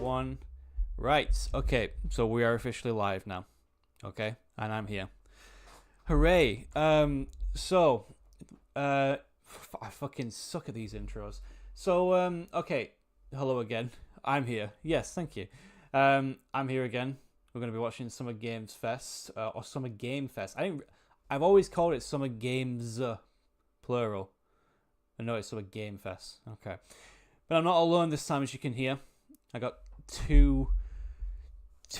1. Right. Okay. So we are officially live now. Okay. And I'm here. Hooray. I fucking suck at these intros. So, okay. Hello again. I'm here. Yes, thank you. I'm here again. We're going to be watching Summer Games Fest, or Summer Game Fest. I've always called it Summer Games, plural. I know it's Summer Game Fest. Okay. But I'm not alone this time, as you can hear. I got two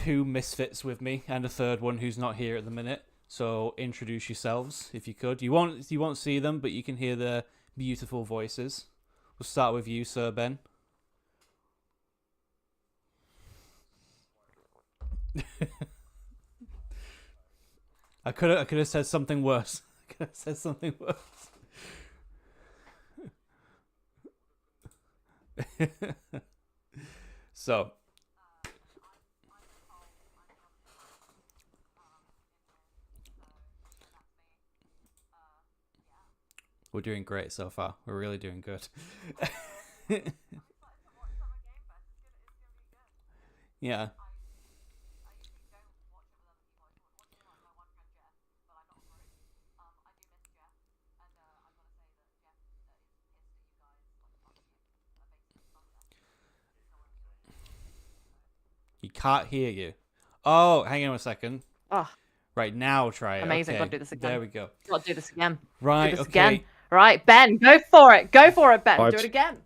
misfits with me, and a third one who's not here at the minute. So introduce yourselves, if you could. You won't see them, but you can hear their beautiful voices. We'll start with you, Sir Ben. I could have said something worse. I could have said something worse. So, we're doing great so far. We're really doing good. Yeah. You can't hear you. Oh, hang on a second. Oh, right, now try it. amazing. Okay. Gotta do this again. There we go. Gotta do this again. Right, Do this okay. again. Right, Ben, go for it. Go for it, Ben. Do it again.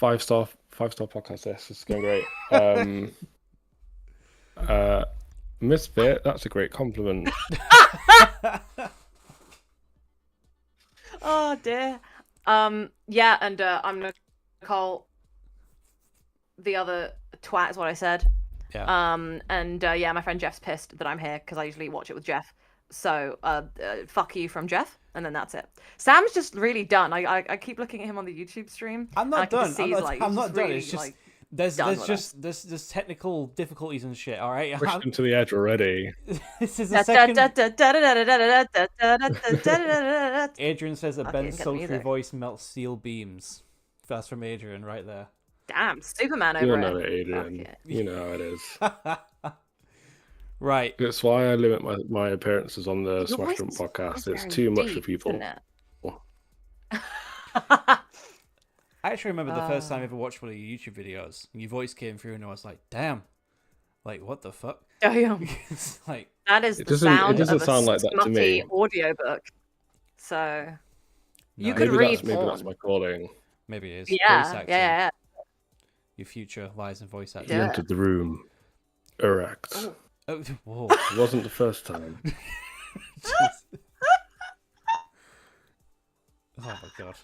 5-star podcast. This is going great. Misfit, that's a great compliment. Oh dear. Yeah, and I'm Nicole. The other twat is what I said. Yeah. Yeah, my friend Jeff's pissed that I'm here because I usually watch it with Jeff. So, fuck you from Jeff, and then that's it. Sam's just really done. I keep looking at him on the YouTube stream. I'm not done. I'm not done. Really, It's just like, there's technical difficulties and shit. All right. Pushed him to the edge already. This is the second. Adrian says that Ben's sultry voice melts steel beams. That's from Adrian right there. Damn, Superman over You'll it. know it, Adrian. You know how it is. Right. That's why I limit my appearances on the Your Smash voice Room is podcast. It's very too much deep, for people. isn't it? I actually remember the first time I ever watched one of your YouTube videos, and your voice came through, and I was like, "Damn, like what the fuck?" Damn. It's like That is It the doesn't- sound it doesn't of a sound like that to smutty me. audiobook. So you No, could read maybe porn. that's my calling. maybe it is. Yeah, Voice acting. yeah. Your future lies in voice He acting. Yeah. entered the room erect. Ooh. Oh, whoa. It wasn't the first time. Oh my god.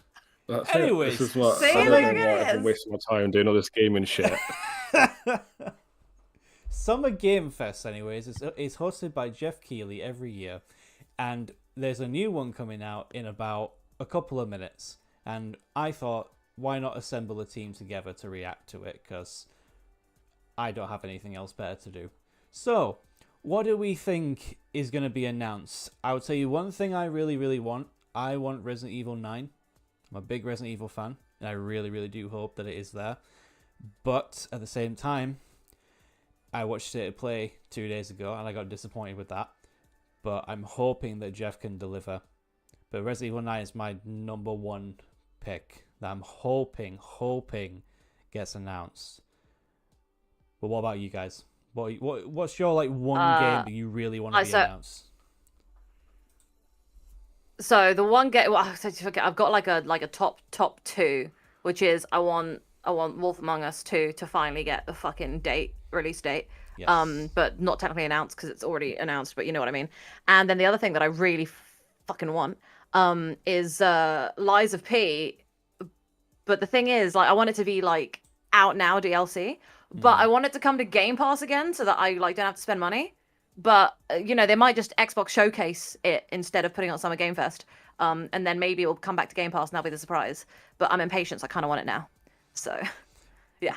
That's Anyways, it. This is what see, I don't look know at why I've been this. wasting my time doing all this gaming shit. Summer Game Fest, anyways, is hosted by Geoff Keighley every year, and there's a new one coming out in about a couple of minutes. And I thought, why not assemble a team together to react to it? Because I don't have anything else better to do. So, what do we think is going to be announced? I would tell you one thing I really, really want. I want Resident Evil 9. I'm a big Resident Evil fan, and I really, really do hope that it is there. But at the same time, I watched it play 2 days ago, and I got disappointed with that. But I'm hoping that Geoff can deliver. But Resident Evil 9 is my number one pick that I'm hoping gets announced. But what about you guys? What's your one game that you really want to be announced? So the one game, well, I've got like a top two, which is I want Wolf Among Us 2 to finally get the fucking release date. Yes. But not technically announced because it's already announced, but you know what I mean. And then the other thing that I really fucking want is Lies of P. But the thing is, like, I want it to be like out now DLC, but I want it to come to Game Pass again so that I don't have to spend money. But they might just Xbox showcase it instead of putting it on Summer Game Fest, and then maybe it'll come back to Game Pass and that'll be the surprise. But I'm impatient, so I kind of want it now. So, yeah.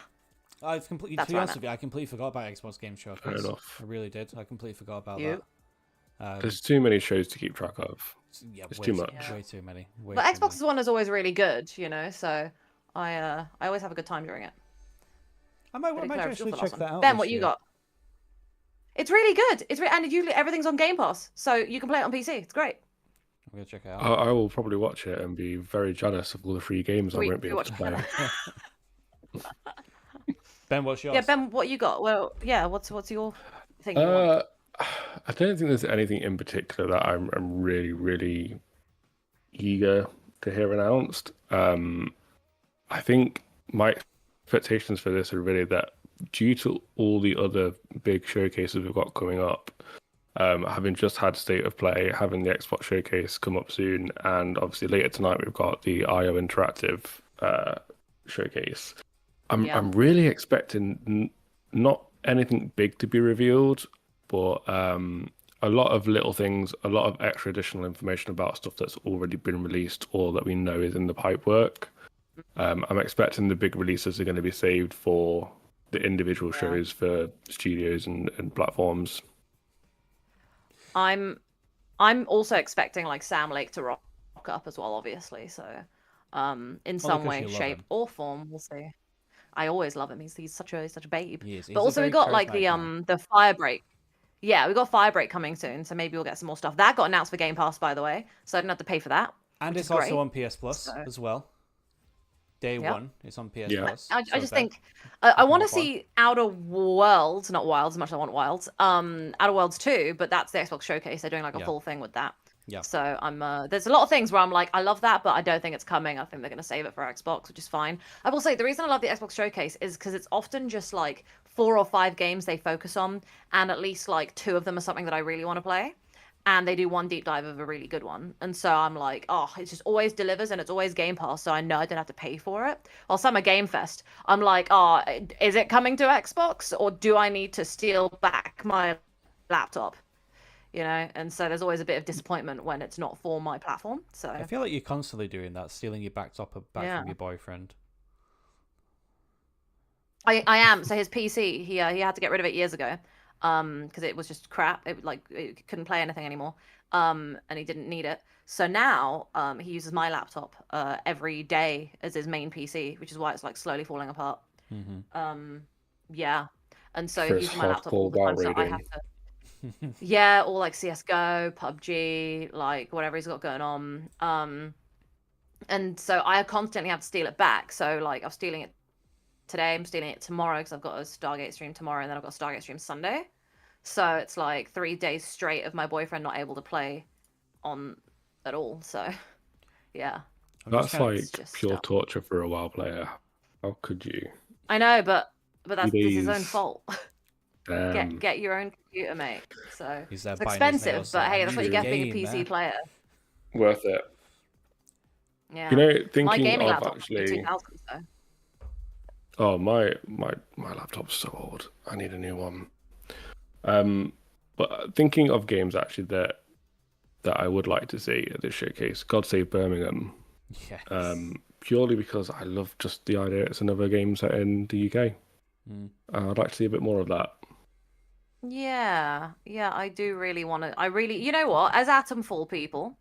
I've completely, to be honest with you, I completely forgot about Xbox Game Showcase. Fair enough. I really did. I completely forgot about You? that. There's too many shows to keep track of. Yeah, It's way too much. Way too many. But Xbox's one is always really good, so I always have a good time during it. I might They declare actually the check last that one. out. Ben, this what you year. got? It's really good. And usually everything's on Game Pass, so you can play it on PC. It's great. I'm gonna check it out. I will probably watch it and be very jealous of all the free games I won't be able to play. Ben, what's yours? Yeah, Ben, what you got? Well, yeah, what's your thing you want? I don't think there's anything in particular that I'm really, really eager to hear announced. I think my expectations for this are really that due to all the other big showcases we've got coming up, having just had State of Play, having the Xbox Showcase come up soon, and obviously later tonight we've got the IO Interactive showcase. I'm really expecting not anything big to be revealed, but a lot of little things, a lot of extra additional information about stuff that's already been released or that we know is in the pipe work. I'm expecting the big releases are going to be saved for the individual shows for studios and platforms. I'm also expecting like Sam Lake to rock up as well, obviously. So, in some way, shape, or form, we'll see. I always love him. He's such a babe. He is. But also we got like the Firebreak. Yeah, we got Firebreak coming soon, so maybe we'll get some more stuff. That got announced for Game Pass, by the way, so I didn't have to pay for that. And it's also on PS Plus as well. Day one, it's on PS Plus. I just think I want to see Outer Worlds, not Wilds, as much as I want Wilds. Outer Worlds 2, but that's the Xbox Showcase. They're doing like a full thing with that. Yeah. So I'm there's a lot of things where I'm like, I love that, but I don't think it's coming. I think they're gonna save it for Xbox, which is fine. I will say the reason I love the Xbox Showcase is because it's often just like 4 or 5 games they focus on, and at least like 2 of them are something that I really want to play. And they do one deep dive of a really good one. And so I'm like, oh, it just always delivers and it's always Game Pass, so I know I don't have to pay for it. Or Summer Game Fest, I'm like, oh, is it coming to Xbox or do I need to steal back my laptop? You know, and so there's always a bit of disappointment when it's not for my platform. So I feel like you're constantly doing that, stealing your back from your boyfriend. I am. So his PC, he had to get rid of it years ago. Because it was just crap. It couldn't play anything anymore. And he didn't need it. So now he uses my laptop every day as his main PC, which is why it's like slowly falling apart. Mm-hmm. Yeah. And so For he uses my laptop all the time. So I have to. Yeah, all like CS:GO, PUBG, like whatever he's got going on. And so I constantly have to steal it back. So like I'm stealing it today, I'm stealing it tomorrow because I've got a Stargate stream tomorrow, and then I've got a Stargate stream Sunday. So it's like 3 days straight of my boyfriend not able to play on at all. So yeah, that's like pure torture for a WoW player. How could you? I know, but that's his own fault. Get your own computer, mate. So it's expensive, but hey, that's what you get being a PC player. Worth it. Yeah. You know, thinking my gaming of laptop actually. 2000, so. Oh, my laptop's so old. I need a new one. But thinking of games actually that I would like to see at this showcase, God Save Birmingham. Yes. Purely because I love just the idea it's another game set in the UK. I'd like to see a bit more of that. Yeah, I do really want to. You know what? As Atomfall people,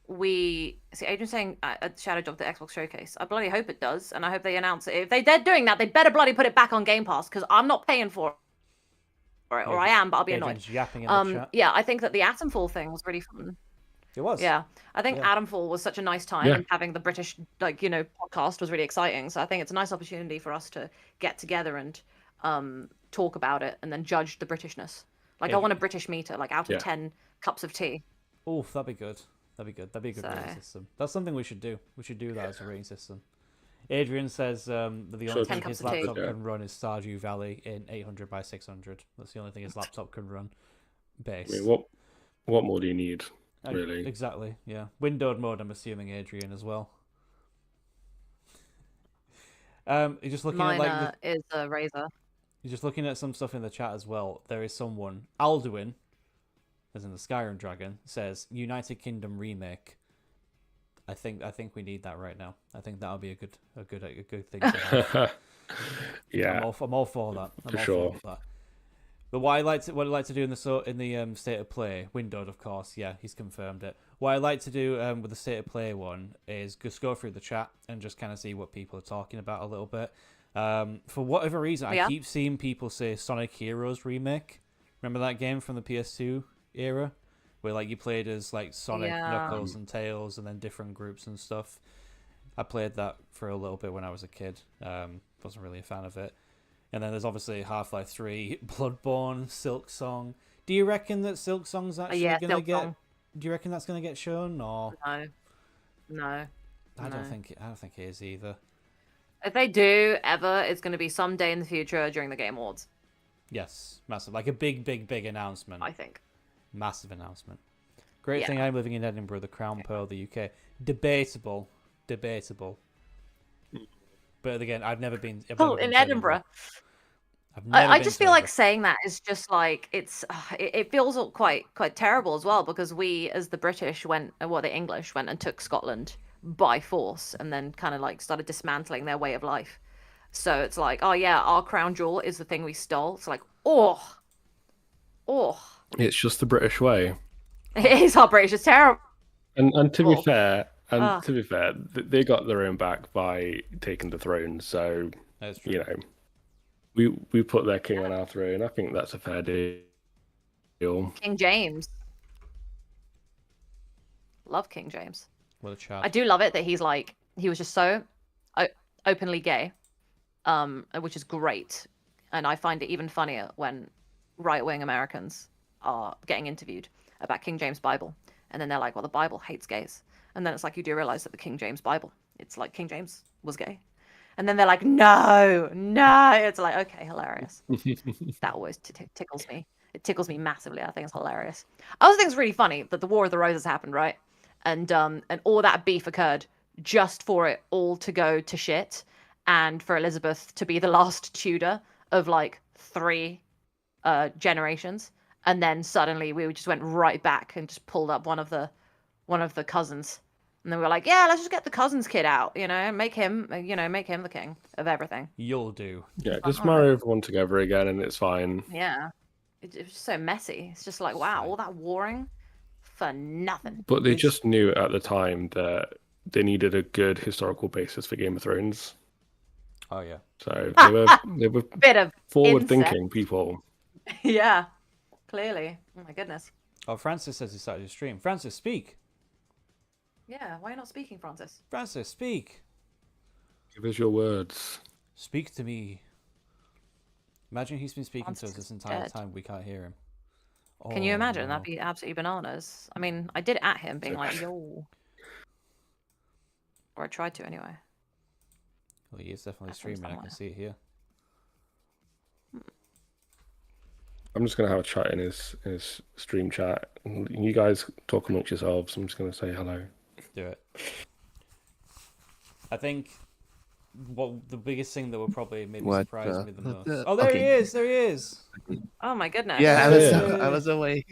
we see Adrian saying Shadow Drop the Xbox Showcase. I bloody hope it does, and I hope they announce it. If they're doing that, they better bloody put it back on Game Pass because I'm not paying for it, or I am, but I'll be annoyed. Yapping in the chat. Yeah, I think that the Atomfall thing was really fun. It was. Yeah, I think Atomfall was such a nice time, and having the British podcast was really exciting. So I think it's a nice opportunity for us to get together and talk about it, and then judge the Britishness. Like I want a British meter, like out of 10 cups of tea. Oh, that'd be good. That'd be a good rating system. That's something we should do. We should do that as a rating system. Adrian says that the only thing his laptop can run is Stardew Valley in 800 by 600. That's the only thing his laptop can run. Base. I mean, what more do you need, really? Exactly, yeah. Windowed mode, I'm assuming, Adrian, as well. You're just looking Mine, at is a Razer. You're just looking at some stuff in the chat as well. There is someone, Alduin, as in the Skyrim dragon, says United Kingdom remake. I think we need that right now. I think that'll be a good thing to have. Yeah, I'm all for that. For sure. But what I like to do in the state of play, windowed of course, yeah, he's confirmed it. What I like to do with the state of play one is just go through the chat and just kind of see what people are talking about a little bit. For whatever reason, I Yeah. keep seeing people say Sonic Heroes remake. Remember that game from the PS2 era, where like you played as like Sonic, Yeah. Knuckles, and Tails, and then different groups and stuff. I played that for a little bit when I was a kid. Wasn't really a fan of it. And then there's obviously Half-Life 3, Bloodborne, Silk Song. Do you reckon that Silk Song's actually Yeah, gonna Silk get? Song. Do you reckon that's gonna get shown, or No. I don't No. think it is either. If they do ever, it's going to be someday in the future during the Game Awards, Yes, massive, like a big announcement. I think. Massive announcement. Great Yeah. thing I'm living in Edinburgh, the Crown Pearl, the UK. Debatable. But again, I've never been. I've never been In to Edinburgh. I've never I been just to feel like Edinburgh. saying that is just like it feels quite terrible as well, because we as the British went, the English went and took Scotland by force and then kind of like started dismantling their way of life. So it's like, oh yeah, our crown jewel is the thing we stole. It's like, oh, It's just the British way. it is our British. It's terrible. And to be Oh. fair, Ah. they got their own back by taking the throne. So That's true. you know, we put their king on our throne. I think that's a fair deal. King James. Love King James. What a I chat. do love it that he was just so openly gay, which is great. And I find it even funnier when right-wing Americans are getting interviewed about King James Bible, and then they're like, "Well, the Bible hates gays," and then it's like, you do realize that the King James Bible, it's like King James was gay, and then they're like, "No, no," it's like, okay, hilarious. That always tickles me. It tickles me massively. I think it's hilarious. I also think it's really funny that the War of the Roses happened, right? And all that beef occurred just for it all to go to shit, and for Elizabeth to be the last Tudor of like 3 generations, and then suddenly we just went right back and just pulled up one of the cousins, and then we were like, yeah, let's just get the cousins kid out, make him the king of everything. You'll do. Yeah, just marry everyone together again, and it's fine. Yeah, it was just so messy. It's just like, wow, Fine. all that warring for nothing. But they just knew at the time that they needed a good historical basis for Game of Thrones. Oh yeah. So they were Bit of forward-thinking people. Yeah, clearly. Oh my goodness. Oh, Francis says he started his stream. Francis, speak. Yeah, why are you not speaking, Francis? Francis, speak. Give us your words. Speak to me. Imagine he's been speaking to us Francis this is entire dead. time. We can't hear him. Can you Oh, imagine? no. That'd be absolutely bananas. I mean, I did it at him, being like, yo. Or I tried to anyway. Well, he is definitely That's from streaming. I can somewhere. see it here. I'm just gonna have a chat in his stream chat. You guys talk amongst yourselves. I'm just gonna say hello. Do it. I think what the biggest thing that will probably maybe What surprise the- me the what most. the- Oh, there he okay. is. There he is. Oh my goodness. Yeah, Yeah. I was away.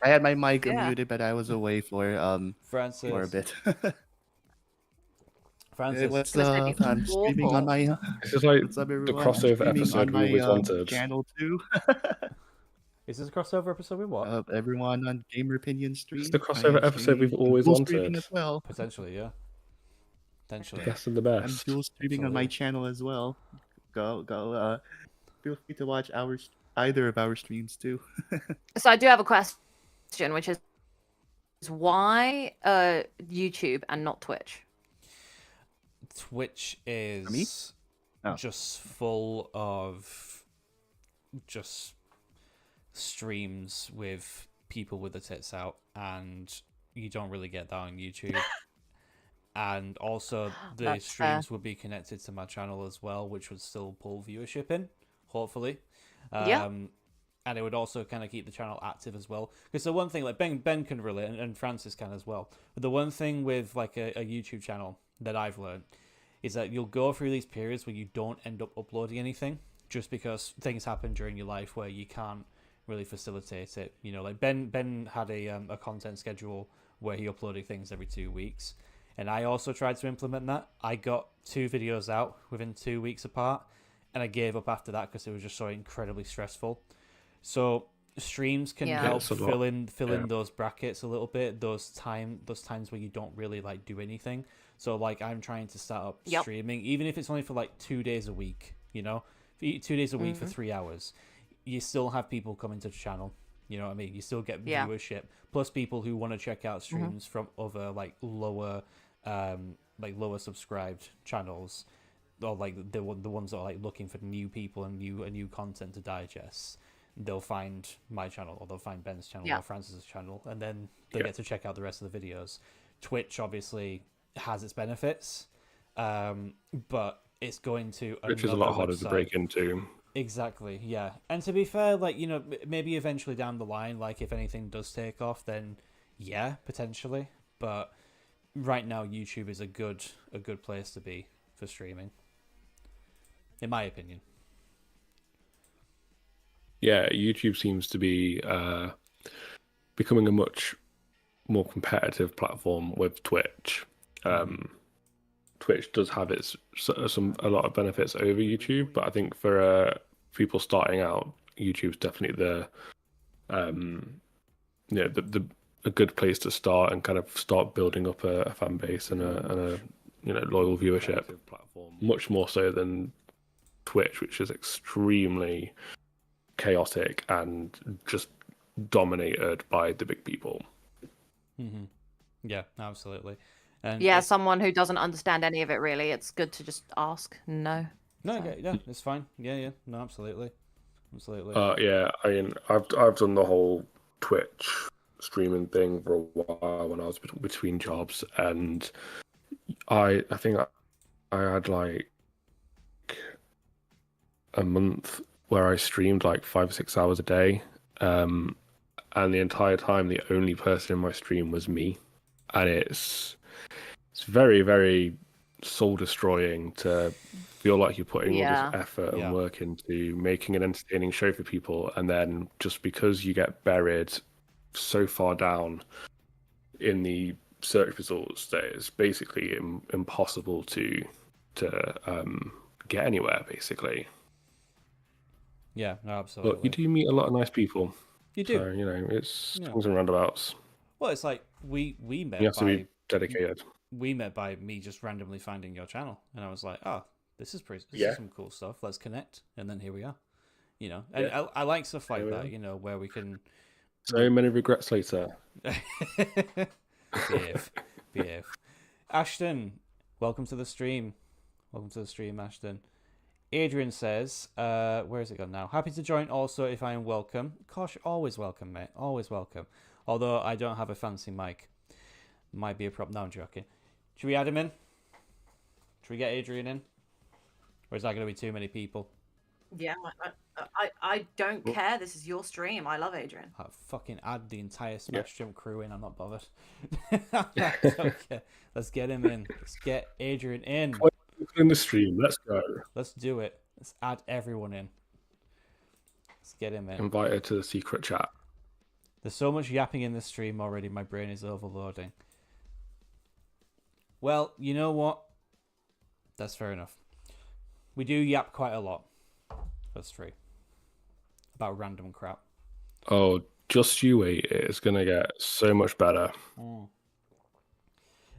I had my mic Yeah. unmuted, but I was away for Francis. a bit. Francis. What's Gonna say up? I'm streaming on my This is like what's up, the everyone? I'm crossover streaming episode on we always my wanted. channel too. Is this a crossover episode with what? Everyone on Gamer-Pinion stream. the crossover episode we've always dual wanted. streaming as well. Potentially, yeah. Potentially. Best of the I'm best. dual streaming on my Absolutely. channel as well. Go. Feel free to watch either of our streams too. So I do have a question, which is why YouTube and not Twitch? Twitch me? is Oh. just full of just streams with people with the tits out, and you don't really get that on YouTube. And also the That's streams would be connected to my channel as well, which would still pull viewership in, hopefully. Yeah. And it would also kind of keep the channel active as well. Because the one thing, like Ben can relate, and Francis can as well. But the one thing with like a YouTube channel that I've learned is that you'll go through these periods where you don't end up uploading anything, just because things happen during your life where you can't really facilitate it. You know, like Ben had a content schedule where he uploaded things every 2 weeks. And I also tried to implement that. I got 2 videos out within 2 weeks apart, and I gave up after that because it was just so incredibly stressful. So streams can Yeah. help It's a lot. fill in Yeah. those brackets a little bit, those times where you don't really like do anything. So like I'm trying to start up Yep. streaming, even if it's only for like 2 days a week, You know, if you eat 2 days a week for 3 hours, you still have people coming to the channel. You know what I mean? You still get viewership, plus people who want to check out streams from other like lower subscribed channels, or like the ones that are like looking for new people and new content to digest. They'll find my channel, or they'll find Ben's channel, or Francis's channel, and then they get to check out the rest of the videos. Twitch obviously has its benefits, but it's going to Which is a lot harder to break into. Exactly, yeah. And to be fair, like, you know, maybe eventually down the line, like, if anything does take off, then yeah, potentially. But right now, YouTube is a good place to be for streaming, in my opinion. Yeah, YouTube seems to be becoming a much more competitive platform with Twitch. Twitch does have a lot of benefits over YouTube, but I think for people starting out, YouTube's definitely a good place to start and kind of start building up a fan base and a loyal viewership. Much more so than Twitch, which is extremely chaotic and just dominated by the big people. Yeah, absolutely. And someone who doesn't understand any of it really, it's good to just ask. No, it's fine. Yeah, no, absolutely. Yeah, I mean, I've done the whole Twitch streaming thing for a while when I was between jobs, and I think I had like a month where I streamed like 5 or 6 hours a day, and the entire time the only person in my stream was me, and it's very, very soul destroying to feel like you're putting all this effort and work into making an entertaining show for people, and then just because you get buried so far down in the search results that it's basically impossible to get anywhere, basically. Yeah, no, absolutely. But you do meet a lot of nice people. You do. So, you know, it's swings and roundabouts. Well, it's like we met. You have to be dedicated. We met by me just randomly finding your channel, and I was like, "Oh, this is some cool stuff. Let's connect." And then here we are. You know, and I like stuff like that. You know, where we can. So many regrets later. Behave. Ashton, welcome to the stream. Welcome to the stream, Ashton. Adrian says, where is it gone now? Happy to join also if I am welcome. Gosh, always welcome, mate. Always welcome. Although I don't have a fancy mic. Might be a problem. No, I'm joking. Should we add him in? Should we get Adrian in? Or is that going to be too many people? Yeah, I don't care. This is your stream. I love Adrian. I'll fucking add the entire Smash Jump crew in. I'm not bothered. Okay, let's get him in. Let's get Adrian in. In the stream, let's go. Let's do it. Let's add everyone in. Let's get him in. Invited to the secret chat. There's so much yapping in the stream already. My brain is overloading. Well, you know what? That's fair enough. We do yap quite a lot. That's true. About random crap. Oh, just you wait. It's going to get so much better.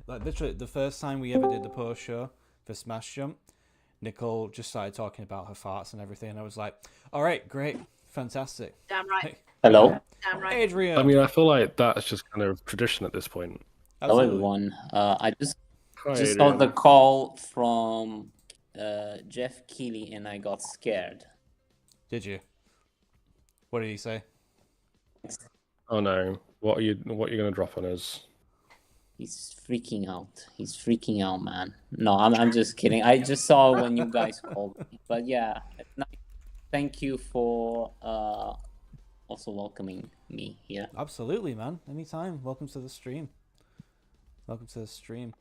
Like, literally, the first time we ever did the post show for Smash Jump, Nicole just started talking about her farts and everything, and I was like, all right, great, fantastic. Damn right. Hello. Damn right. Adrian. I mean, I feel like that's just kind of tradition at this point. Hello, everyone. I just Hi, got the call from Geoff Keighley, and I got scared. Did you? What did he say? Oh no! What are you gonna drop on us? He's freaking out. He's freaking out, man. No, I'm just kidding. I just saw when you guys called me. But yeah, thank you for also welcoming me here. Absolutely, man. Anytime. Welcome to the stream. Welcome to the stream.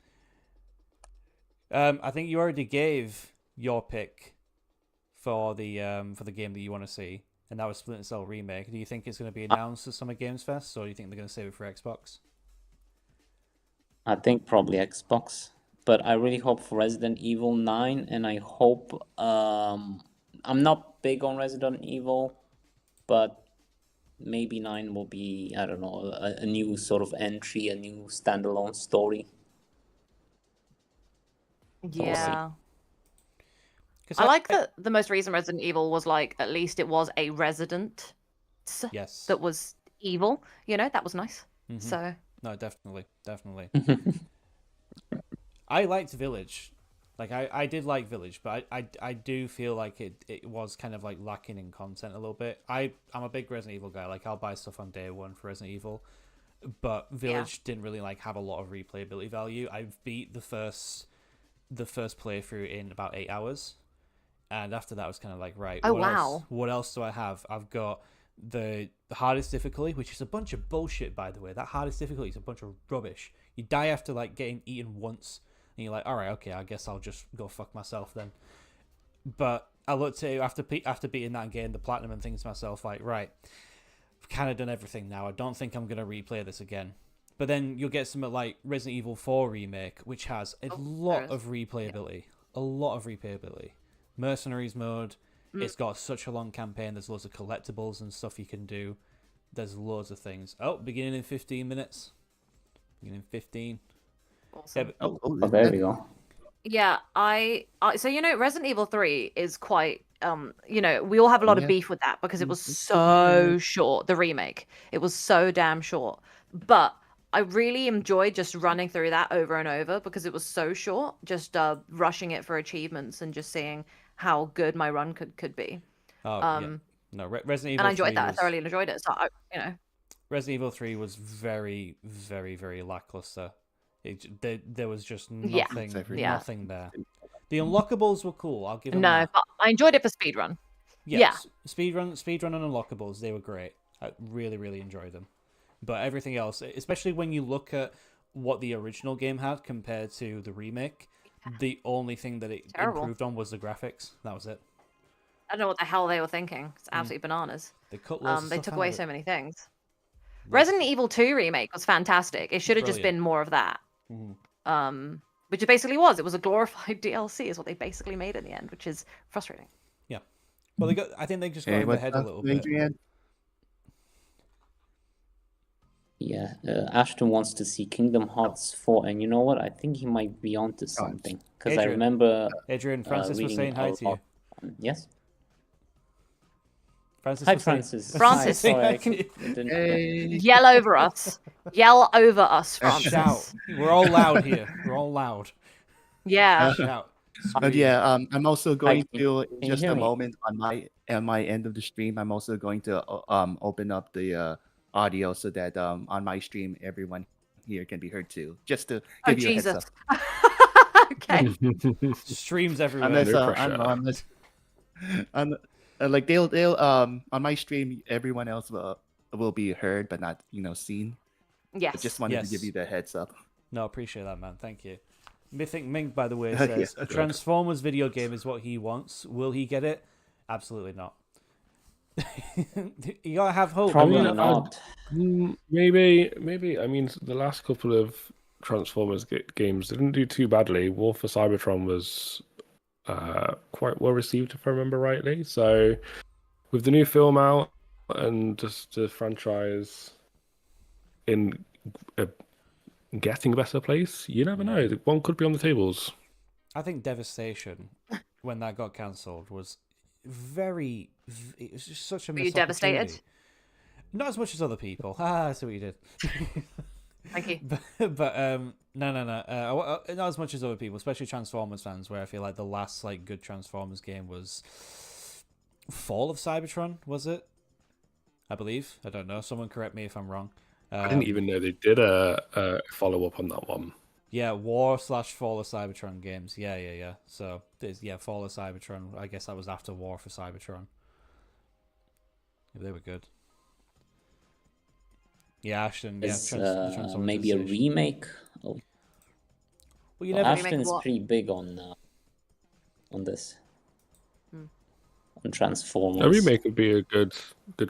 I think you already gave your pick for the game that you want to see, and that was Splinter Cell Remake. Do you think it's going to be announced at Summer Games Fest, or do you think they're going to save it for Xbox? I think probably Xbox, but I really hope for Resident Evil 9, and I hope I'm not big on Resident Evil, but maybe 9 will be, I don't know, a new sort of entry, a new standalone story. Yeah. I like that the most recent Resident Evil was like, at least it was a resident Yes. that was evil. You know, that was nice. Mhm. So No, definitely. I liked Village. Like I did like Village, but I do feel like it was kind of like lacking in content a little bit. I'm a big Resident Evil guy. Like I'll buy stuff on day one for Resident Evil, but Village didn't really like have a lot of replayability value. I beat the first playthrough in about 8 hours, and after that I was kind of like, right, what else do I have? I've got the hardest difficulty, which is a bunch of bullshit, by the way. That hardest difficulty is a bunch of rubbish. You die after like getting eaten once, and you're like, all right, okay, I guess I'll just go fuck myself then. But I looked at it after beating that and getting the platinum and thinking to myself, like, right, I've kind of done everything now. I don't think I'm gonna replay this again. But then you'll get something like Resident Evil 4 Remake, which has a lot of replayability. A lot of replayability. Mercenaries mode. It's got such a long campaign. There's loads of collectibles and stuff you can do. There's loads of things. Oh, beginning in 15 minutes. Beginning in 15. awesome. Yeah, Oh, there we go. Yeah, so Resident Evil 3 is quite we all have a lot of beef with that because it was so short, the remake. It was so damn short. But I really enjoyed just running through that over and over because it was so short, just rushing it for achievements and just seeing how good my run could be. Oh, yeah. No, Resident Evil 3 and I enjoyed that. was... I thoroughly enjoyed it. So Resident Evil 3 was very, very, very lackluster. There was just nothing, nothing there. The unlockables were cool. I'll give them that. but I enjoyed it for speedrun. Yes, speedrun and unlockables, they were great. I really, really enjoyed them. But everything else, especially when you look at what the original game had compared to the remake, the only thing that it improved on was the graphics. That was it. I don't know what the hell they were thinking. It's absolutely bananas. They cut loads of they stuff took out away of it. so many things. Resident Evil 2 remake was fantastic. It should have just been more of that. Which it basically was. It was a glorified DLC, is what they basically made in the end, which is frustrating. Yeah. Well, I think they just got in their head a little bit. Yeah, Ashton wants to see Kingdom Hearts 4, and you know what? I think he might be onto something because I remember Adrian, Francis was saying hi to you. Yes. Francis Hi, Francis. Francis, Yell over us. Yell over us, Francis. Shout. We're all loud here. We're all loud. Yeah. Shout. But yeah, I'm also going to you just hear a me? moment on my end of the stream. I'm also going to open up the audio so that on my stream everyone here can be heard too. Just to give you a heads up. Okay. Streams everywhere. Like they'll on my stream everyone else will be heard but not seen. Yes. I just wanted to give you the heads up. No, appreciate that, man. Thank you. Mythic Mink, by the way, says a Transformers video game is what he wants. Will he get it? Absolutely not. You gotta have hope. Probably not. Maybe. I mean, the last couple of Transformers games didn't do too badly. War for Cybertron was quite well received, if I remember rightly. So, with the new film out and just the franchise in getting a better place, you never know. One could be on the tables. I think Devastation, when that got cancelled, was very. It was just such a. Were you devastated? Not as much as other people. I see what you did. Thank you. But no. Not as much as other people, especially Transformers fans, where I feel like the last good Transformers game was Fall of Cybertron. Was it? I believe. I don't know. Someone correct me if I'm wrong. I didn't even know they did a follow up on that one. Yeah, War/Fall of Cybertron games. Yeah. So Fall of Cybertron. I guess that was after War for Cybertron. They were good. Yeah, Ashton. Yeah, maybe a remake. Oh. Well, you never. Ashton's pretty big on this. On Transformers. A remake would be a good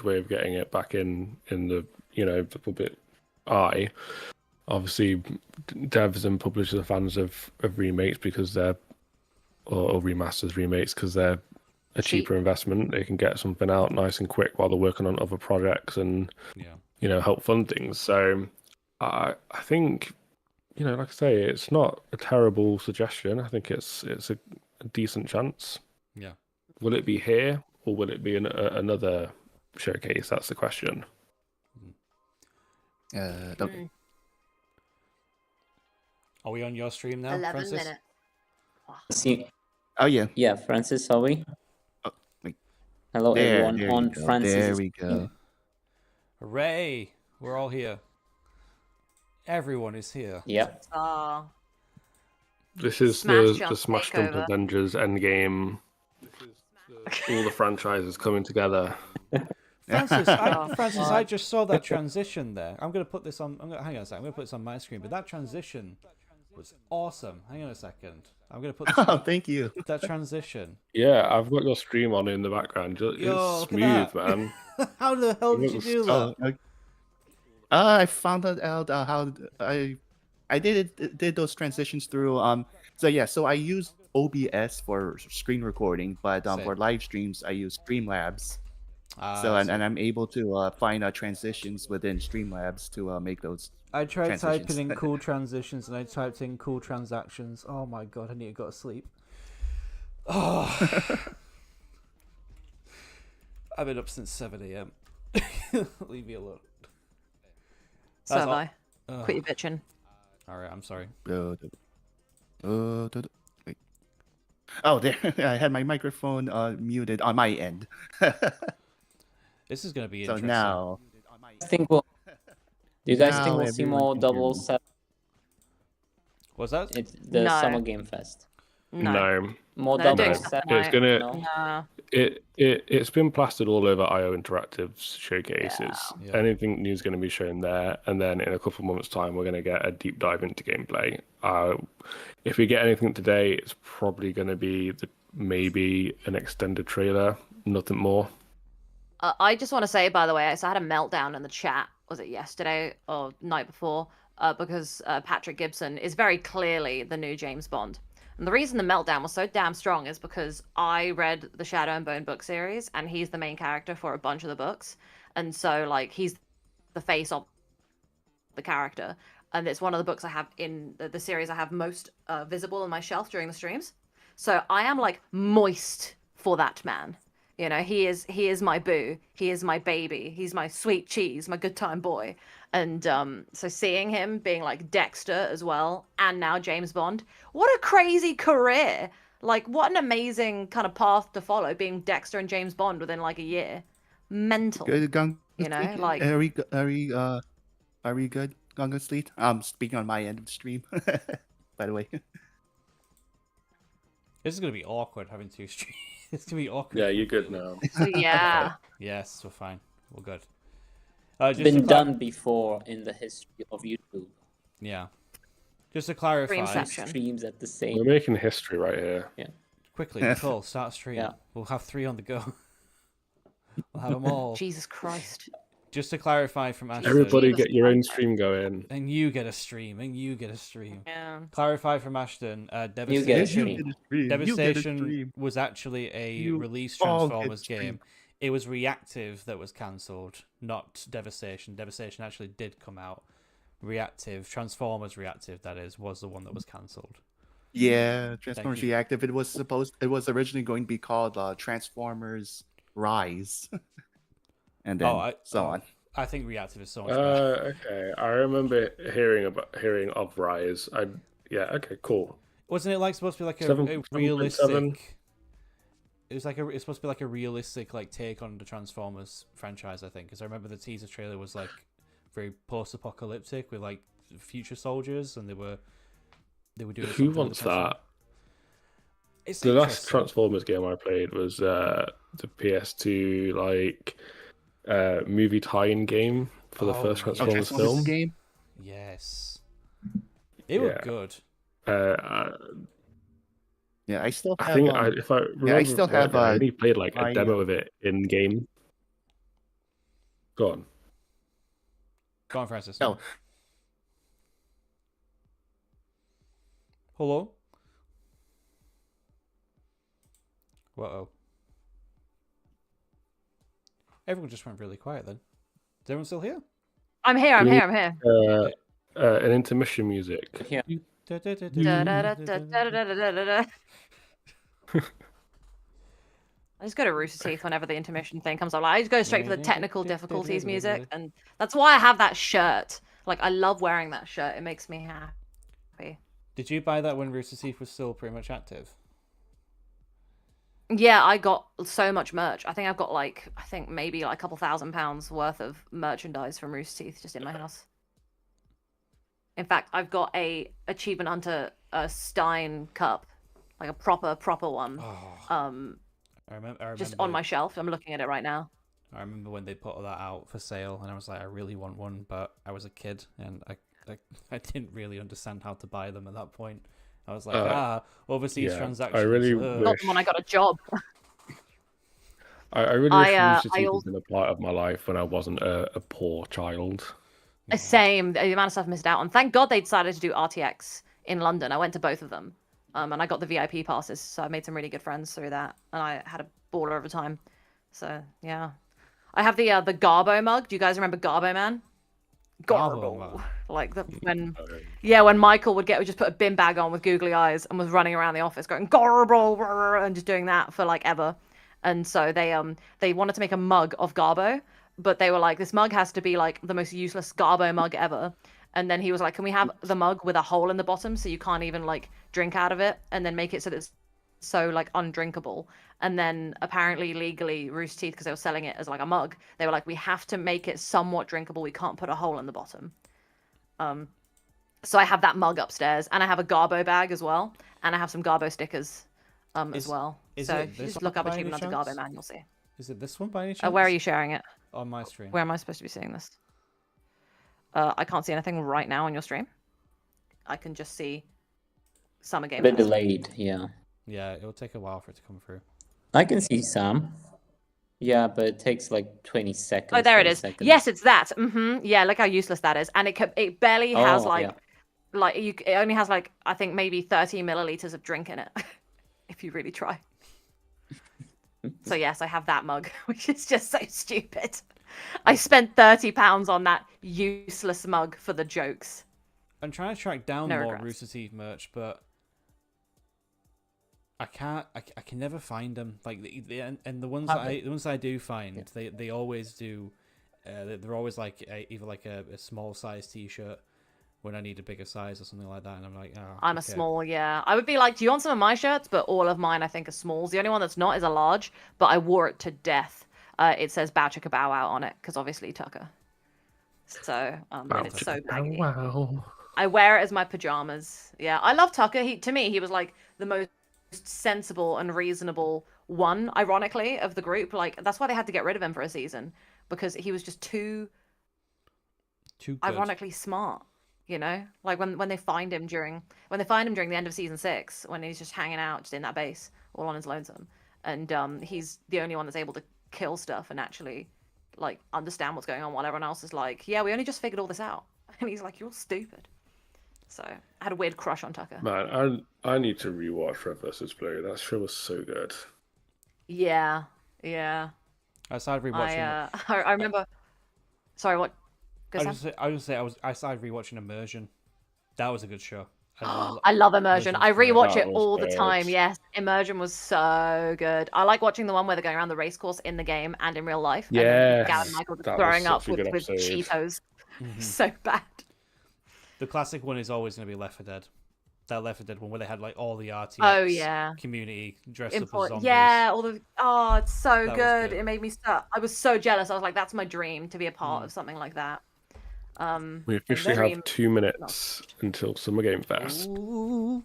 way of getting it back in the public eye. Obviously, devs and publishers are fans of remakes because they're or remasters remakes because they're a cheaper investment. They can get something out nice and quick while they're working on other projects and help fund things. So I think like I say, it's not a terrible suggestion. I think it's a decent chance. Yeah. Will it be here or will it be another showcase? That's the question. Okay. Are we on your stream now, 11 Francis? minutes. See, Oh yeah. yeah, Francis, are we? Oh, wait. Hello, There everyone you on go. Francis. There we go. Hooray! We're all here. Everyone is here. Yep. This is Smash the Jump Smash Jump takeover. Avengers Endgame. All the franchises coming together. Francis, Oh, Francis, God. I just saw that transition there. I'm gonna put this on. Hang on a second. I'm gonna put this on my screen. But that transition was awesome. Hang on a second. I'm gonna put this Oh, thank you. that transition. Yeah, I've got your stream on in the background. Yo, It's look smooth, at that. man. How the hell did you do that? Oh, okay. I found out how I did those transitions through so I use OBS for screen recording, but Same. for live streams I use Streamlabs. Ah, So I and see. I'm able to find transitions within Streamlabs to make those. I tried typing transitions. in cool transitions and I typed in cool transactions. Oh my god, I need to go to sleep. Oh. I've been up since 7 a.m. Leave me alone. So have I. Ugh. Quit your bitching. Alright, I'm sorry. Wait. Oh, there! I had my microphone muted on my end. This is going to be So interesting. now, I think we'll. Do you guys think Now we'll see everyone more can hear me. 007? What's that? It's the No. Summer Game Fest. No. More No, doing 007? something It's gonna. No? No. It's been plastered all over IO Interactive's showcases. Yeah. Anything new is going to be shown there, and then in a couple of months' time, we're going to get a deep dive into gameplay. If we get anything today, it's probably going to be maybe an extended trailer, nothing more. I just want to say, by the way, so I had a meltdown in the chat. Was it yesterday or night before? Because Patrick Gibson is very clearly the new James Bond. And the reason the meltdown was so damn strong is because I read the Shadow and Bone book series, and he's the main character for a bunch of the books. And so, like, he's the face of the character. And it's one of the books I have in the series I have most visible on my shelf during the streams. So I am, like, moist for that man. You know, he is my boo. He is my baby. He's my sweet cheese, my good time boy. And so seeing him being like Dexter as well, and now James Bond, what a crazy career! Like, what an amazing kind of path to follow, being Dexter and James Bond within like a year. Mental. good Gung. You know, like- are we good, Gunga Sleet? I'm speaking on my end of the stream, by the way. This is going to be awkward having two streams. It's going to be awkward. Yeah, you're good now. So yeah. Yes, we're fine. We're good. It's Just been to clar- done before in the history of YouTube. Yeah. Just to clarify, Dreamception. Streams at the We're same. making history right here. quickly, Nicole, start stream. Yeah. We'll have 3 on the go. We'll have them all. Jesus Christ. Just to clarify from Ashton. Everybody Jesus get your own Christ. stream going. And you get a stream. And you get a stream. Yeah. Clarify from Ashton. You get a Devastation. stream. Devastation was actually a You released all get Transformers stream. game. It was Reactive that was cancelled, not Devastation. Devastation actually did come out. Reactive, Transformers Reactive, that is, was the one that was cancelled. Yeah, Transformers you. Reactive. It was originally going to be called Transformers Rise, and then on. I think Reactive is so much better. Okay, I remember hearing of Rise. Okay, cool. Wasn't it like supposed to be like a 7.7? realistic? It was like it's supposed to be like a realistic like take on the Transformers franchise, I think, because I remember the teaser trailer was like very post-apocalyptic with like future soldiers, and they were doing. Who something with wants the Transformers. that? It's The last interesting. Transformers game I played was the PS2 movie tie-in game for the Oh, first yeah. Transformers Transformers film. game. Yes, they were Yeah. good. Yeah, I still have. I think if I remember, I still have, I only played like a my, demo of it in game. Go on. Go on, Francis. Oh. Hello. Uh-oh. Everyone just went really quiet then. Is everyone still here? I'm here, I'm here, I'm here. An intermission music. Yeah. Da-da-da-da-da-da-da-da. I just go to Rooster Teeth whenever the intermission thing comes up. Like, I just go straight for the technical difficulties music, and that's why I have that shirt. Like, I love wearing that shirt. It makes me happy. Did you buy that when Rooster Teeth was still pretty much active? Yeah, I got so much merch. I think I've got maybe like a couple £1,000 worth of merchandise from Rooster Teeth just in my house. In fact, I've got a Achievement Hunter Stein cup, like a proper one. I remember just on my shelf. I'm looking at it right now. I remember when they put that out for sale, and I was like, I really want one, but I was a kid, and I didn't really understand how to buy them at that point. I was like, overseas transactions. I really Not the one I got a job. I really wish Rooster Teeth had been a part of my life when I wasn't a poor child. Same. The amount of stuff I missed out on. Thank God they decided to do RTX in London. I went to both of them. And I got the VIP passes, so I made some really good friends through that. And I had a baller over time. So, yeah. I have the Garbo mug. Do you guys remember Garbo Man? Garbo. Like when Michael would just put a bin bag on with googly eyes and was running around the office going Garbo and just doing that for like ever. And so they wanted to make a mug of Garbo, but they were like, this mug has to be like the most useless Garbo mug ever. And then he was like, can we have the mug with a hole in the bottom so you can't even like drink out of it, and then make it so that it's so like undrinkable? And then apparently legally Rooster Teeth, because they were selling it as like a mug, they were like, we have to make it somewhat drinkable. We can't put a hole in the bottom. So I have that mug upstairs, and I have a Garbo bag as well, and I have some Garbo stickers as well. So if you just look up Achievement Hunter Garbo Man, you'll see. Is it this one by any chance? Where are you sharing it? On my stream. Where am I supposed to be seeing this? I can't see anything right now on your stream. I can just see Summer Game A bit Fest. delayed, yeah. Yeah, it'll take a while for it to come through. I can see some. Yeah, but it takes like 20 seconds. Oh, there it is. Seconds. Yes, it's that. Yeah, look how useless that is. And it barely has it only has like, I think maybe 30 milliliters of drink in it. If you really try. So yes, I have that mug, which is just so stupid. I spent £30 on that useless mug for the jokes. I'm trying to track down No more regrets. Rooster Teeth merch, but I can't. I can never find them. Like the ones I do find, they always do. They're always like either like a small size T-shirt when I need a bigger size or something like that, and I'm like, oh, I'm a small, yeah. I would be like, do you want some of my shirts? But all of mine, I think, are smalls. The only one that's not is a large, but I wore it to death. It says Bow Chicka Bow Wow on it, because obviously Tucker. So, it's so baggy. Wow. I wear it as my pajamas. Yeah, I love Tucker. To me, he was like the most sensible and reasonable one, ironically, of the group. Like, that's why they had to get rid of him for a season, because he was just too good. Ironically smart. You know, like when they find him during the end of season 6, when he's just hanging out just in that base all on his lonesome, and he's the only one that's able to kill stuff and actually like understand what's going on, while everyone else is like, yeah, we only just figured all this out, and he's like, you're stupid. So I had a weird crush on Tucker. Man, I need to rewatch Red vs. Blue. That show was so good. Yeah. I started rewatching. I remember. Sorry, what? I started rewatching Immersion. That was a good show. I love Immersion. I rewatch it all the good. time. Yes, Immersion was so good. I like watching the one where they're going around the race course in the game and in real life. Yeah, And then Gavin and Michael just that was throwing up such a good with episode. Cheetos. Mhm. So bad. The classic one is always going to be Left 4 Dead. That Left 4 Dead one where they had like all the RTX Oh yeah. community dressed up as zombies. Yeah, it's so That was good. good. It made me start. I was so jealous. I was like, that's my dream, to be a part of something like that. We officially very have 2 minutes until Summer Game Fest. Ooh.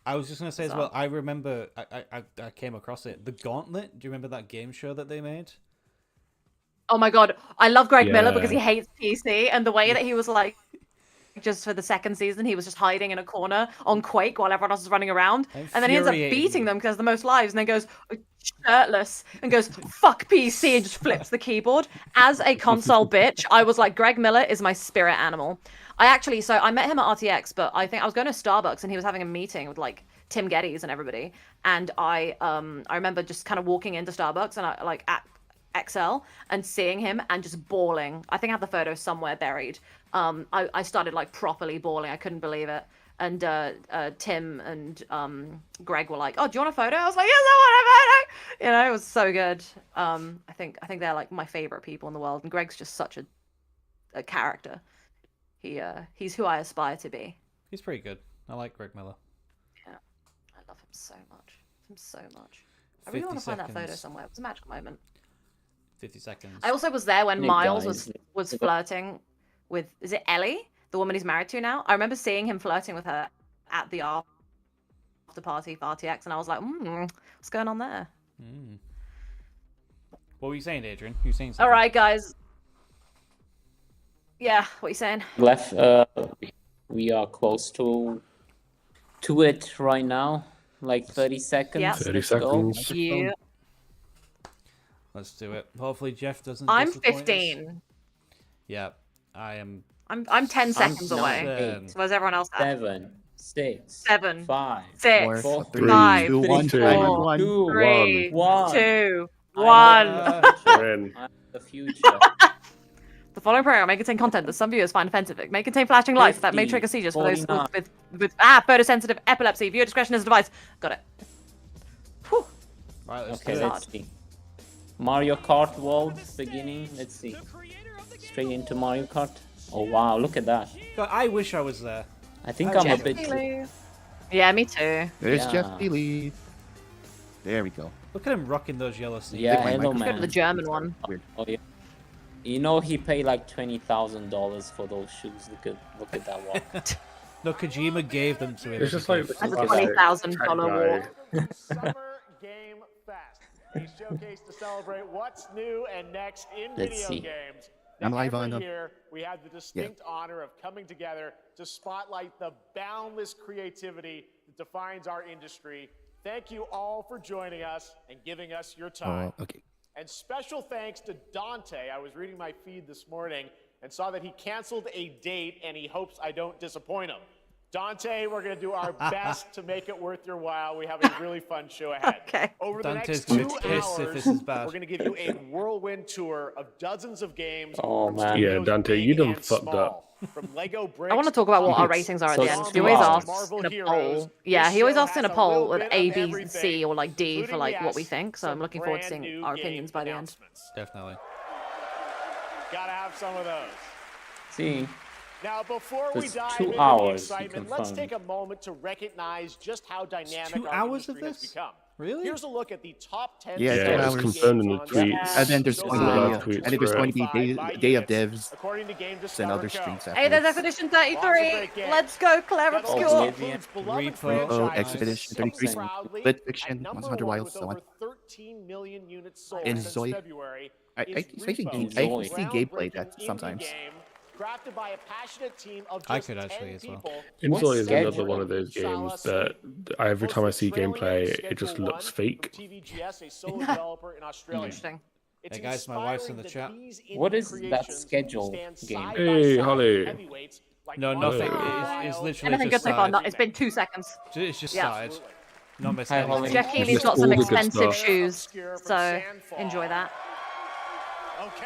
I was just going to say as well, So- I remember I came across it. The Gauntlet, do you remember that game show that they made? Oh my god, I love Greg Miller because he Yeah. hates PC, and the way that he was like, just for the second season, he was just hiding in a corner on Quake while everyone else was running around, and then he ends up Infuriating. beating them because the most lives, and then goes shirtless and goes fuck PC and just flips the keyboard. As a console bitch, I was like, Greg Miller is my spirit animal. So I met him at RTX, but I think I was going to Starbucks and he was having a meeting with like Tim Geddes and everybody, and I remember just kind of walking into Starbucks and I like at XL and seeing him and just bawling. I think I have the photo somewhere buried. I started like properly bawling. I couldn't believe it. Tim and Greg were like, "Oh, do you want a photo?" I was like, "Yes, I want a photo." You know, it was so good. I think they're like my favorite people in the world, and Greg's just such a character. He's who I aspire to be. He's pretty good. I like Greg Miller. Yeah, I love him so much. I really want to find that photo somewhere. It was a magical moment. 50 seconds. I also was there when Hey, Miles guys. was flirting with, is it Ellie, the woman he's married to now? I remember seeing him flirting with her at the after party for RTX, and I was like, what's going on there? What were you saying, Adrian? You were saying something? All right, guys. Yeah, what are you saying? Left, we are close to it right now. Like 30 seconds. Yeah. 30 Let's go. seconds. Yeah. Let's do it. Hopefully Jeff doesn't I'm disappoint us. 15. Yeah, I am. I'm 10 seconds away. nine. So where's everyone else at? 7, 6, 7, 5, 6, 4, 3, 5, 2, 1. two, Timer four, 1. 3, 1. 2, I 1. We're in. am the future. The following program may contain content that some viewers find offensive. It may contain flashing lights that may 50, trigger seizures for those 49. with photosensitive epilepsy. Viewer discretion is advised. Got it. Whew. Right, let's Okay, do it. let's see. Mario Kart world beginning. Let's see. Straight into Mario Kart. Oh wow, look at that. God, I wish I was there. I think Oh, I'm a Jeff bit. Yeah, me too. There's Yeah. Geoff Keighley. There we go. Look at him rocking those yellow sneakers. Yeah, my hello microphone. Go to the man. German one. Weird. Oh, yeah. You know he paid like $20,000 for those shoes. Look at that one. No, Kojima gave them to him. It's just like the That's a classic $20,000 tech walk. guy. Summer Game Fest, a showcase to celebrate what's new and next in Let's video see. games. I'm live Every on them. year, we have the distinct honor of coming together to spotlight the boundless creativity that defines our industry. Thank you all for joining us and giving us your time. Okay. And special thanks to Dante. I was reading my feed this morning and saw that he canceled a date and he hopes I don't disappoint him. Dante, we're going to do our best to make it worth your while. We have a really fun show ahead. Okay. Over the Dante's next 2 gonna be pissed if hours, this is bad. we're going to give you a whirlwind tour of dozens of games. Oh, from man. studios Yeah, Dante, big you done and fucked small. up. From Lego bricks. I want to talk about what our It's ratings are at so the end. small. He always asks Marvel in a heroes. poll. Yeah, This he always show asks in a has a poll little with bit A, of B, everything, C, or like D for including, like what we yes, think. So I'm some looking forward to brand seeing new our game opinions by the end. announcements. Definitely. Gotta have some of those. See, Now, before we It's dive 2 into the hours, he excitement, let's take confirmed. a moment to recognize just how dynamic 2 our hours of industry has this? become. Really? Here's a look at the top 10 Yeah, Yeah, two it's hours. confirmed in the games on tweets. Steam And then there's so going far to Live be, tweets and then there's for going it. to be by day of units, devs according to Game and Discover other Co. streams Hey, there's afterwards. Expedition Lots of 33. great games. Let's go, Claire That also Obscure. Oblivion. includes beloved Repo. franchises Expedition sitting 33, proudly Split at Fiction, number 100 one Wilds, with so on. over 13 million units sold And since Zoe. February. I is see Repo, Zoe. see gameplay groundbreaking that indie sometimes. game crafted by a passionate team of I just could 10 actually as well. people. Insoy is schedule? another one of those games that every time I see gameplay, it just looks fake. TVGS, a solo developer in Australia. Interesting. It's Hey, guys, my wife's in the inspiring chat. that these What indie is that creations schedule stand game? side Hey, by side Holly. with heavyweights like No, Monster nothing. Hunter It's Wilds literally Anything good just so far? started. Not, it's been 2 seconds. It's just Yeah. started. Not missing Hi, anything. Holly. Jeff Keighley's Just got some all the good expensive stuff. shoes, Obscure from so Sandfall. enjoy that. Okay.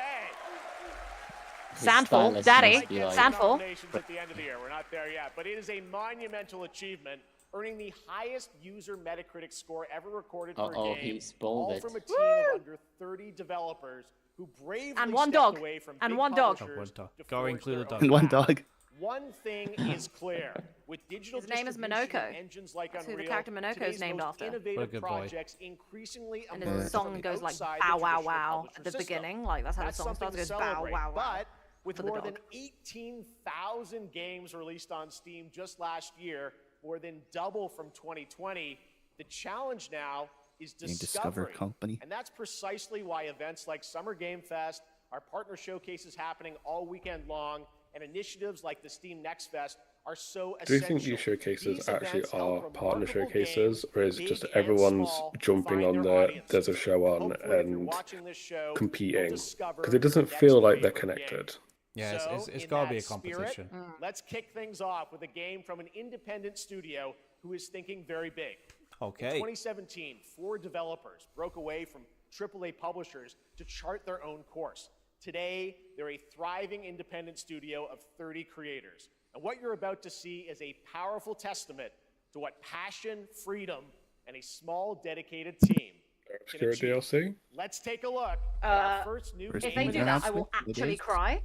His Sandfall, stylist Daddy, must be like- Sandfall. Nominations at the end of the year. We're not there yet, but it is a monumental achievement, earning the highest user Metacritic score ever recorded for Uh-oh, a game. he spoiled all it. from a team of under 30 developers who bravely And one stepped dog. away from And big one dog. publishers One dog. to Go forge include their a dog. own And one path. dog. One thing is clear: with digital His name is distribution Minoko. and engines like That's who the Unreal, character Minoko is today's named most after. innovative What a good boy. projects increasingly And emerge his from song the goes like outside bow the wow traditional wow publisher at the system. beginning. Like that's how the That's song something starts. It to goes bow celebrate. wow wow. But with for the more dog. than 18,000 games released on Steam just last year, more than double from 2020, the challenge now is Game discovery. Discover Company. And that's precisely why events like Summer Game Fest, our partner showcases happening all weekend long, and initiatives like the Steam Next Fest are so Do you essential. think these showcases These actually events are help partner remarkable showcases, or is it games, just big and everyone's small, jumping find on their the audiences? there's a show on Hopefully, if you're and watching this show, you'll competing? discover Because it doesn't your feel next like they're favorite game. connected. Yeah, So, it's in got to be a that spirit, competition. Let's kick things off with a game from an independent studio who is thinking very big. In Okay. 2017, 4 developers broke away from AAA publishers to chart their own course. Today, they're a thriving independent studio of 30 creators. And what you're about to see is a powerful testament to what passion, freedom, and a small, dedicated team can Obscure achieve. DLC. Let's take a look at our first new First If game they do that, I announcement, will it actually is. cry.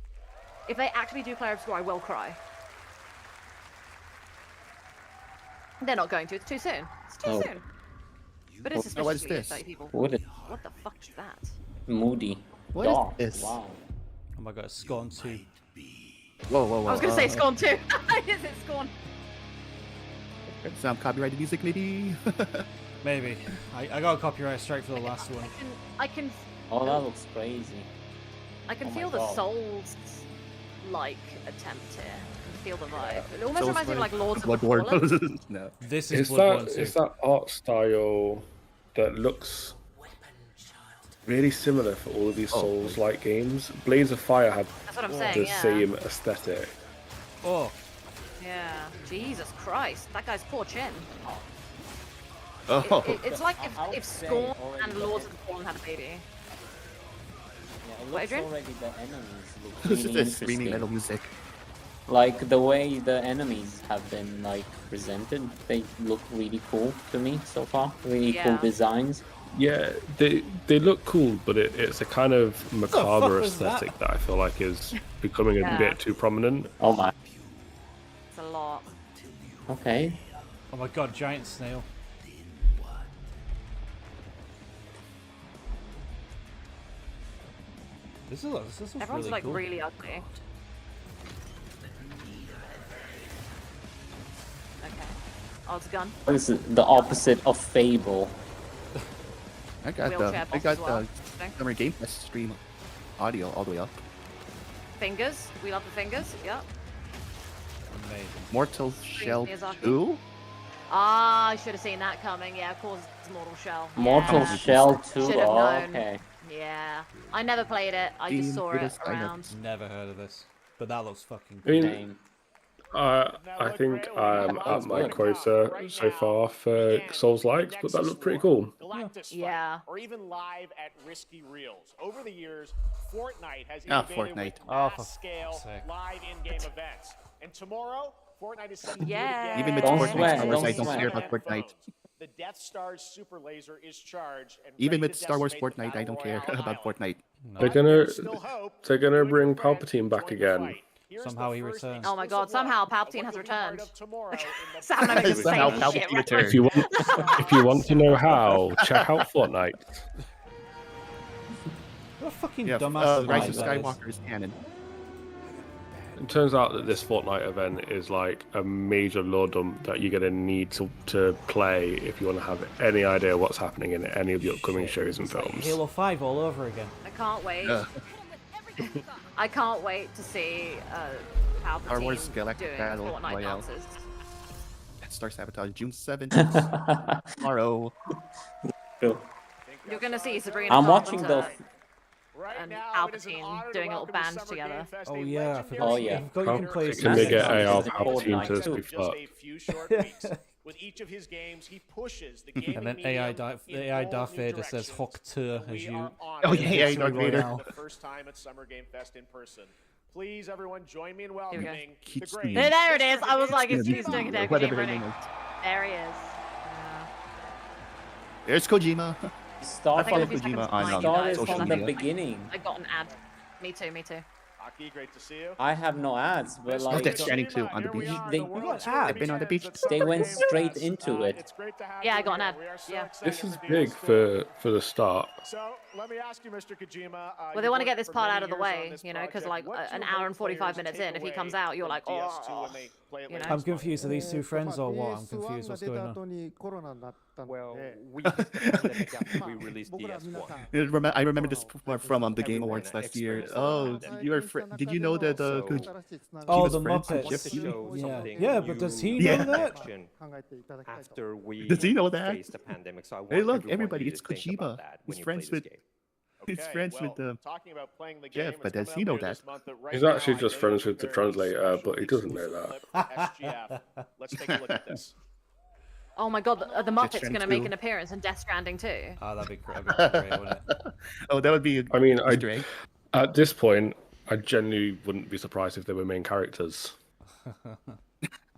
If they actually do Player Obscure, I will cry. They're not going to. It's too soon. It's too Oh. soon. But it's Oh, what is suspiciously this? 30 people. What is What the fuck is that? moody? What is Dark. this? Wow. Oh my god, it's Scorn 2. Whoa, whoa, whoa. I was gonna say Scorn 2. Is it Scorn? Some copyrighted music, maybe? Maybe. I got a copyright strike for the last one. I can Oh, that looks crazy. I can Oh my feel the God. Souls-like attempt here. I can feel the vibe. It almost Souls reminds me of like Lords of the Bloodborne. Fallen. No. This is Is Bloodborne that 2. is that art style that looks really similar for all of these Oh. Souls-like games? Blades of Fire had That's what I'm saying, the yeah. same aesthetic. Oh, Yeah. Jesus Christ. That guy's poor chin. Oh. It's like I would if say Scorn already and the Lords of the Fallen had a baby. Yeah, it What, looks Adrian? already the enemies look This really is screaming interesting. metal music. Like the way the enemies have been like presented, they look really cool to me so far. Really cool Yeah. designs. Yeah, they look cool, but it's a kind of macabre was that? aesthetic that I feel like is becoming a Yeah. bit too prominent. Oh my. It's a lot. Okay. oh my god, giant snail. This is Everyone's really like cool. really ugly. Okay. Oh, it's a gun. This is the opposite of Fable. I got Wheelchair the boss as well. the Interesting. Summer Game Fest stream audio all the way up. Fingers. We love the fingers. Yep. Amazing. Mortal Shell Miyazaki. 2? Ah, I should have seen that coming. Yeah, of course, it's Mortal Shell. Mortal Yeah. Shell 2. Should've Oh, known. okay. Yeah. I never played it. I just Team saw British it Skynet. around. Never heard of this. But that looks fucking I cool. mean, Name. I think I'm at my quota so far for Souls likes, but that looked pretty cool. Galactus Yeah. Fight, or even live at Risky Reels. Over the years, Fortnite has Ah, innovated Fortnite. with Oh, for mass-scale fuck's sake. live in-game events. And tomorrow, Fortnite is set to do it Yeah. again. Even with Don't Fortnite sweat, Star Wars, don't I don't sweat. care about Fortnite. The Death Star's super laser is charged. And Even ready with to Star Wars decimate the Fortnite, I don't care Battle Royale about island. Fortnite. No. They're But gonna there's still hope. they're gonna You and bring your friends Palpatine back join the again. fight. Here's Somehow the he first returns. Oh my god, exclusive somehow look at Palpatine what has you'll be part returned. of tomorrow in the Sound like a Somehow insane Palpatine shit, right? returned. If you want to know how, check out Fortnite. What a fucking Yeah, dumbass Rise of that is. Skywalker is canon. It turns out that this Fortnite event is like a major lore dump that you're gonna need to play if you want to have any idea what's happening in any of the upcoming shows and films. Halo 5 all over again. I can't wait. Yeah. I can't wait to see Star Palpatine Wars Galactic doing Battle Fortnite Royale. dances. Star Sabotage June 7th. Tomorrow. Cool. You're gonna see Sabrina I'm Carpenter watching the. Right and now, it is an Palpatine honor to doing a little welcome to band Summer together. Game Fest Oh a yeah, I legendary forgot. Oh, yeah. I forgot you can play. Can they get Massive AR Fortnite Palpatine to too. speak just up? a few short weeks. With each of his games, he pushes the gaming And then medium AI in Darth bold new Vader says directions. "Hock to" We as you. are honored Oh, yeah, to Darth Vader. for the first time at Summer Game Fest in person. Please, everyone, join me in we go. welcoming the Keeps great. me- There it is. I was like, Yeah, he's doing a damn whatever game her name running. is. There he is. There's Kojima. Start I think from, a few Kojima seconds on, behind you start guys. it social from the media. beginning. I got an ad. Me too, me too. Aki, great to see you. I have no ads, but Mr. like Death Stranding Kojima, 2 on the here we beach. are, They- the World got Tour ads. They've been on the begins beach. at Summer They went Game straight Fest. into it. It's great to have Yeah, you I got an here. ad. We are so Yeah. excited This is to be big hosting. for the start. So let me ask you, Mr. Kojima. Well, they you've want to get worked this for part many out of the years on way, this you know, because project. like What an do hour and 45 players minutes take in, if he away comes out, you're from like, DS2 oh, when they play it you know. later I'm this month? confused. Are these two friends or what? I'm confused. What's going on? Well, we hit the pandemic after we released DS1. I remember this from the Game Awards last year. Oh, did you know that Oh, was the friends with Muppets. Geoff Keighley? Show Yeah, something yeah, but does he Yeah. know that? action after we Does he know that? faced the pandemic. So I Hey, want look, everyone everybody, to it's think Kojima. about that when He's you friends play with this game. He's Okay, friends well, with talking about playing the Jeff, game, but it's does coming he up know here that? this month, but right He's now, actually I just know friends you with the very translator, special but he doesn't know exclusive that. clip, SGF. Let's take a look at this. Oh my god, the Muppets Stranding going to make 2. an appearance in Death Stranding too. Oh, that'd be great, wouldn't it? Oh, that would be. I mean, Easter egg. at this point, I genuinely wouldn't be surprised if they were main characters.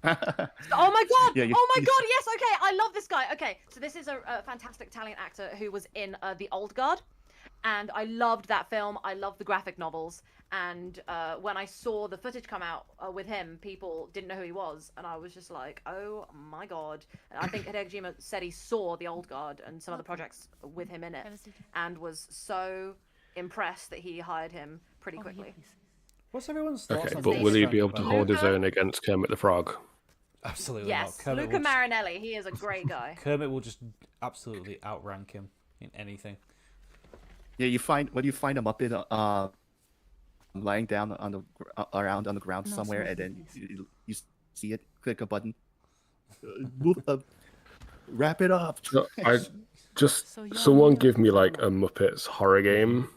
Oh my god! Yeah, Oh my god! Yes. Okay, I love this guy. Okay, so this is a fantastic Italian actor who was in The Old Guard, and I loved that film. I loved the graphic novels, and when I saw the footage come out with him, people didn't know who he was, and I was just like, oh my god! And I think Hideo Kojima said he saw The Old Guard and some other projects with him in it, and was so impressed that he hired him pretty quickly. What's everyone's thoughts Okay, on but Death will he be Stranding, able by to the hold way? his own against Kermit the Frog? Absolutely Yes, not. Kermit Luca will, Marinelli. He is a great guy. Kermit will just absolutely outrank him in anything. Yeah, you find a Muppet lying down on the around on the ground somewhere, and then you see it. Click a button. Wrap it up. No, someone give me like a Muppets horror game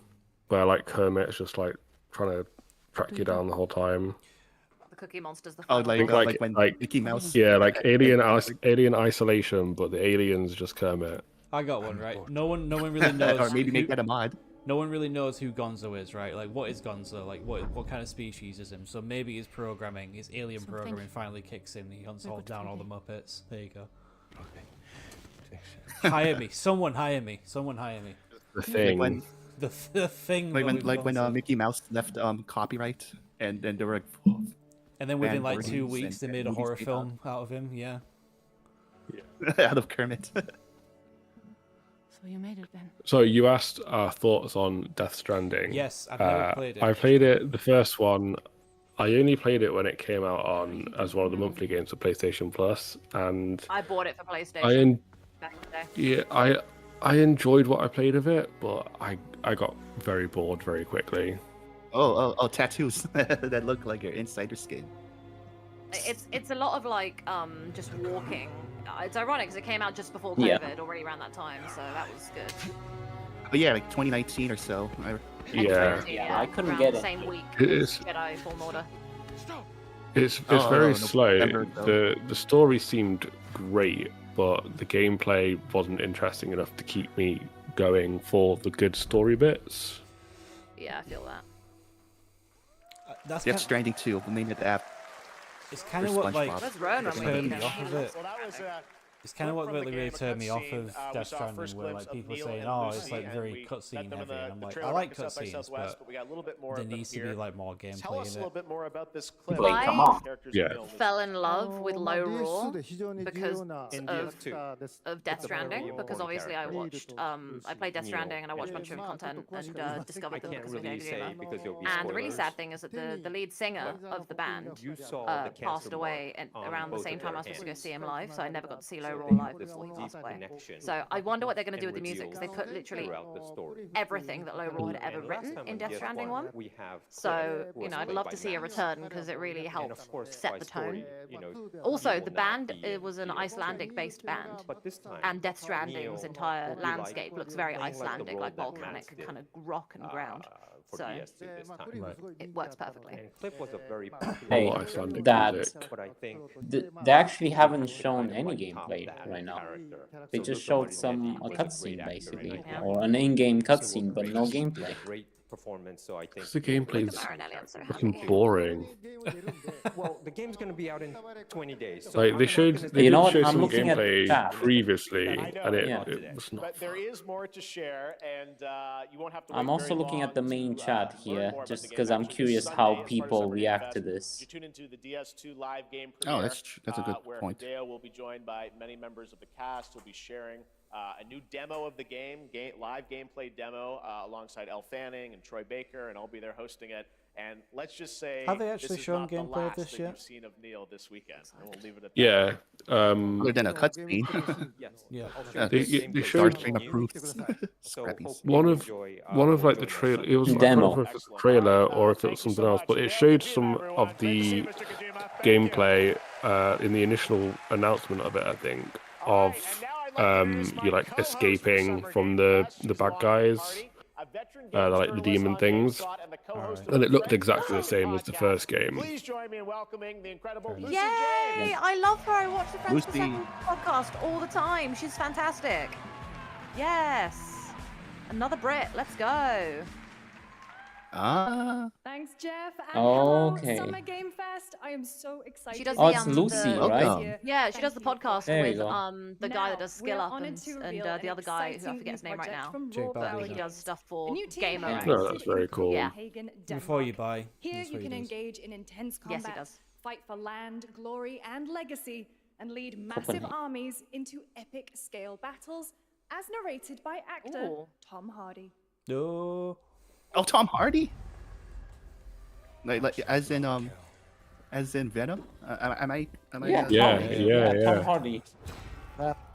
where like Kermit's just like trying to track you down the whole time. The Cookie Monster's the Oh, final like one. when Mickey Mouse. Yeah, like Alien Isolation, but the alien's just Kermit. I got one right. No one really knows. Or maybe make that a mod. No one really knows who Gonzo is, right? Like, what is Gonzo? Like, what kind of species is him? So maybe his programming, his alien programming, finally kicks in. He hunts down all the Muppets. There you go. Hire me. Someone hire me. Someone hire me. The Thing. The thing. Like when Mickey Mouse left copyright, and then they were like. And then within like 2 Band-Aids weeks, they and made a movies horror made film out of him. Yeah. Out of Kermit. So you made it then. So you asked our thoughts on Death Stranding. Yes, I've never played it. I played it, the first one. I only played it when it came out on as one of the monthly games for PlayStation Plus, and I bought it for PlayStation back in the day. yeah, I enjoyed what I played of it, but I got very bored very quickly. Oh, tattoos that look like your insider skin. It's a lot of like just walking. It's ironic because it came out just before Yeah. COVID, already around that time, so that was good. But yeah, like 2019 or so. Yeah. Yeah, I couldn't around get the it. same week. It is. Jedi Fallen Order. It's Oh, very no, slow. November, The story seemed great, but the gameplay wasn't interesting enough to keep me going for the good story bits. Yeah, I feel that. That's Death Stranding 2, the name of the app. It's kind of for what like SpongeBob. Where's Rowan when we turned need me him? off of it. Well, that was It's kind of what from the really game, a turned me off cutscene. of We Death saw Stranding, first where glimpse like of people Neil saying, and "Oh, it's Lucy, like and very we met cutscene them in heavy," and I'm the like, trailer I like took us up by cutscenes, Southwest, but we got a little bit more there of them needs to be here. like more Tell gameplay us a in little it. bit more about this clip. Blake, come on. Yeah. Fell in love with low roar because In of DS2. Death Stranding, very because important obviously I character. watched I played Death Stranding and I watched a bunch of content and discovered I them can't because of really Hideo say Kojima. because you'll be And the really spoilers. sad thing is that the lead singer of the band You saw the cancer passed away mark around the both same of time I their was supposed to go hands. see him live, so I never got to see Low So Roar they live have this before he deep passed away. connection So I wonder what they're going to do and with the music because they reveal put literally throughout the story. everything that Low Roar had ever And last written time in on Death Stranding 1. we have So, Cliff, who was I'd played love by to see a Max. return because it really And helped of course, set by the story, tone. Also, he the will band not be it was an Neil. Icelandic-based band, But this time, and Death Stranding's Neil entire will be like landscape looks very playing like the Icelandic, role like that volcanic, Max did, kind of rock and ground. for So DS2 this time. Right. it works perfectly. And Cliff was a very popular Hey, All Icelandic that music. but I think they actually haven't shown might any top gameplay that right now. character. They So just Luca showed Martinelli a was a cutscene great actor basically, in that or an in-game So it was cutscene, but great. no He did a gameplay. Great performance, so I think The gameplay's Marinelli, I'm so fucking happy. boring. Well, the game's gonna be out in 20 days. So Like I'm they not showed, gonna they You know did what? show I'm some looking at the gameplay chat. previously, I know, and Yeah. it was not. But there is more to share, and you won't have to. I'm wait also very looking at long the main to, chat learn here, more about just the game. because I'm Actually, this curious Sunday, how as part of people Summer Game react to Fest, this. You tune into the DS2 live game Oh, premiere. that's a good where point. Hideo will be joined by many members of the cast. Who'll be sharing a new demo of the game, live gameplay demo, alongside Elle Fanning and Troy Baker, and I'll be there hosting it. And let's just say Have they this actually is shown not the gameplay of last this that yet? you've seen of Neil this weekend. And we'll leave it at that. Yeah. Other than a cutscene. Yes. Yeah. I'll Yeah, share They- this they gameplay showed- with you. Dark approved. So Scrappy. hope One you of enjoy, one of like the join us trailer. on It was I Demo. don't know if it's a trailer or if it was something else, but it showed some of the gameplay in the initial announcement of it. I think of you like escaping from the bad guys, like the demon things, and it looked exactly the same as the first game. Please join me in welcoming the incredible Lucy Yay! James. I love her. I watch the Friends for Lucy. Second podcast all the time. She's fantastic. Yes. Another Brit. Let's go. Ah. Thanks, Geoff. And hello, Okay. Summer Game Fest. I am so excited. She does Oh, the, it's Lucy, the, right? Welcome. Yeah, she does the Thank you. podcast There you with go. the guy that Now, does we're Skill Up honored and, to and reveal the an other guy who I exciting forget his new name right project now. from Jake Raw Bradley. He Value. does stuff A for new team Gamer. has Yeah. No, that's very cool. Yeah. Copenhagen, Before you Denmark. buy. Here That's you what he can does. engage in intense Yes, he combat, does. fight for land, glory, and legacy, and lead massive Copenhagen. armies into epic scale battles, as narrated by actor Ooh. Tom Hardy. No. Oh, Tom Hardy. Like as in Venom. Am I? Yeah, Yeah, Tom, yeah. Tom Hardy.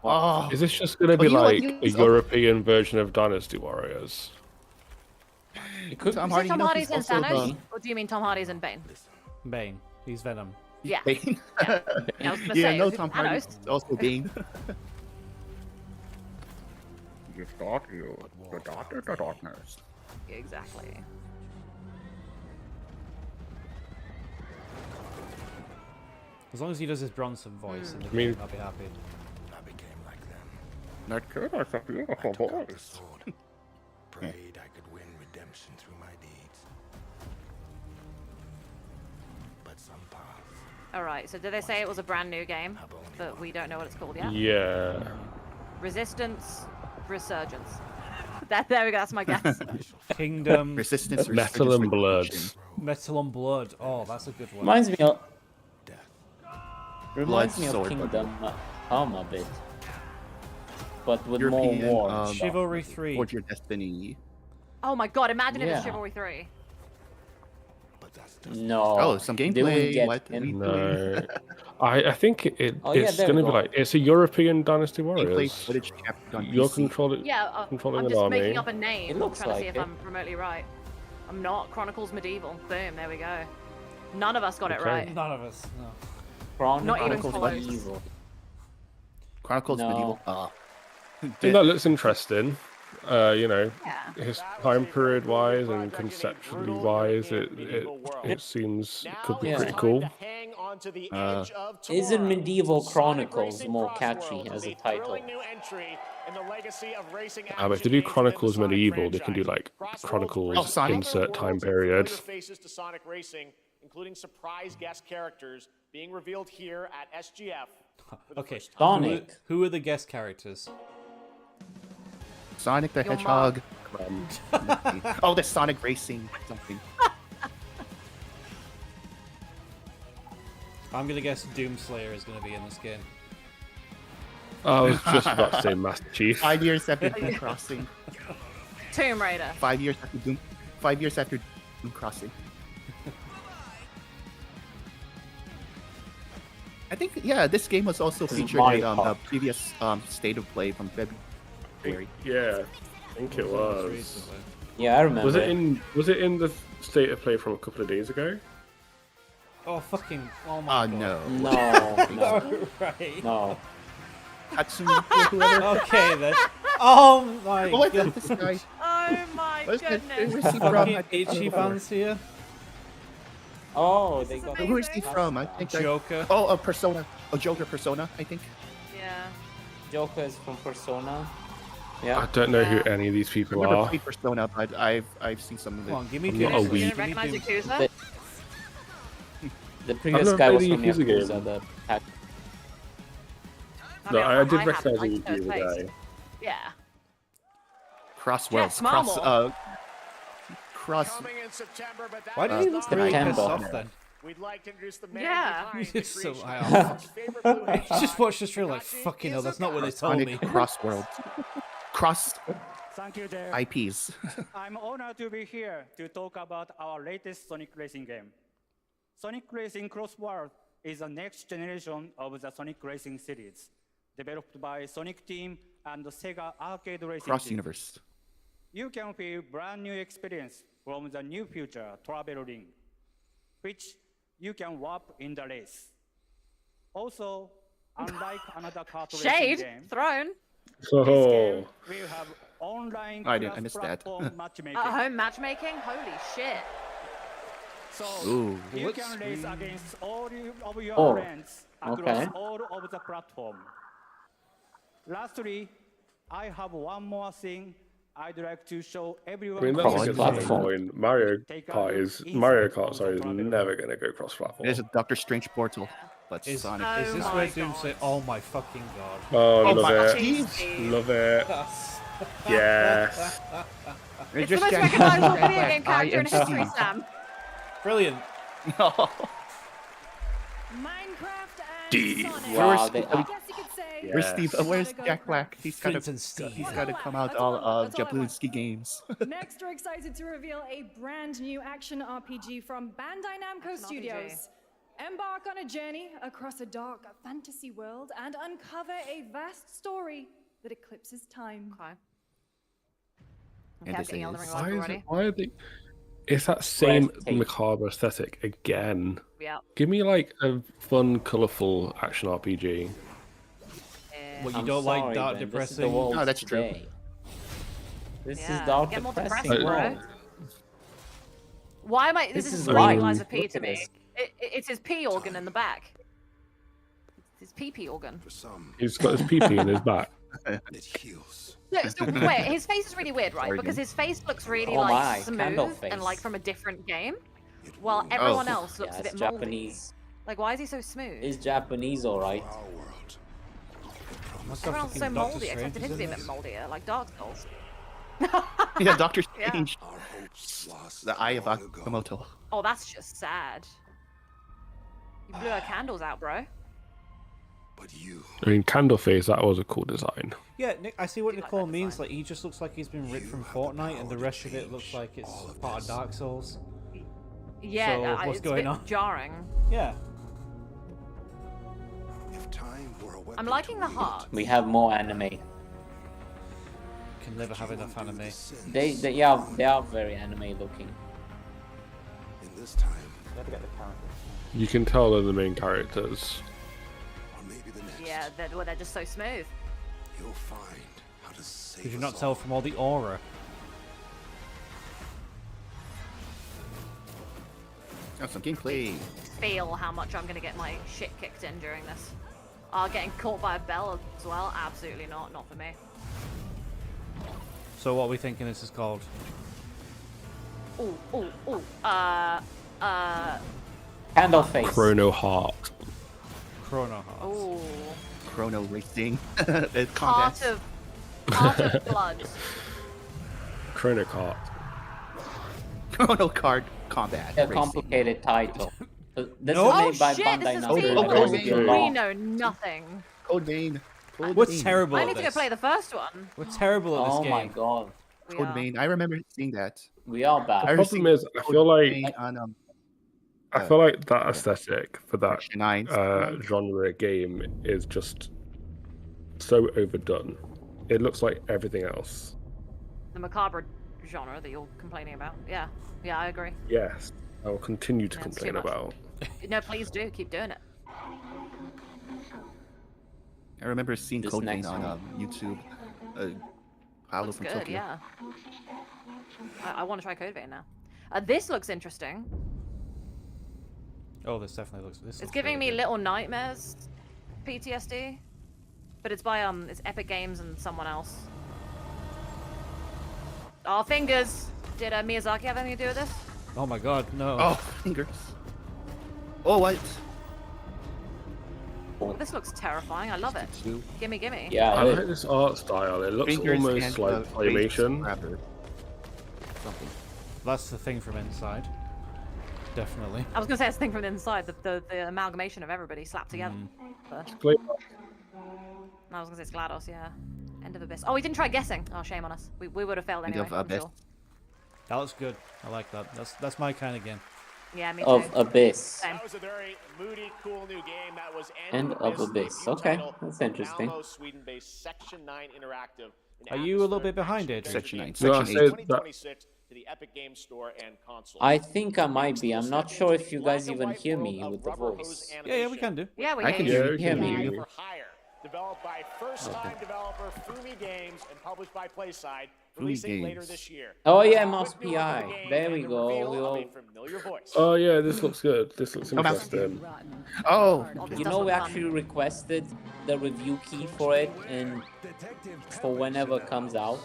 Oh. Is this just going to be you know what? like a European version of Dynasty Warriors? It could Tom be. Hardy, Tom you know, Hardy's in he's also Thanos? the- Or do you mean Tom Hardy's in Bane? Bane. He's Venom. Yeah. Bane. Yeah, I was gonna Yeah, say, no, is it Tom Thanos? Hardy's also Bane. Exactly. As long as he does his Bronson voice, in the I mean- game, I'll be happy. I became like them. Not good. I thought you I took up the sword. Prayed I could win redemption through my deeds. But some paths All right. So did they say it was a brand new game, but we don't know what it's called yet? Yeah. Resistance, Resurgence. There we go. That's my guess. Kingdom, Resistance. Metal and Blood. Metal and Blood. Oh, that's a good one. Reminds me of Sword, Kingdom Come a bit, but with European, more war. Chivalry 3. Forge Your Destiny. Oh my god! Imagine if it's Yeah. Chivalry 3. No. Oh, some They gameplay. wouldn't get What? in. No. I think Oh, yeah, it's there going we to be go. like it's a European Dynasty Gameplay Warriors. footage captured on You're PC. controlling. Yeah. Controlling I'm an just army. making up a name. It looks trying to see like if it. I'm remotely right. I'm not. Chronicles Medieval. Boom. There we go. None of us got it Okay. right. None of us. No. Not even Chronicles close. Medieval. Chronicles No. Medieval. I think that looks interesting. You know, Yeah. his time period wise and conceptually wise, it seems could be Yeah. pretty cool. Isn't Medieval Chronicles more catchy as a title? But if they do Chronicles Medieval, they can do like Chronicles Sonic? insert time period. Faces to Sonic Racing, including surprise guest characters being revealed here at SGF. Okay. Sonic. Who are the guest characters? Sonic the Your Hedgehog. Oh, the Sonic Racing something. I'm gonna guess Doomslayer is gonna be in this game. I was just about to say Master Chief. 5 years after Doom Crossing. Tomb Raider. 5 years after Doom. 5 years after Doom Crossing. I think this game was also This is featured Mario in a Kart. previous State of Play from February. Yeah, I think it was. Recently. Yeah, I remember. Was it in the state of play from a couple of days ago? Oh fucking! Oh my god. No. No. Right. No. Hatsune, whoever. Okay then. Oh my What god. is this guy? Oh my Where's goodness. he from? Fucking Itchy Vans here. Oh, they got. Who is he from? I think. Joker. Oh, a Persona. A Joker Persona, I think. Yeah. Joker is from Persona. I Yeah. don't know who any of these people I've never are. played Persona, but I've seen some of Come it. on, give me I'm not a Doomslayer. You weeb. didn't Give me recognize Doom- Yakuza? The previous never guy was played from the Yakuza Yakuza. game. The hack. No, I did haven't. recognize I him just know his the other face. day. Yeah. Cross Yes, Worlds. Marvel. Cross. Coming in September, but Why did he look not really September. pissed off then? We'd like to introduce the man Yeah. behind the He's so creation high of off. his favorite blue He hedgehog. just watched this trailer like, fucking hell, that's not what they told me. Sonic Cross Worlds. Cross Thank you, Jeff. IPs. I'm honored to be here to talk about our latest Sonic Racing game. Sonic Racing Cross World is the next generation of the Sonic Racing series, developed by Sonic Team and the Sega Arcade Racing Cross Team. Universe. You can feel brand new experience from the new future travel ring, which you can warp in the race. Also, unlike another kart racing Shade game, thrown. this Oh, game will have online I missed that. cross-platform matchmaking. At home matchmaking? Holy shit. So Ooh. you Let's can race against all of your Oh, friends across okay. all of the platform. Lastly, I have one more thing I'd like to show I everyone. mean, that's a good starting Cross-platform. point. Mario Kart, sorry, is never going to go cross-platform. There's a Doctor Strange portal, but Is, Sonic. is this Oh where my Doom God. said, "Oh my fucking god"? Oh, Oh love my it. jeez. Love it. Yes. They're It's the most getting recognizable Jack video Black, game character in I am history, Steve. Sam. Brilliant. No. Minecraft and Steve. Sonic. Wow, First, they- I guess you could say. Yeah. Where's Steve? Where's Gotta go Jack Black? He's got Prince and Steve. to come out all of Jablonski games. Next, we're excited to reveal a brand new action RPG from Bandai Namco Action Studios. Embark on a journey across a dark fantasy world and uncover a vast story that eclipses time. Okay. And I'm this getting Elden Ring is- live already. Why are they... It's that same Breathtaking. macabre aesthetic again. Yeah. Give me like a fun, colourful action RPG. What, you I'm don't like sorry, dark, Ben, this is the depressing? world No, that's true. today. This Yeah, is dark, get more depressing depressing, bro. world. Why am I? This This is is like why- Lies of P Look to at me. this. It's his P organ in the back. It's his pee organ. For some, He's got his pee-pee in his back. it heals. No, so wait, his face is really weird, right? Sorry, Because dude. his face looks really Oh like my, candle smooth face. and like from a different game, It while wounds everyone Oh. else looks Yeah, a it's bit moldy. Japanese. Like, why is he so smooth? It's Japanese, alright. our world. What's that Everyone's so fucking Doctor moldy. I Strange expected him to is be a in bit this? moldier, like Dark Souls. Yeah, Doctor Yeah. Strange. Our hopes lost The Eye of long ago. Akamoto. Oh, that's just sad. You blew our candles out, bro. But you, I mean, Candleface, that was a cool design. Yeah, Nick, I see what Do like Nicole that means. design. Like, he just looks like he's been ripped You from have the Fortnite, and the power to rest of it looks change like it's all of part of this. Dark Souls. Yeah, So, what's it's going a on? bit jarring. Yeah. if time were a weapon I'm to liking the wield, heart. We have more anime. Can never have enough undo anime. the sins They are very anime looking. in this time, You can tell they're the main characters. or maybe the next. Yeah, they're just so smooth. You'll find how to save Did you us not tell all. from all the aura? Got some gameplay. Feel how much I'm gonna get my shit kicked in during this. Getting caught by a bell as well? Absolutely not. Not for me. So what are we thinking this is called? Ooh. Candle face. Chrono Heart. Chrono Heart. Ooh. Chrono Racing. Heart of blood. Chrono Kart. Chrono Card Combat. A Racing. complicated title. This No. is Oh made by shit, Bandai this is Namco. people. and there will be a Code law. We know nothing. Code Vein. Code What's Vein. terrible I at need to go this? play the first one. We're terrible at this Oh game. my god. We Code are. Vein. I remember seeing that. We are I bad. The received problem is, I Code feel like Vein on I feel like that aesthetic for that Section 9. genre game is just so overdone. It looks like everything else. The macabre genre that you're complaining about. Yeah, I agree. Yes, I will continue to Yeah, it's too complain much. about. No, please do. Keep doing it. I remember seeing This Code Vein next on one. YouTube. Paolo Looks from good, Tokyo. yeah. I want to try Code Vein now. This looks interesting. Oh, this definitely looks. This It's looks giving really me good. Little Nightmares PTSD, but it's by it's Epic Games and someone else. Oh, fingers! Did Miyazaki have anything to do with this? Oh my god, no. Oh, fingers. Oh, what? This looks terrifying. I love it. Gimme, gimme. Yeah, I it- like this art style. It looks Fingers almost and, like face claymation. grabber. Something. That's the thing from inside. Definitely. I was gonna say it's the thing from the inside, the amalgamation of everybody slapped together. But- Clay- No, I was gonna say it's GLaDOS, yeah. End of Abyss. Oh, we didn't try guessing. Oh, shame on us. We would have failed End anyway. of I'm Abyss. sure. That looks good. I like that. That's my kind of game. Yeah, me too. of Abyss. Same. That was a very moody, cool new game. That was End of Abyss. debut Okay, title that's from interesting. Malmo, Sweden-based Section 9 Interactive. An Are you a little bit atmospheric behind, action Adrian? Section 9. No, I Section said 8. that 2026 to the Epic Games Store and console. I think I might be. I'm not sure if you guys Black and even white hear world me of with the rubber voice. hose Yeah, we can do. Yeah, we I hear can you. hear you. Hear me. Animation for Hire, developed by first-time developer Fumi Games and published by PlaySide, releasing later Games. this year. Oh yeah, Quick Mouse view of the PI. game There and we the go. reveal We of all... a familiar voice. Oh yeah, this looks good. This looks Come out. interesting. Oh, Oh, this You does know, look we fun. actually requested the review key for it, and for whenever it comes out.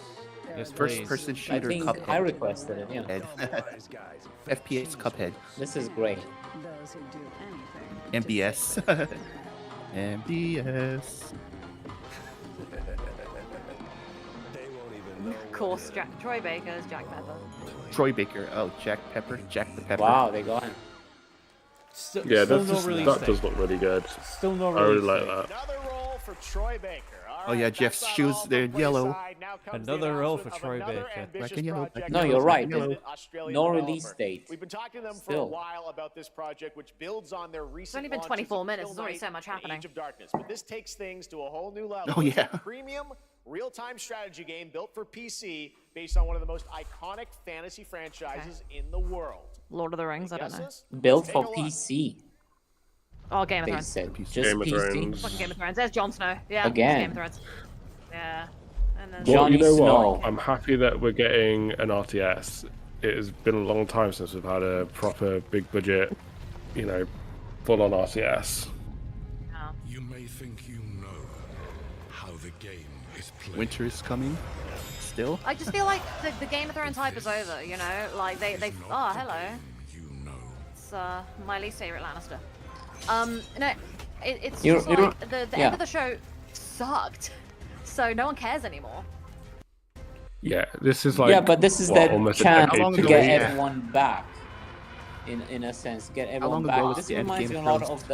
Yes, First please. person I shooter think Cuphead. I requested it. Yeah, FPS Cuphead. this is great. MBS. MBS. Of course, Troy Baker's Jack Pepper. Troy Baker. Oh, Jack Pepper. Jack the Pepper. Wow, they got him. Still, Yeah, still that's no just, release that date. does look really good. Still no I really release like date. that. Another roll for Troy Baker. All Oh, yeah, right, Jeff's that's not shoes, all they're from yellow. Playside. Now comes Another the roll for announcement of Troy another Baker. ambitious Black and yellow, project black No, and you're yellow, right. black and There's yellow. Australian no developer. release date. We've been talking to them for a Still. while about this project, which builds on their recent only been launches 24 of minutes, Kill there's already Knight so much and happening. Age of Darkness. But this takes things to a whole new level. Oh, It's yeah. a premium, real-time strategy game built for PC based on one of the most iconic fantasy franchises in the world. Lord of the Rings, I don't know. Guesses? Built Take for a look. PC. Oh, Game of They Thrones. said PC. just Game of PC. Thrones. Fucking Game of Thrones. There's Jon Snow. Yeah, it's Again. Game of Thrones. Yeah. And then Well, Johnny you know Snow. what? I'm happy that we're getting an RTS. It has been a long time since we've had a proper big budget, full on RTS. You may think you know how the game is played. Winter is coming. Still. I just feel like the Game of Thrones hype is over, you know? Like, they oh, hello. You know. It's my least favorite Lannister. No, it's You're- just you're- like the yeah. end of the show sucked. So no one cares anymore. Yeah, this is like Yeah, but this is what, that almost a chance decade long to ago too get late. yeah. everyone back. In a sense, get everyone long ago back. was This the end of reminds me Game a of lot Thrones? of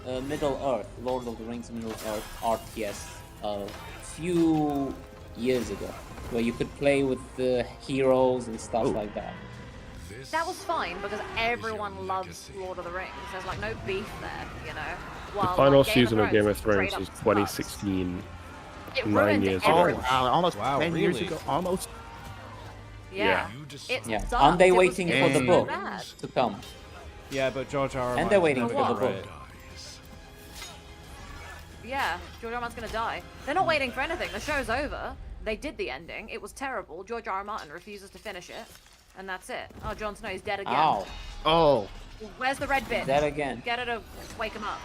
the Middle Earth, Lord of the Rings Middle Earth RTS a few years ago, where you could play with the heroes and stuff like that. That was fine because everyone loves Lord of the Rings. There's like no beef there, you know? While, The final like, season of Game of straight Thrones up was sucks. 2016. It 9 ruined years it. ago. Oh, Everyone- wow. Almost Wow, 10 years really? ago. Almost. Yeah. It Yeah, sucked. aren't they It was waiting for the so book bad. to come? Yeah, but George R. R. And they're Martin's waiting never for the gonna book. write it. Yeah, George R. R. Martin's gonna die. They're not waiting for anything. The show's over. They did the ending. It was terrible. George R. R. Martin refuses to finish it. And that's it. Oh, Jon Snow's dead again. Ow, Oh. Where's the red bit? that again. Get her to wake him up.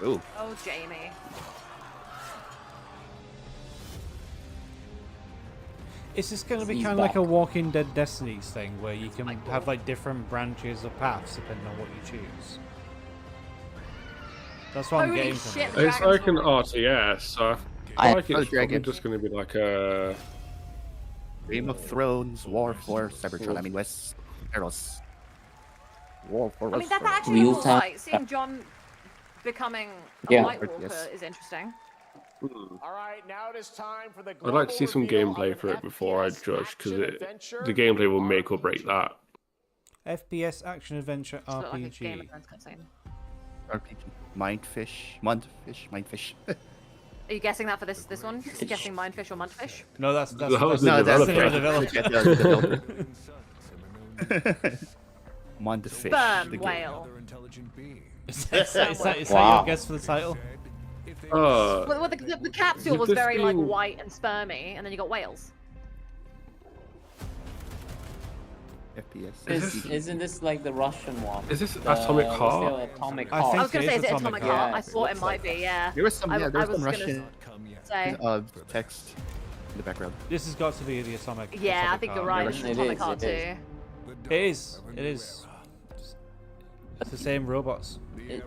Ooh. Oh, Jamie. Is this going to be He's kind of like a back. Walking Dead Destinies thing where you can have like different branches or paths depending on what you choose? That's what I'm Holy getting from shit, it. the It's like an dragon's RTS, so I I- feel like oh, it's probably dragon. just going to be like a. Game of Thrones, War for Cybertron. I mean, Westeros. War for I mean, that's actually Real cool. time- Like, seeing John becoming a Yeah. White Walker Yes. is interesting. All right, now it is time for the I'd like to see some global reveal gameplay of for an it before I FPS judge, because action-adventure the gameplay will make or break that. FPS action adventure Just look like a Game RPG. of Thrones cutscene. RPG. Mindfish. Are you guessing that for this one? Guessing Mindfish or Mudfish? No, that's That was No, the that's the developer. developer. Mondfish. Sperm the game. whale. Intelligent being. Is that Wow. your guess for the title? Well, the capsule Is was this very like being- white and spermy, and then you got whales. FPS. Isn't this like the Russian one? Is this The- Atomic what's Heart? the Atomic I Heart. I was gonna it say, is is it Atomic Atomic Heart. Heart? I thought it looks might like be, yeah. There was some, I yeah, there was some was gonna Russian say. text in the background. This has got to be the Atomic. Yeah, I Atomic think you're Heart. right. Russian. It's It Atomic is, Heart it is. too. It is. It is. It's the same robots. It-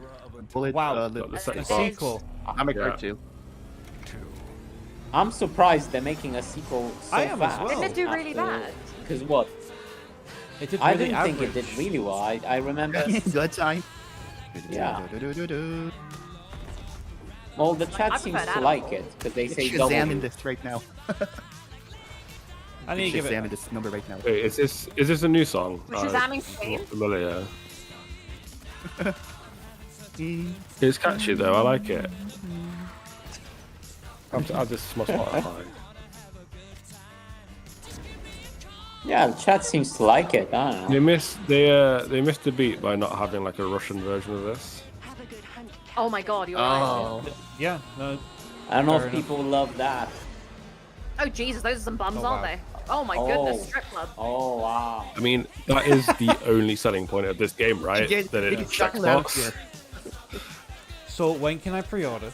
Bullet, Wow, Got the a second It part. is. sequel. Atomic Yeah. Heart 2. I'm surprised they're making a sequel so I am as fast. well. Didn't it do really bad? Because what? It did I really didn't think it average. did really well. I remember. Good time. Yeah. Do-do-do-do-do. Well, the I chat seems preferred to Animal. like it because they It's say Shazam in double. this right now. I need to give Shazam in it. this number right now. Wait, is this a new song? Which is Shazamming It's Queen? not familiar. It's catchy though. I like it. I have to add this to my Spotify. Yeah, the chat seems to like it. I don't know. They missed the beat by not having like a Russian version of this. Oh my god, you're right. Yeah. No. I don't know Fair if enough. people love that. Oh Jesus, those are some bums, Oh, aren't wow. they? Oh my Oh. goodness, strip club. Oh wow. I mean, that is the only selling point of this game, right? Get- That get it's chocolate out of Xbox. here. So when can I pre-order?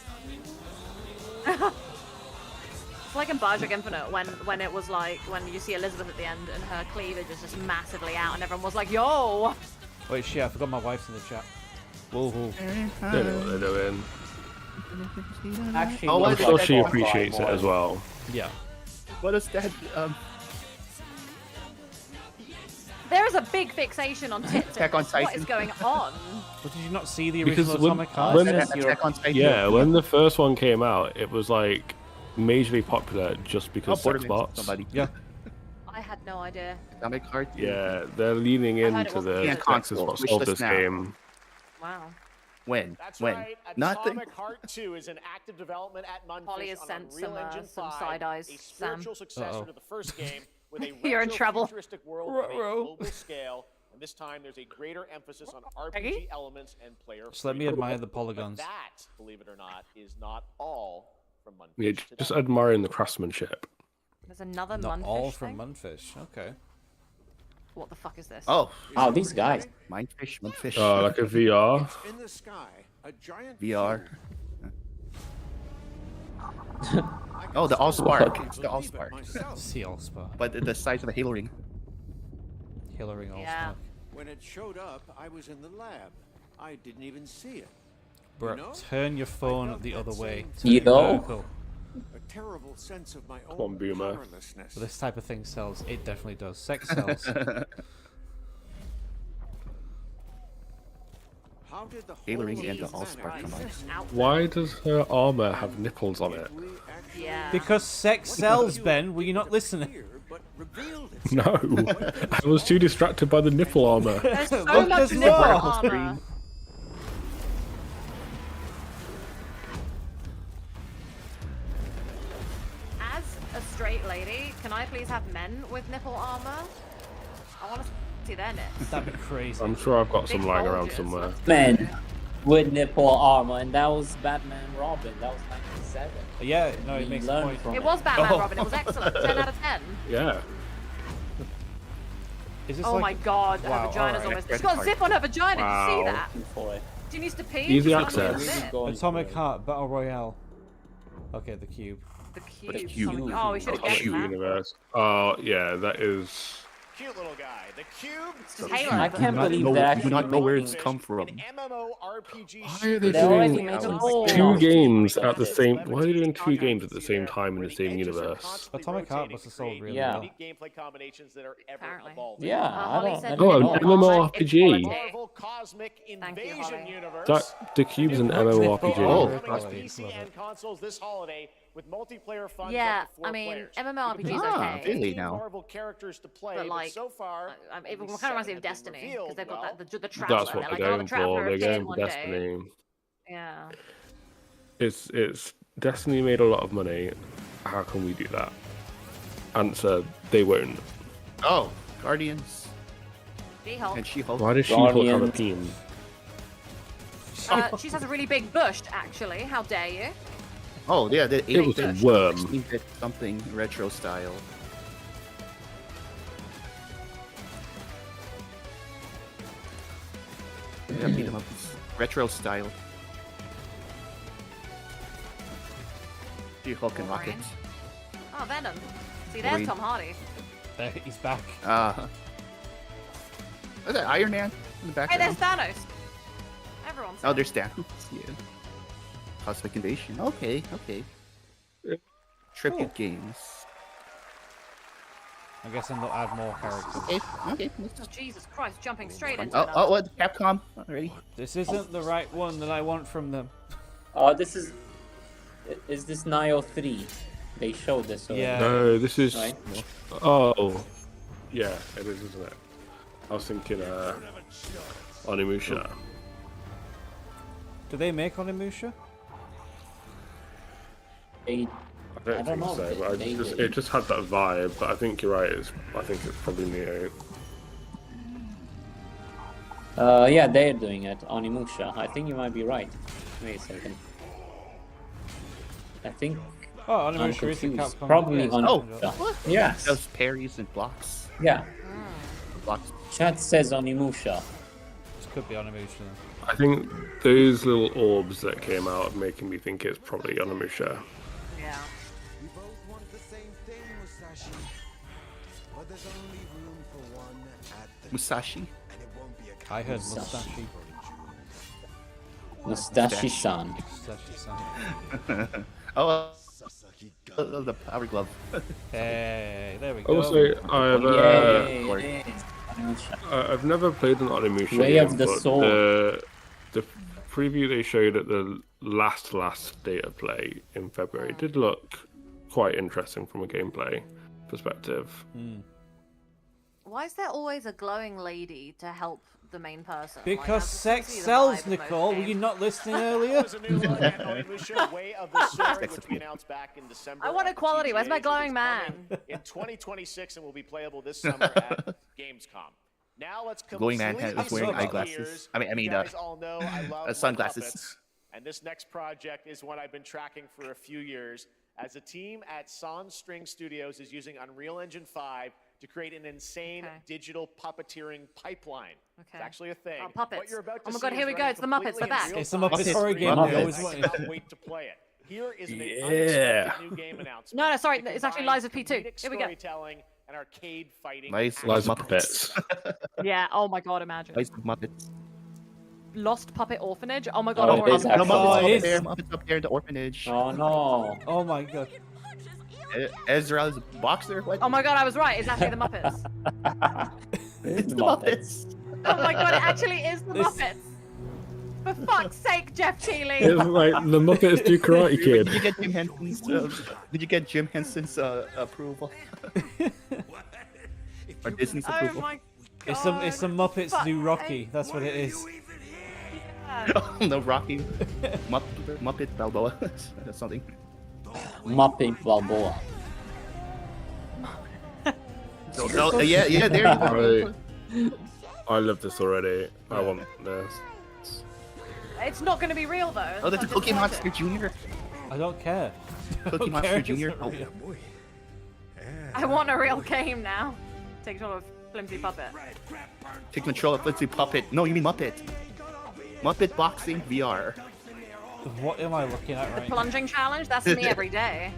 It's like in Bioshock Infinite when it was like when you see Elizabeth at the end and her cleavage is just massively out and everyone was like, yo! Wait, shit, I forgot my wife's in the chat. Whoa, whoa. They know what they're doing. Actually, Oh, I'm looks sure like she Far Cry appreciates it more. as well. Yeah. What is that? There is a big fixation on tits. Attack on What Titan. is going on? But did you not see the Because original when- Atomic Heart? when- Attack on Titan. Yeah, when the first one came out, it was like majorly popular just because sex Borderlands, bots. somebody. Yeah. I had no idea. Atomic Heart. Yeah, they're leaning I heard it into wasn't the good. sex is Console, what wish sold list this now. game. Wow. When? That's When? right. Nothing. Atomic Heart 2 is in active development at Mundfish Holly has on sent Unreal some, Engine some 5, side eyes, a Sam. spiritual successor to the first game with a You're in trouble. retro-futuristic world on a global scale. And this time, there's a greater emphasis on RPG elements and player Just let me freedom. admire the But polygons. that, believe it or not, is not all from Mundfish Yeah, today. just admiring the craftsmanship. There's another Not Mundfish all thing? from Mundfish. Okay. What the fuck is this? Oh, Oh, these guys. Mindfish, Mundfish. Like a VR. In the sky, a giant VR. cube. Oh, the Allspark. It's the Allspark. See Allspark. But the size of a Halo ring. Hillary Allspark. Yeah. When it showed up, I was in the lab. I didn't even see it. Bro, know, turn your phone felt the other that way. same Turn it Either. vertical. A terrible sense of my on, own Boomer. powerlessness. This type of thing sells. It definitely does. Sex sells. How did the Halo whole ring and the of Allspark humanity combined. miss Out. Why does her armor have nipples on it? we actually Yeah. Because sex sells, Ben. Were you not listening? appear, but revealed No, I was too distracted by the nipple armor. There's so Look, much there's nipple more. armor. As a straight lady, can I please have men with nipple armor? I want to see their nips. That'd be crazy. I'm sure I've got some Big lying around bulges. somewhere. Men with nipple armor, and that was Batman Robin. That was 97. Yeah, no, We it makes a learned point. from It was Batman Oh. Robin. It was excellent. 10 out of 10. Yeah. Is this Oh like... my god, Wow, her vagina's alright. almost. She's got a zip on her vagina. Wow. Did you see that? Looking for it. She needs to pee. Easy she's got a access. zip. Going Atomic for it. Heart Battle Royale. Okay, the cube. The But a cube. cube. Something- Oh, we should have Atomic guessed that. Universe. Oh, yeah, that is. Cute little guy. The Cube. It's just is Halo. I but- can't not believe know- that you actually do not know where making- it's come from. An MMORPG Why are they They already doing made some Oh. two spin-offs. games at the same? Why are they doing two games at the same time in the same universe? Atomic Heart must have sold really Yeah. well. Unique gameplay combinations that are ever Apparently. evolving. Yeah, Holly I said don't. Oh, an know. MMORPG. Marvel Cosmic Thank you, Invasion Holly. Universe. That the cube's an Nipple MMORPG. armor. Coming to Oh, PC love and it. consoles this holiday with multiplayer fun. Yeah, up to 4 I mean, players. MMORPG is Ah, okay. really? 18 now. Marvel characters to play, But, like, so far, it only kind of 7 reminds me of have been Destiny because revealed. they've got Well, that the traveler. That's what They're they're like, oh, the going traveler for. They're appeared going for one day. Destiny. Yeah. It's Destiny made a lot of money. How can we do that? Answer: they won't. Oh, Guardians. She-Hulk. And She-Hulk. Why does She-Hulk have a Guardians. peen? She has a really big bush, actually. How dare you? Oh, yeah, the It was a worm. 16-bit something retro style. Yeah, beat 'em up. Retro style. She-Hulk and Rocket. Wolverine. Oh, Venom. See, there's Wolverine. Tom Hardy. There, he's back. Is that Iron Man in the Hey, there's background? Thanos. Everyone's Oh, there's Thanos. Yeah. Cosmic Invasion. Okay, okay. Tribute games. I'm guessing they'll add more characters. Okay, okay. Oh, Jesus Christ, jumping straight into Oh, it. oh, what? Capcom already? This isn't the right one that I want from them. This is. Is this Nio 3? They showed this. Already. Yeah. No, this is. Right. Oh, yeah, it is, isn't it? I was thinking, Onimusha. Do they make Onimusha? They, I don't I don't think know. so, but They- it just had that vibe. But I think you're right. I think it's probably Neo. yeah, they're doing it. Onimusha. I think you might be right. Wait a second. I think. Oh, I'm Onimusha is a confused. Capcom. Probably yeah, it's Onimusha. Capcom. Yes. Those parries and blocks. Yeah. Blocks. Chat says Onimusha. This could be Onimusha then. I think those little orbs that came out are making me think it's probably Onimusha. Yeah. But there's only room for one at the Musashi. and it won't be a I heard Musashi. Mustache. Mustache-san. Mustache-san. Oh, the power glove. Hey, there we go. Also, Yay. I've never played an Onimusha Way game, of the but Sword. the preview they showed at the last state of play in February did look quite interesting from a gameplay perspective. Why is there always a glowing lady to help the main person? Because that's sex supposed to be the sells, vibe of most Nicole. Were you games. not listening earlier? There's a new look at Onimusha, Way of the Sword, which we announced back in December. I want at the equality. Where's my TGA. glowing It's man? coming in 2026 and will be playable this summer at Gamescom. Now let's Glowing man completely is wearing switch eyeglasses. gears. I mean, You guys all know I love sunglasses. Muppets, and this next project is one I've been tracking for a few years. As a team at Son String Studios is using Unreal Engine 5 to create an insane digital puppeteering pipeline. It's actually a thing. Oh, puppets. What you're about to Oh my see God, is here we go. running It's the Muppets. completely They're in back. real It's the time Muppets on horror screen. game they always I wanted. cannot wait to play it. Here is an Yeah. unexpected new game announcement. No, sorry, It it's actually combines Lies of P2. comedic Here we go. Storytelling and arcade fighting. Lies action. Lies of Muppets. Pets. Yeah. Oh my God, imagine. Lies of Muppets. Lost Puppet Orphanage. Oh my God. Oh, I'm it already is No, actually- Muppets Oh, up it there. is. Muppets up there in the orphanage. Oh no. Oh my god. Ezra's boxer. What? Oh my God, I was right. It's actually the Muppets. It's the Muppets. Oh my God, it actually is the This- Muppets. For fuck's sake, Geoff Keighley. It's like the Muppets do Karate Did Kid. you get Jim Henson's? Did you get Jim Henson's approval? Or Disney's Oh approval? my God. It's some Muppets Fuck. do Rocky. That's what it is. Oh, no, Rocky. Muppet Balboa. That's something. Muppet Balboa. Yeah, there you go. I love this already. I want this. It's not going to be real though. Oh, that's so just Cookie watch Monster it. Jr. I don't care. I Cookie don't Monster care if it's Jr. not Oh, real. I want a real game now. Take control of flimsy puppet. take control of Flimsy Puppet. No, you mean Muppet. Muppet Boxing VR. What am I looking at right now? Plunging challenge. That's me every day.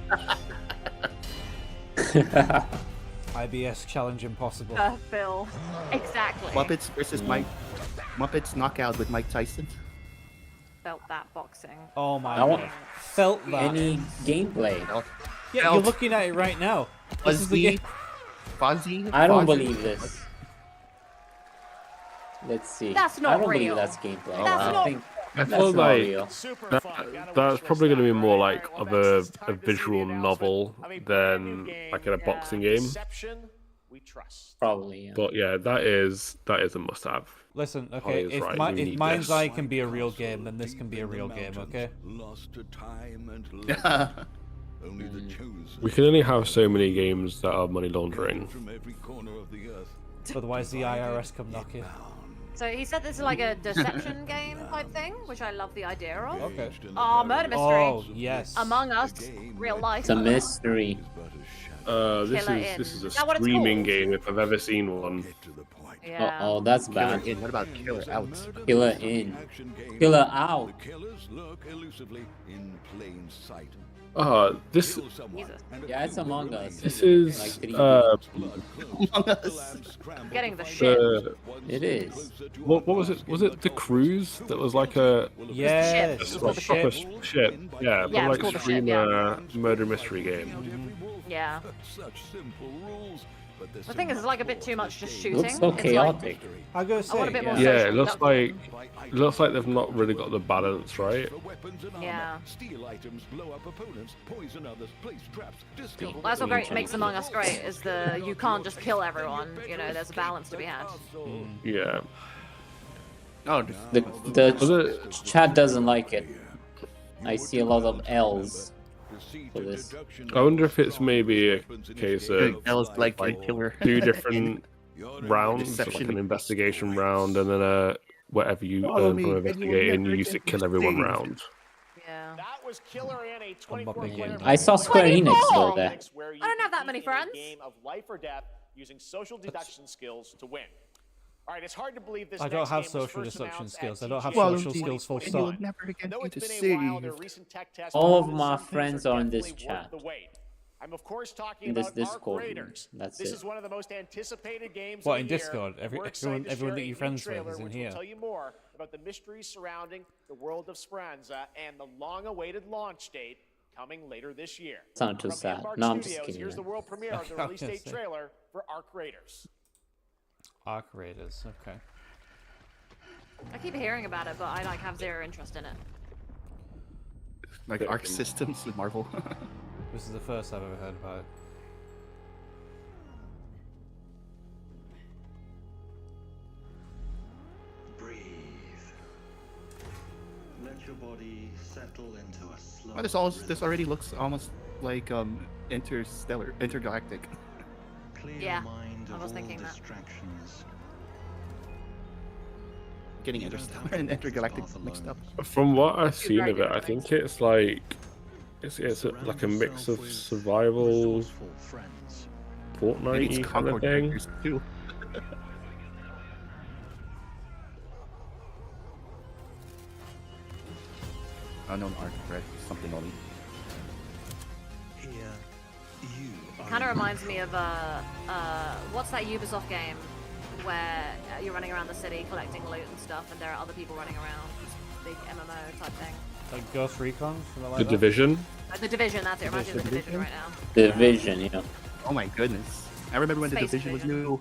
IBS challenge impossible. Phil. Exactly. Muppets versus Mike. Muppets Knockout with Mike Tyson. Felt that boxing. Oh my I want god. Felt that. any gameplay. Yeah, you're looking at it right now. This is the Fuzzy. game. Fuzzy. I don't Fuzzy. believe this. Let's see. That's not I don't real. believe that's gameplay. That's I not- think I that's feel not like real. Super fun. Gotta wish that's for probably going to be that, more right? like Well, of Max, a it's time to see visual the announcement novel of a brand new than game. like in a boxing game. Deception, we trust. Probably, yeah. But yeah, that is a must-have. Listen, Holly okay, is if, right, my, we if need Mind's this. Eye can be a real game, then this can be a real game, okay? Lost to time and legend. Only the chosen We can only have so many games that are money laundering. from every corner of the earth. Otherwise the IRS come knocking. So he said this is like a deception game type thing, which I love the idea of. Okay. Oh, murder mystery. Oh, yes. Among Us, real life. It's a mystery. This Killer is Inn. a Is that what it's streaming called? game if I've ever seen one. Yeah. Oh, that's Killer bad. In. What about Killer Out? Killer in. Killer out. The killers lurk elusively in plain sight. This Jesus. Yeah, it's Among Us. this Like is 3D. Among Us. Getting the shit. It is. what was it? Was it The Cruise that was like a Yes. It's the called the proper ship. ship? Yeah, Yeah, but it's like called The Ship, stream yeah. murder mystery game. Yeah. Such simple rules, but The thing is, it's like a bit too much just shooting. Looks so It's like- chaotic. I gotta I want a say, bit more yeah. Yeah, social it looks deduction. like they've not really got the balance right. weapons and Yeah. steal items, blow up opponents, poison others, place traps, discover That's what great makes Among Us great, is you can't just kill everyone. You know, there's a balance to be had. Yeah. Oh, The Was it? chat doesn't like it. I see a lot of L's for this. I wonder if it's maybe a case of that was like a killer. two different rounds, like Deception. an investigation round, and then whatever you Follow earn me, from and you will investigating, you never use to get kill everyone saved. round. Yeah. That was Killer in a 24 Muppet player game. I saw Square Enix though there. where you I don't have that compete many in a friends. Game of life or death using social deduction skills to win. All right, it's hard to believe this I don't next have game was social first deduction announced skills. at I don't have TGA social skills full And stop. you'll never get Though me it's to been a while, their save. recent tech test All of proves my some things friends are are in this definitely worth chat. the wait. I'm of course talking In this about Arc Discord, Raiders. that's This it. is one of the most anticipated games What, of in the year, Discord? and we're excited to Everyone share that a you're new friends with trailer is in which here. will tell you more about the mysteries surrounding the world of Speranza and the long-awaited launch date coming later this year. Sounded too From sad. Embark No, I'm just Studios, kidding, here's the man. world premiere of the I was release gonna date say. trailer for Arc Raiders. Arc Raiders, okay. I keep hearing about it, but I like have zero interest in it. Like Arc Systems with Marvel. This is the first I've ever heard about it. Breathe. Let your body settle into a slow. This already looks almost like intergalactic. Clear Yeah, your mind I of was all thinking that. distractions. Getting You don't Interstellar have to and walk this intergalactic path mixed up. alone. From what I've seen very of it, I different think things. it's like like a mix of survival, Resourceful friends. Maybe Fortnite it's kind of Concord thing. characters too. Unknown Arc Red, something only. Here, you are Kind of in reminds me control. of what's that Ubisoft game where you're running around the city collecting loot and stuff, and there are other people running around. It's a big MMO type thing. Like Ghost Recon, something like The that? Division. The Division, that's it. Reminds me of the Division right now. Division, yeah. Oh my goodness. I remember when the Space Division was Division. new,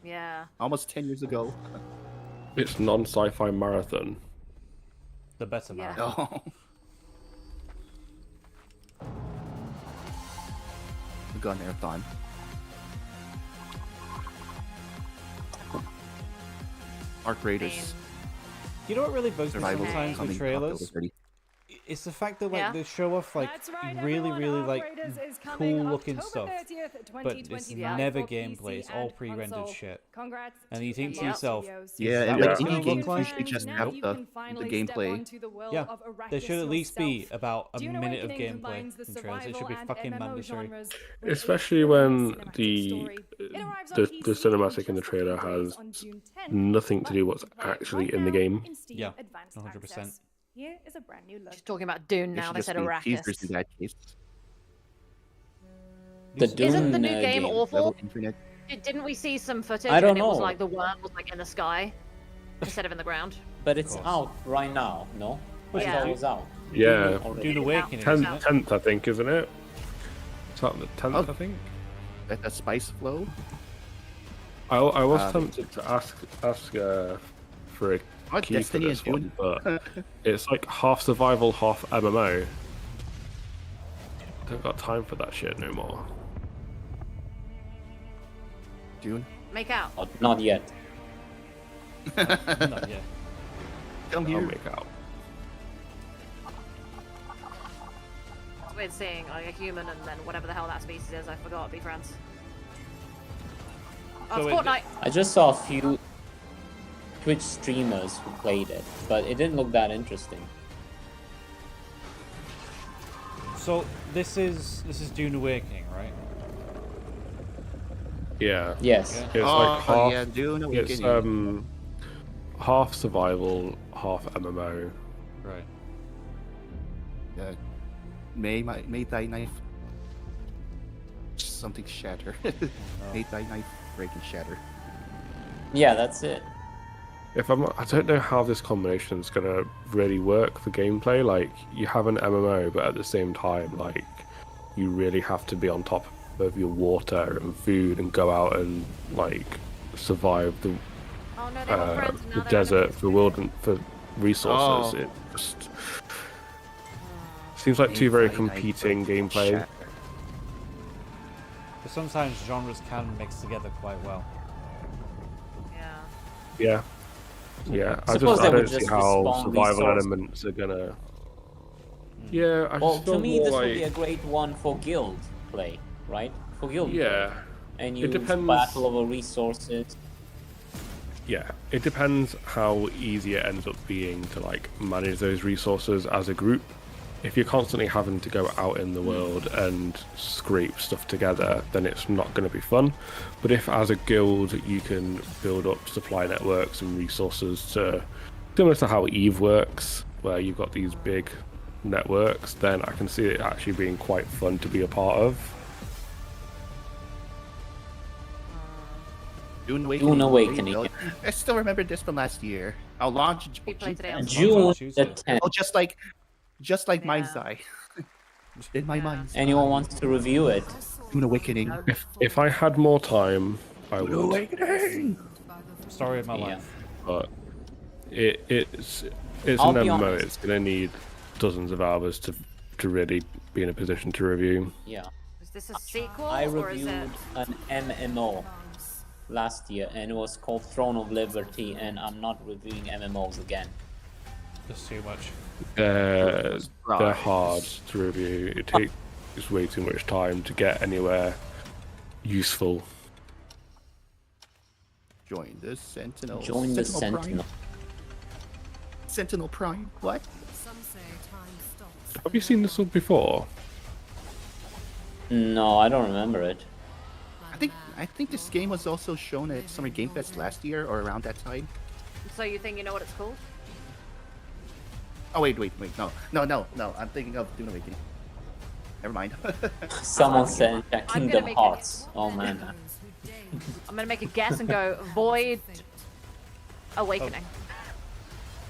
Yeah. almost 10 years ago. It's non-sci-fi marathon. The better Yeah. marathon. Oh. The Gun Marathon. Arc Raiders. You know what really bugs me Survival sometimes with coming trailers? October 30. It's the fact that like Yeah. they show off like That's right, really, everyone, really Arc like Raiders is coming cool looking October stuff, 30th, but it's 2025 never for gameplay. It's PC all and pre-rendered console. shit. Congrats And you to think to Embark yourself, Studios. Yeah, that and what like it's indie gonna games look like? usually just Now have you the can finally step gameplay. onto the world Yeah, of there should at Arrakis least be yourself. about a Dune minute of Awakening gameplay combines the in trailers. It should be survival and fucking MMO mandatory. genres with a Especially thrilling when cinematic the story. It arrives on the PC cinematic in the just a trailer few days has on June 10th, nothing to but do you what's can play it actually right in the now game. in Steam Yeah, Advanced 100%. Access. Here is a brand new look. Just talking about Dune There now. should They just said be teasers in Arrakis. that case. The Isn't Dune Isn't the new game game. awful? Level internet. Didn't we see some footage I don't and it was know. like the worm was like in the sky instead of in the ground? But it's course. out right now, no? I Yeah. thought it was out. Yeah, Already. Dune Awakening, tenth, isn't it? 10th, I think, isn't it? It's not the 10th, Oh. I think. That spice flow. I was Um, tempted to ask for a Oh, key Destiny for this and one, Dune. but it's like half survival, half MMO. Don't got time for that shit no more. Dune. Make out. Oh, not yet. Not yet. Come I'll here. make out. It's weird seeing like a human and then whatever the hell that species is. I forgot. Be friends. Oh, So it's it- Fortnite. I just saw a few Twitch streamers who played it, but it didn't look that interesting. So this is Dune Awakening, right? Yeah. Yes. Yeah. It's like half. yeah, Dune It's Awakening. half survival, half MMO. Right. May thy knife something shatter. May thy knife break and shatter. Yeah, that's it. I don't know how this combination is gonna really work for gameplay. Like, you have an MMO, but at the same time, like, you really have to be on top of your water and food and go out and like survive the Oh no, they were friends and now the they're desert enemies. for wilderness for resources. Oh. It just seems like two very competing gameplay. Shatter. But sometimes genres can mix together quite well. Yeah. Yeah, I Suppose they don't would see just how respawn survival resources. elements are gonna. Yeah, I Well, just to feel me, more this like would be a great one for guild play, right? For guild play. yeah, And It you depends- battle over resources. yeah. It depends how easy it ends up being to like manage those resources as a group. If you're constantly having to go out in the world and scrape stuff together, then it's not going to be fun. But if as a guild you can build up supply networks and resources similar to how EVE works, where you've got these big networks, then I can see it actually being quite fun to be a part of. Dune Awakening. Dune Awakening. There you go. I still remember this from last year. I'll launch We played today on June Tuesday. the 10th. Oh, just like Yeah. Mind's Eye. In my mind. Anyone wants to review it? Dune Awakening. If I had more time, I Dune would. Awakening. Story of my Yeah. life. But it's I'll an be MMO. honest. It's gonna need dozens of hours to really be in a position to review. Yeah. Is this a sequel I or is it? reviewed an MMO last year and it was called Throne of Liberty, and I'm not reviewing MMOs again. Just too much. They're Right. hard to review. It takes way too much time to get anywhere useful. Join the Sentinel. Join the Prime. Sentinel. Sentinel Prime. What? Have you seen this one before? No, I don't remember it. I think this game was also shown at Summer Game Fest last year or around that time. So you think you know what it's called? Oh wait, no. I'm thinking of Dune Awakening. Never mind. Someone said that I'm gonna Kingdom make Hearts. Oh man. I'm gonna make a guess and go Void Awakening.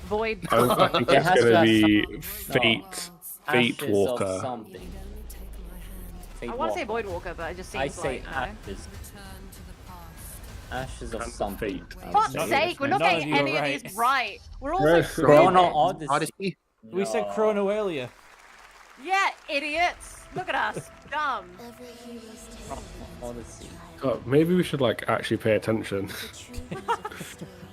Void. I think It it's has to gonna have be some- Fate Ashes of Walker. something. Fate I want to say Walker. Void Walker, but it just I seems say like. I don't know. Ashes. Ashes of And something. Fate. I would Fuck's say. sake, we're not None of getting you are any right. of these right. We're all Yes. so Chrono stupid. Odyssey. We said No. Chrono earlier. Yeah, idiots. Look at us. Dumb. Chrono Odyssey. Oh, maybe we should like actually pay attention.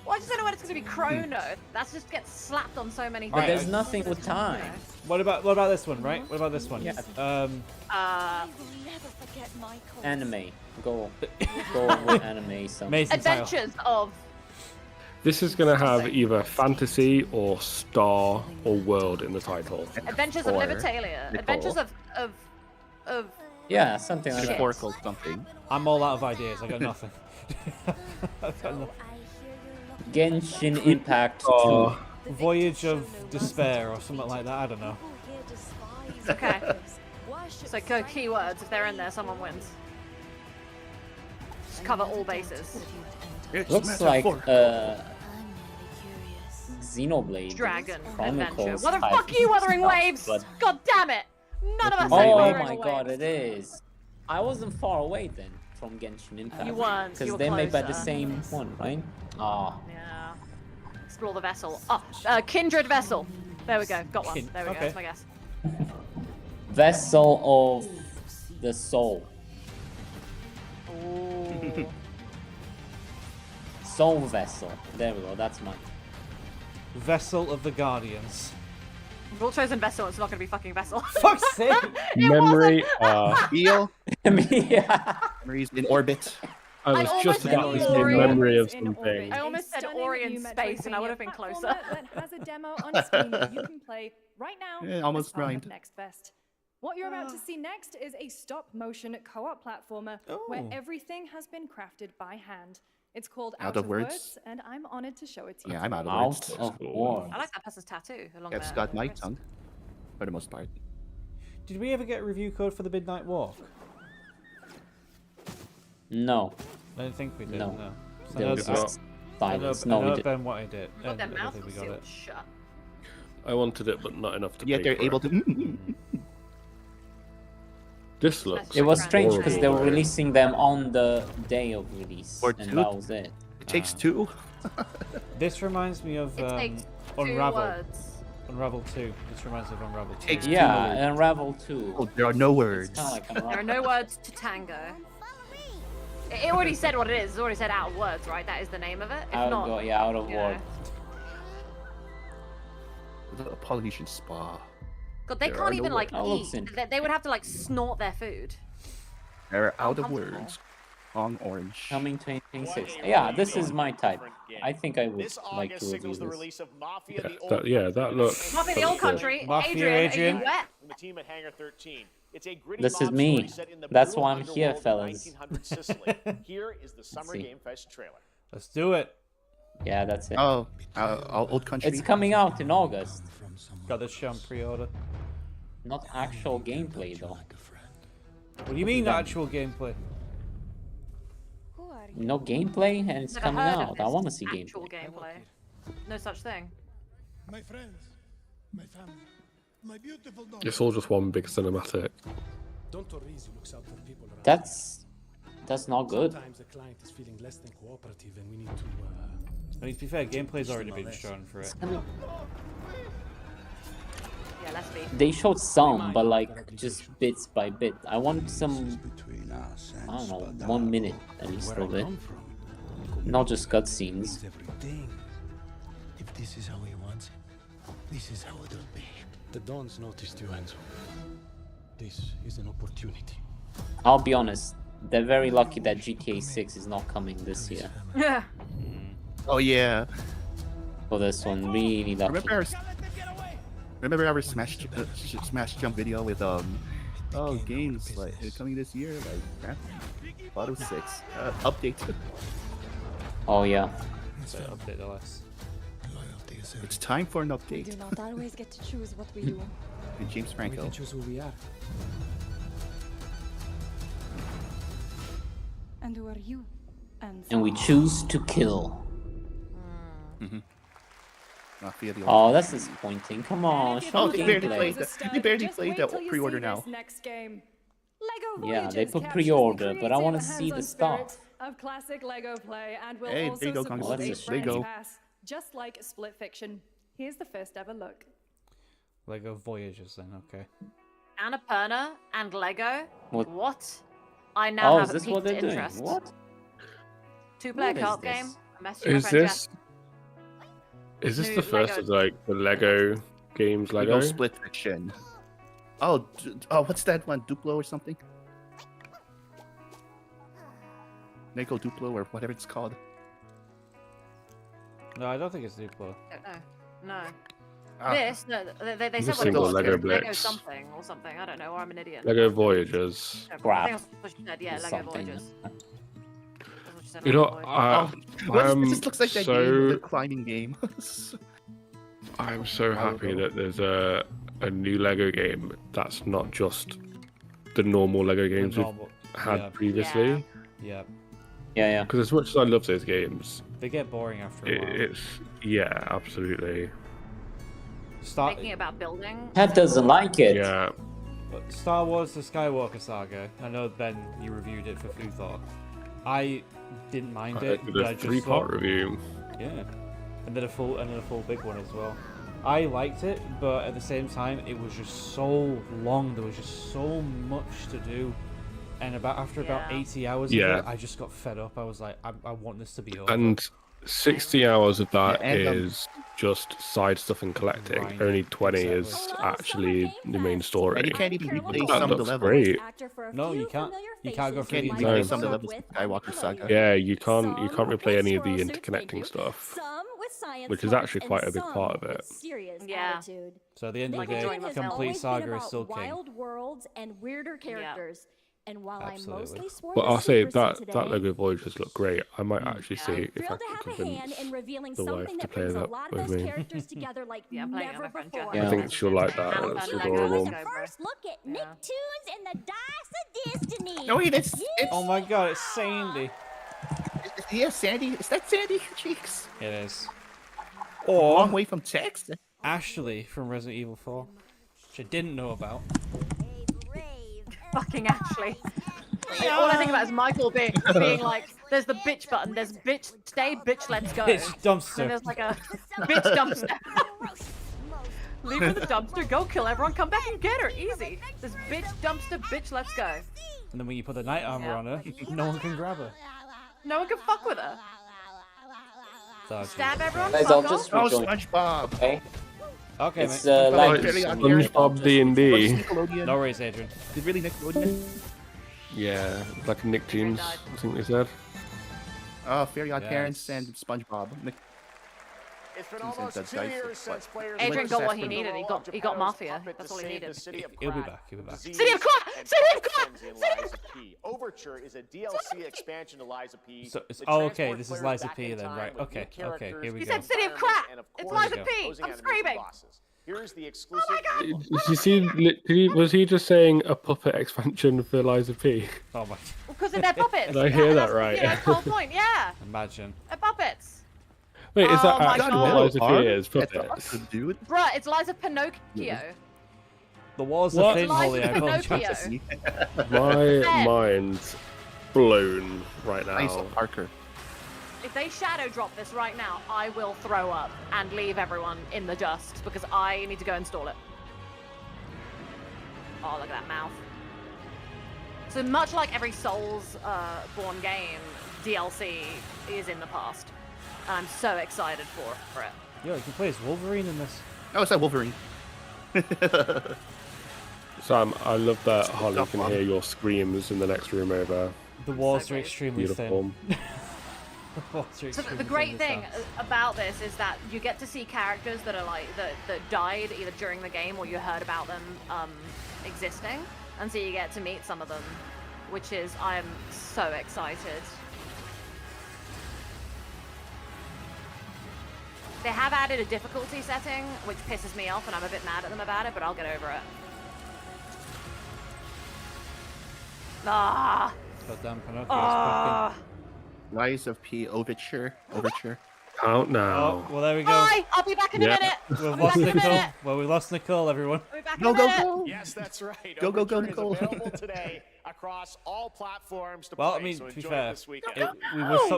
Well, I just don't know when it's going to be Chrono. That's just gets slapped on so many But things. there's nothing with time. What about this one, right? What about this one? Yeah. Anime. Go with anime. Some. Amazing title. Adventures of. This is gonna have either fantasy or star or world in the title. Adventures of Or Libertalia. Nicole. Adventures of. Yeah, something like that. Metaphorical something. I'm all out of ideas. I got nothing. I've got nothing. Genshin Impact 2. Oh, Voyage of Despair or something like that. I don't know. Okay. So go keywords. If they're in there, someone wins. Just cover all bases. Looks like Xenoblade Dragon Chronicles Adventure. What the type fuck are you, Wuthering stuff, Waves? but- God damn it! None of us are Oh Wuthering my Waves. god, it is. I wasn't far away then from Genshin Impact. You weren't, Because you were they're made by the closer. same one, right? Ah. Yeah. Explore the vessel. Oh, Kindred Vessel. There we go. Got one. There we go. Okay. That's my guess. Vessel of the Soul. Ooh. Soul Vessel. There we go, that's mine. Vessel of the Guardians. We've all chosen Vessel. It's not going to be fucking Vessel. Fuck's sake! memory. Eel. Yeah. Memories in orbit. I was I just almost about to said say Ori. memory of In something. orbit. I almost A said stunning Ori in new space, and I would have been Metroidvania closer. platformer that has a demo on Steam that you can play right now. Yeah, almost as part of rhymed. Next Fest. What you're about to see next is a stop-motion co-op platformer where Oh. everything has been crafted by hand. It's called Out of Words. and I'm honored to show it to you. Yeah, I'm out of Out words. of war. I like that person's tattoo along It's there. got my tongue, for the most part. Did we ever get a review code for the Midnight Walk? No. I don't think we did. No. No. So There I know- was not. just silence. I No, know we did. Ben wanted it. Got their and I don't mouth think we got sealed it. shut. I wanted it, but not enough to Yet pay they're for able it. to. This looks. It was strange because they were horrible. releasing them on the day of release, Or and two. that was it. It takes two. This reminds me of It takes two Unravel. words. Unravel 2. This reminds me of Unravel 2. Takes Yeah, two. and Unravel 2. Oh, there are no words. It's kind of like There are Unravel. no words to tango. It already said what it is. It's already said out of words, right? That is the name of it. If Out not, of, yeah, out of you know. word. The Polynesian spa. God, they There can't are no even like words. Oh, looks eat. They would have to like snort their food. They're out of Uncomfortable. words. On orange. Coming 2026. Yeah, this is my type. I think I would This like to August review signals the this. release of Mafia Yeah, the Old that, yeah, that looks. Mafia the Old looks good. Country. Mafia, Adrian, Adrian. are you wet? from the team at Hangar 13. It's a gritty This is mob me. story set in the That's brutal why I'm here, underworld of fellas. 1900 Sicily. Here is the Summer see. Game Fest trailer. Let's do it. Yeah, that's it. Oh, old country. It's coming out in August. Got this show on pre-order. Not actual gameplay though. What do you mean, actual gameplay? Who are no gameplay, and it's Never coming heard of out. I this want to see actual gameplay. No such thing. My friends, my family, my beautiful daughter. It's all just one big cinematic. Don't Orisi looks out for people around. That's not good. Sometimes the client is feeling less than cooperative, and we need to. I mean, to be fair, gameplay's already been shown for it. Yeah, let's be. They showed some, but like just bits by bit. I want some, I don't know, 1 minute at least of it. Not just cutscenes. Everything. If this is how he wants it, this is how it'll be. The Dons noticed you, Enzo. This is an opportunity. I'll be honest, they're very lucky that GTA 6 is not coming this year. Yeah. Oh yeah. For this one, really lucky. Remember our Smash Jump video with games like coming this year, like Grand Theft Auto 6 update. Oh yeah. So update the list. It's time for an update. We do not always get to choose what we do. And James Franco. We can choose who we are. And who are you? And we choose to kill. Oh, that's disappointing. Come on, show they barely gameplay. played. They barely played the pre-order now. Next game. Lego Yeah, they Voyages put captures pre-order, the but I want to creative see the hands-on spirit stuff. of classic Lego play, and will Hey, also there you go, support Congress. the That's a Friends Lego. Pass, just like Split Fiction. Here's the first ever look. Lego Voyages then, okay. Annapurna and Lego. What? I now Oh, have is this a what piqued they're doing? interest. What? Two-player What is co-op this? game. I messaged my Is friend this Jeff. the first of like the Lego games? Lego Lego. Split Fiction. Oh, what's that one? Duplo or something? Lego Duplo or whatever it's called. No, I don't think it's Duplo. No. Ah. This, no, they It's said a what it single was. Lego Lego Blitz. something or something. I don't know, or I'm an idiot. Lego Voyages. I think Crap. that's what she said. Yeah, Or Lego something. Voyages. That's what she said, You Lego know, Voyages. This looks like that so game, the climbing game. I'm so happy that there's a new Lego game that's not just the normal Lego games we've Normal- had yeah. previously. Yeah. Yeah. Because as much as I love those games, They get boring after a while. it's absolutely. Making it about building. Cat doesn't like it. Yeah. But Star Wars: The Skywalker Saga. I know Ben, you reviewed it for Food Thought. I didn't mind it, did but a I just 3-part thought, review. yeah, and then a full big one as well. I liked it, but at the same time, it was just so long. There was just so much to do, and after about 80 hours of it, I just got fed up. I was like, I want this to be over. And 60 hours of that Yeah, and, is just side stuff and collecting. Grinding, Only 20 exactly. is actually the main story. And you can't even replay That some of the looks levels. great. No, you can't. You can't go You through can't the even replay No. some of the levels of Skywalker Saga. Yeah, you can't replay any of the interconnecting stuff, which is actually quite a big part of it. Yeah. So at the end of the Like day, enjoying myself. complete saga is still king. wild worlds and weirder characters. And while Absolutely. I mostly swore But to I'll say secrecy that today, that Lego Voyages look great. I might actually see I'm if I thrilled to can have a hand convince in revealing the wife something to that play brings a that lot of with those me. characters together like Yeah, I'm playing it with never my friend before. Jeff. I think she'll like that. Yeah. That's Lego adorable. Lego. First look at Nicktoons and the Dice of Destiny. No, wait, it's Oh my god, it's Sandy. yeah, Sandy. Is that Sandy? Cheeks. It is. Long Or way from text. Ashley from Resident Evil 4, which I didn't know about. Fucking Ashley. All I think about is Michael being like, there's the bitch button, there's bitch stay, bitch let's go. Bitch And dumpster. there's like a bitch dumpster. Leave her the dumpster, go kill everyone, come back and get her, easy. There's bitch dumpster, bitch let's go. And then when you put the night armor on her, no one can grab her. No one can fuck with her. So, Stab everyone, Guys, fuck I'll off. just Oh, rejoin. SpongeBob. Okay. okay, It's mate. like SpongeBob D&D. Nickelodeon. No worries, Adrian. Did really Nickelodeon? Yeah, like Nick Jeans, I think they said. Oh, Fairy Odd Yes. Parents and SpongeBob. It's been Since almost the 2 dice years is since what? players Adrian got what he Assassin. needed, he got Mafia. That's all he needed. He'll be back, he'll be back. City of Crack! City of Crack! City of P. Overture is a DLC expansion to Liza P. So it's, that oh, okay, transports this is players Liza back P in then, time right? with Okay, new okay, characters, here we He go. said City of Crack! and of It's course, Liza P! opposing I'm enemies and screaming! bosses. Here's the exclusive. Did you see? Was he just saying a puppet expansion for Liza P? Oh my. Because they're puppets. Did I hear that that's, right? You know, the whole point. Yeah, Imagine. they're puppets. Wait, is that Oh my actually God. what Lies of P is? That's Puppets. awesome, dude. Bruh, it's Lies of Pinocchio. The walls What? are thin, Lies Holly. of I apologize. Pinocchio. My mind's blown right Nice now. Parker. If they shadow drop this right now, I will throw up and leave everyone in the dust because I need to go install it. Oh, look at that mouth. So much like every Souls-born game, DLC is in the past. And I'm so excited for it. Yo, you can play as Wolverine in this. Oh, it's that Wolverine. Sam, I love that Holly can hear your screams in the next room over. The walls So are good. extremely Beautiful. thin. The walls are So extremely the thin great this thing house. about this is that you get to see characters that are like that died either during the game or you heard about them existing, and so you get to meet some of them, which is I'm so excited. They have added a difficulty setting, which pisses me off, and I'm a bit mad at them about it, but I'll get over it. Ah! Goddamn Pinocchio's Ah! Lies of P Overture. Count fucking... now. Oh, well, there we go. Bye! I'll be back in a Yeah. minute! We've I'll be lost back in a Nicole. minute! Well, we lost Nicole, everyone. I'll be back in Go, a go, minute! go! Yes, that's right. Go, go, go, Overture is Nicole. available today across all platforms to Well, play, I mean, so to be enjoy fair, it this weekend.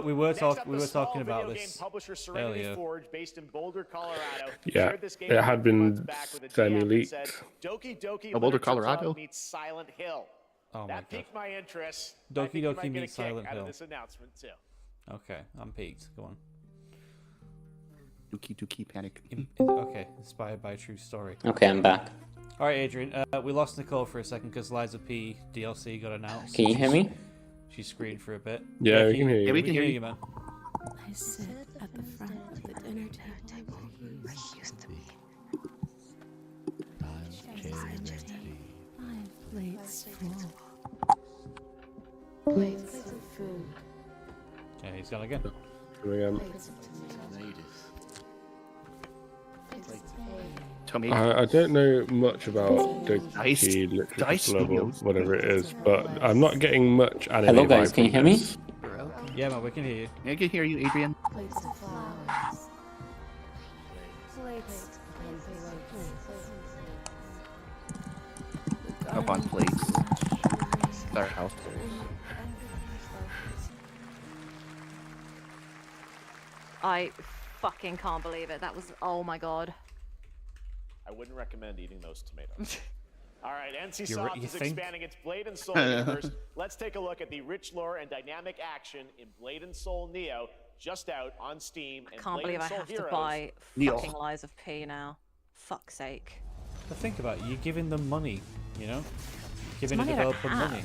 we were Next up, talking the small talking about video game this publisher Serenity earlier. Forge, based in Boulder, Colorado, Yeah, shared this game it a had few been months back with a DM that semi-leaked. said, Doki Doki Oh, Boulder, Literature Club Colorado? meets Silent Hill. Oh my That god. piqued my interest. I Doki think you Doki might get a meets kick Silent out Hill. of this announcement too. Okay, I'm peaked. Go on. Dookie Panic. Okay, inspired by a true story. Okay, I'm back. All right, Adrian. We lost Nicole for a second because Liza P DLC got announced. Can you hear me? She screamed for a bit. Yeah, we can hear you. Yeah, We can hear you, man. I sit at the front of the dinner table. Five plates full. Plates of food. Yeah, he's gone again. Here we go. Plates of tomatoes. Tomato. I don't know much about the Diced- key literature diced club or tomatoes. whatever it is, but I'm not getting much anime. Hello guys, vibe can you from hear me? this. Yeah, man, we can hear you. I can hear you, Adrian. Plates of flowers. Plates Up on plates. Our house. I fucking can't believe it. That was, oh my god. I wouldn't recommend eating those tomatoes. All right, You NCSoft is think? expanding its Blade and Soul universe. Let's take a look at the rich lore and dynamic action in Blade and Soul Neo, just out on Steam. And Can't Blade believe and I Soul have to Heroes. buy Neil. fucking Lies of P now. Fuck's sake. But think about it. You're giving them money, you know? Giving a money I don't developer have. money.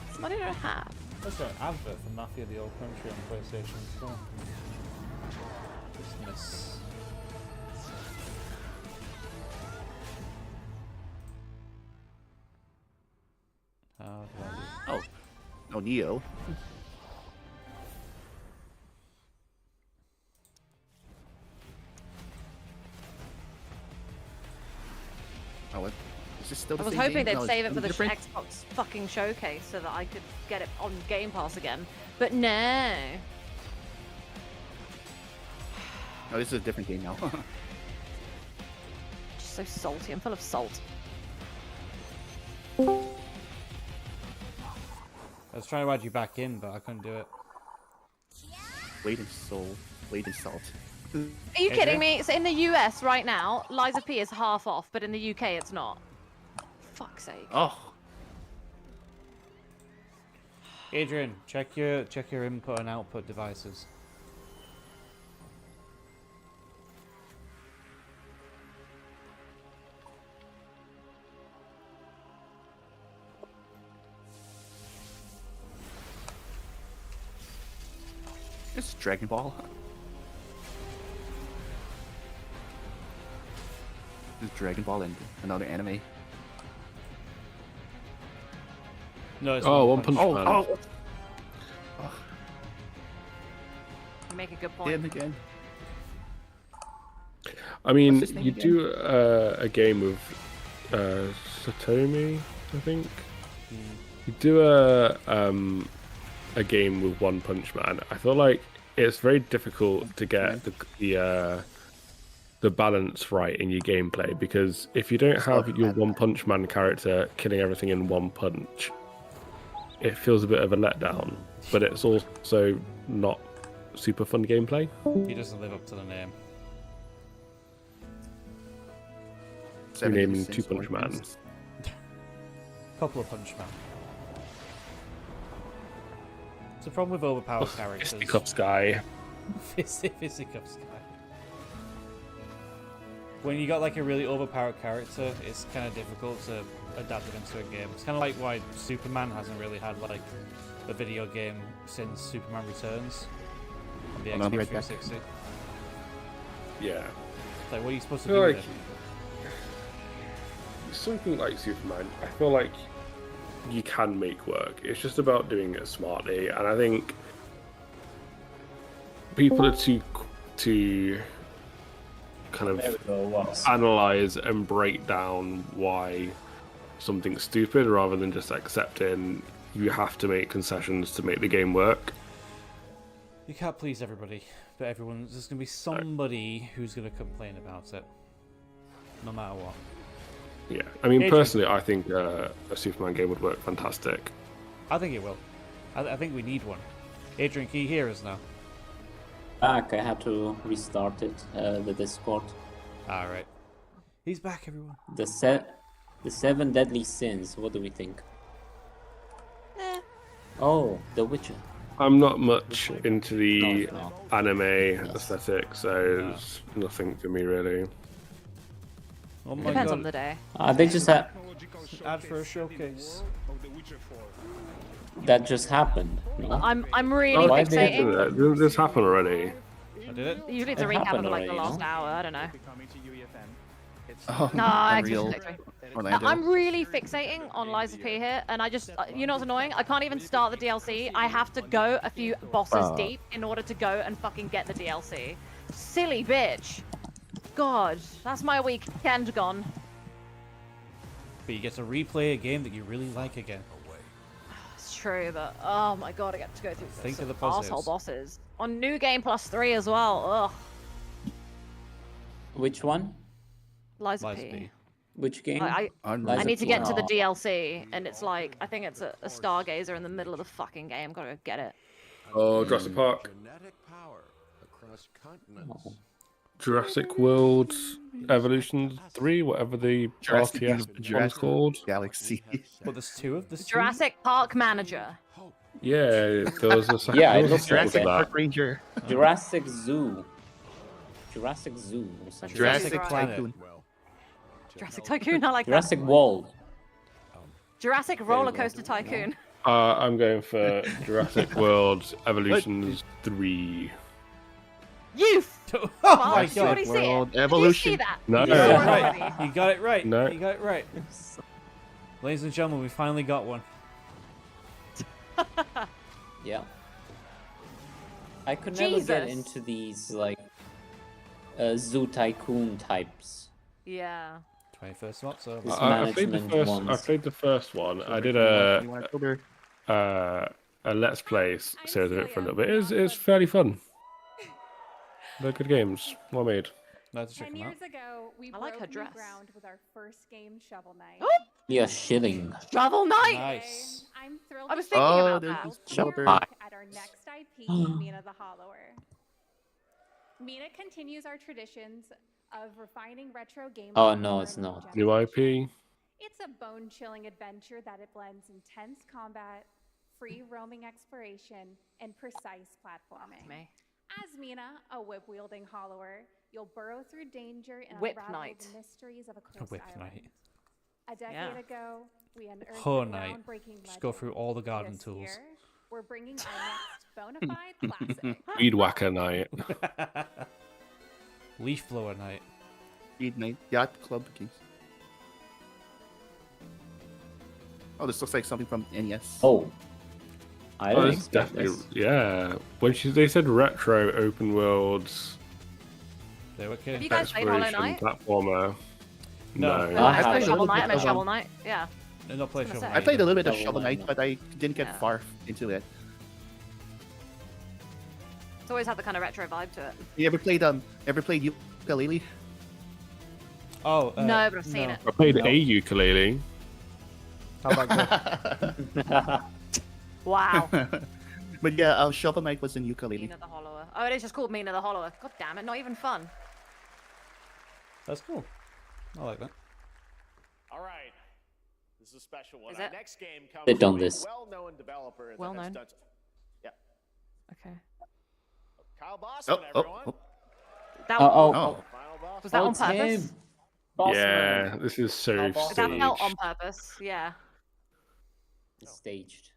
It's money I don't have. That's an advert for Mafia the Old Country on PlayStation 4. Business. How do I do? Oh, Neo. Oh, what? Is this still the I was same hoping game? they'd No, it's save it for the different? Xbox fucking showcase so that I could get it on Game Pass again. But no. Oh, this is a different game now. Just so salty. I'm full of salt. I was trying to add you back in, but I couldn't do it. Blade and Soul. Blade and Salt. Are you Adrian? kidding me? So in the US right now, Lies of P is half off, but in the UK it's not. Fuck's sake. Oh. Adrian, check your input and output devices. It's Dragon Ball. It's Dragon Ball and another anime. No, it's Oh, One One Punch Oh, Man. oh! You make a good Him point. again. I mean, What's his name you again? do a game with Satomi, I think. You do a a game with One Punch Man, I feel like it's very difficult to get the balance right in your gameplay, because if you don't have your One Punch Man character killing everything in one punch, it feels a bit of a letdown, but it's also not super fun gameplay. He doesn't live up to the name. You name him Two Punch Man. Couple of Punch Man. It's a problem with overpowered characters. Fisticuffs guy. Fisticuffs guy. When you got like a really overpowered character, it's kind of difficult to adapt it into a game. It's kind of like why Superman hasn't really had like a video game since Superman Returns on the Xbox 360. Yeah. It's like, what are you supposed to do with it? Something like Superman, I feel like you can make work. It's just about doing it smartly, and I think people are too kind of analyze and break down why something's stupid, rather than just accepting you have to make concessions to make the game work. You can't please everybody, but there's going to be somebody who's going to complain about it, no matter what. Yeah, I mean, personally, I think a Superman game would work fantastic. I think it will. I think we need one. Adrian, can you hear us now? Back, I had to restart it, the Discord. Alright. He's back, everyone. The 7 deadly sins, what do we think? Oh, The Witcher. I'm not much into the anime aesthetic, so it's nothing for me, really. Oh my Depends God. on the day. They just had... Ad for a showcase. That just happened. No? I'm really Why fixating. did this happen already? I did it? Usually it's a It recap of happened like the already, last no? hour. I don't know. Oh, No, Unreal Orlando. I'm really fixating on Lies of P here, and I just, you know what's annoying? I can't even start the DLC. I have to go a few bosses deep in order to go and fucking get the DLC. Silly bitch. God, that's my weekend gone. But you get to replay a game that you really like again. It's true, but oh my god, I get to go through Think of the some positives. asshole bosses. On New Game Plus 3 as well. Ugh. Which one? Lies of Lies of P. P. Which game? I Lies need of to P. get to the Oh. DLC, and it's like, I think it's a Stargazer in the middle of the fucking game. Gotta go get it. Oh, Jurassic Park. Kinetic power across continents. Jurassic World Evolution 3, whatever the RTS one's called. Galaxy. But there's two of this. Jurassic Park Manager. Yeah, there was a second. Yeah, there it was a looks sequel like to it. that. Park Ranger. Jurassic Zoo. Jurassic Zoo or something. Jurassic Right. Planet. Tycoon. Jurassic Tycoon, I like Jurassic that. World. Jurassic Roller Coaster Tycoon. I'm going for Jurassic World Evolutions 3. You Oh my fuck, you already God. see it. World Did you Evolution. see that? No. You You saw got it it already. right. You got it right. No. You got it right. Ladies and gentlemen, we finally got one. Yeah. I could never get Jesus. into these like Zoo Tycoon types. Yeah. 21st October. This I played the management first. ones. I played the first one. I did 21 October. a Let's Play series of it for a little bit. It's fairly fun. They're good games. Well made. Let's check 10 them out. years ago, we I like broke her dress. new ground with our first game, Shovel Knight. Yeah, shilling. Shovel Knight! Nice. I'm thrilled I was to thinking Oh, about there's that. this share Shovel back at our next IP, Mina the Hollower. Mina continues our traditions of refining retro games. Oh, no, it's not. New IP. It's a bone-chilling adventure that it blends intense combat, free roaming exploration, and precise platforming. Me. As Mina, a whip-wielding hollower, you'll burrow through danger and Whip unravel Knight. the mysteries of a A cursed whip island. night. A decade Yeah. ago, we unearthed Hoe a night. groundbreaking Just go through all the garden This tools. year, we're bringing our next bona fide classic. Weed Whacker Night. Leaf blower night. Speed Night. Yacht Club games. Oh, this looks like something from NES. Oh. I Oh, don't this is expect definitely this. yeah. When they said retro open worlds They were Have kidding. you guys played Hollow exploration Knight? platformer. No. No. I have played it. Shovel Knight. I know Shovel Knight. Yeah. They're not playing I was Shovel gonna Knight. I played a little bit of Shovel Shovel Knight, Knight, but I didn't get Yeah. far into it. always had the kind of retro vibe to it. You ever played ukulele? Oh, No, but I've seen it. I played a ukulele. How about that? Wow. But yeah, Shovel Knight was in ukulele. Mina the Hollower. Oh, it is just called Mina the Hollower. God damn it, not even fun. That's cool. I like that. All right. This is a special one. Is Our it? next game comes They've done from a this. well-known developer. that Well has known. done- Yeah. Okay. Kyle Bosman, everyone. That Oh. Final boss. Was that Oh, on purpose? Tim. Bossman. Yeah, this is so Oh, boss. That felt staged. on purpose. Yeah. It's staged.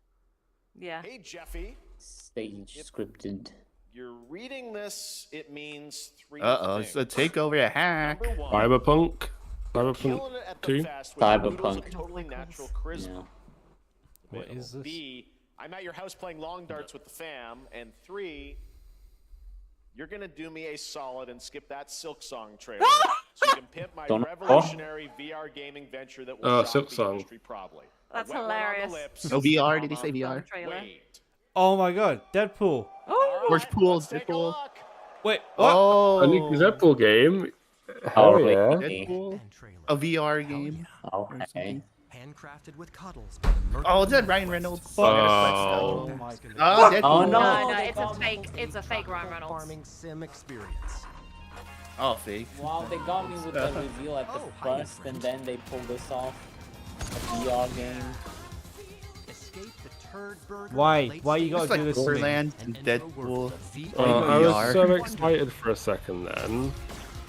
Yeah. Hey, Jeffy. Stage scripted. You're reading this. It means three It's things. a takeover hack. Number one, Cyberpunk? killing Cyberpunk it at the 2? fest with Cyberpunk. oodles of totally natural charisma. Yeah. What is this? B, I'm at your house playing long darts with the fam. And 3, you're gonna do me a solid and skip that Silk Song trailer so you can pimp my Don't know. revolutionary VR gaming venture that will Oh, shock Silk the Song. industry probably. A That's wet one on the hilarious. lips, Oh, VR? Did he comma, say VR? Trailer. Wait. Oh my god, Deadpool. Oh, Where's Pool? Let's take a Deadpool. look. Wait, what? Oh, A new Deadpool game? Oh, Hell really? yeah. Deadpool. A VR game. Okay. Handcrafted with cuddles. Oh, is that Ryan Reynolds? Oh. Oh my god. Oh, Deadpool. Oh, no, no. no, it's a fake Ryan Reynolds. Farming sim experience. Oh, fake. Wow, they got me with the reveal at the first, and then they pulled this off. A VR game. Escape the turd burger. Why? late Why you season gotta It's like do this to me? Borderlands and enter the Deadpool. world of VR. I VR. was so excited for a second then.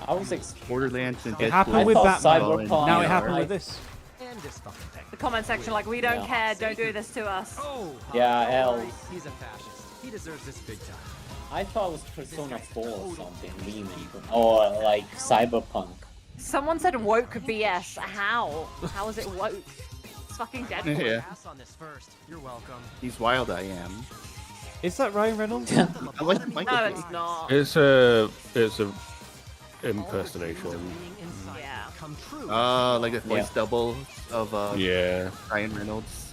I was Borderlands and Deadpool. It happened I with thought Batman. Cyberpunk- Now it VR. happened with this. And this fucking thing. The comment section like, we don't Yeah. care, don't do this to us. Oh, Yeah, L. he's a fascist. He deserves this big time. I thought it was Persona 4 or something, remake. Or like Cyberpunk. Someone said woke BS. How? How is it woke? It's fucking Deadpool. Yeah. Pass on this first. You're welcome. He's wild, I am. Is that Ryan Reynolds? I like Michael No, Bay. it's not. It's a impersonation. Yeah. Come true. Like a voice double of Yeah. Ryan Reynolds.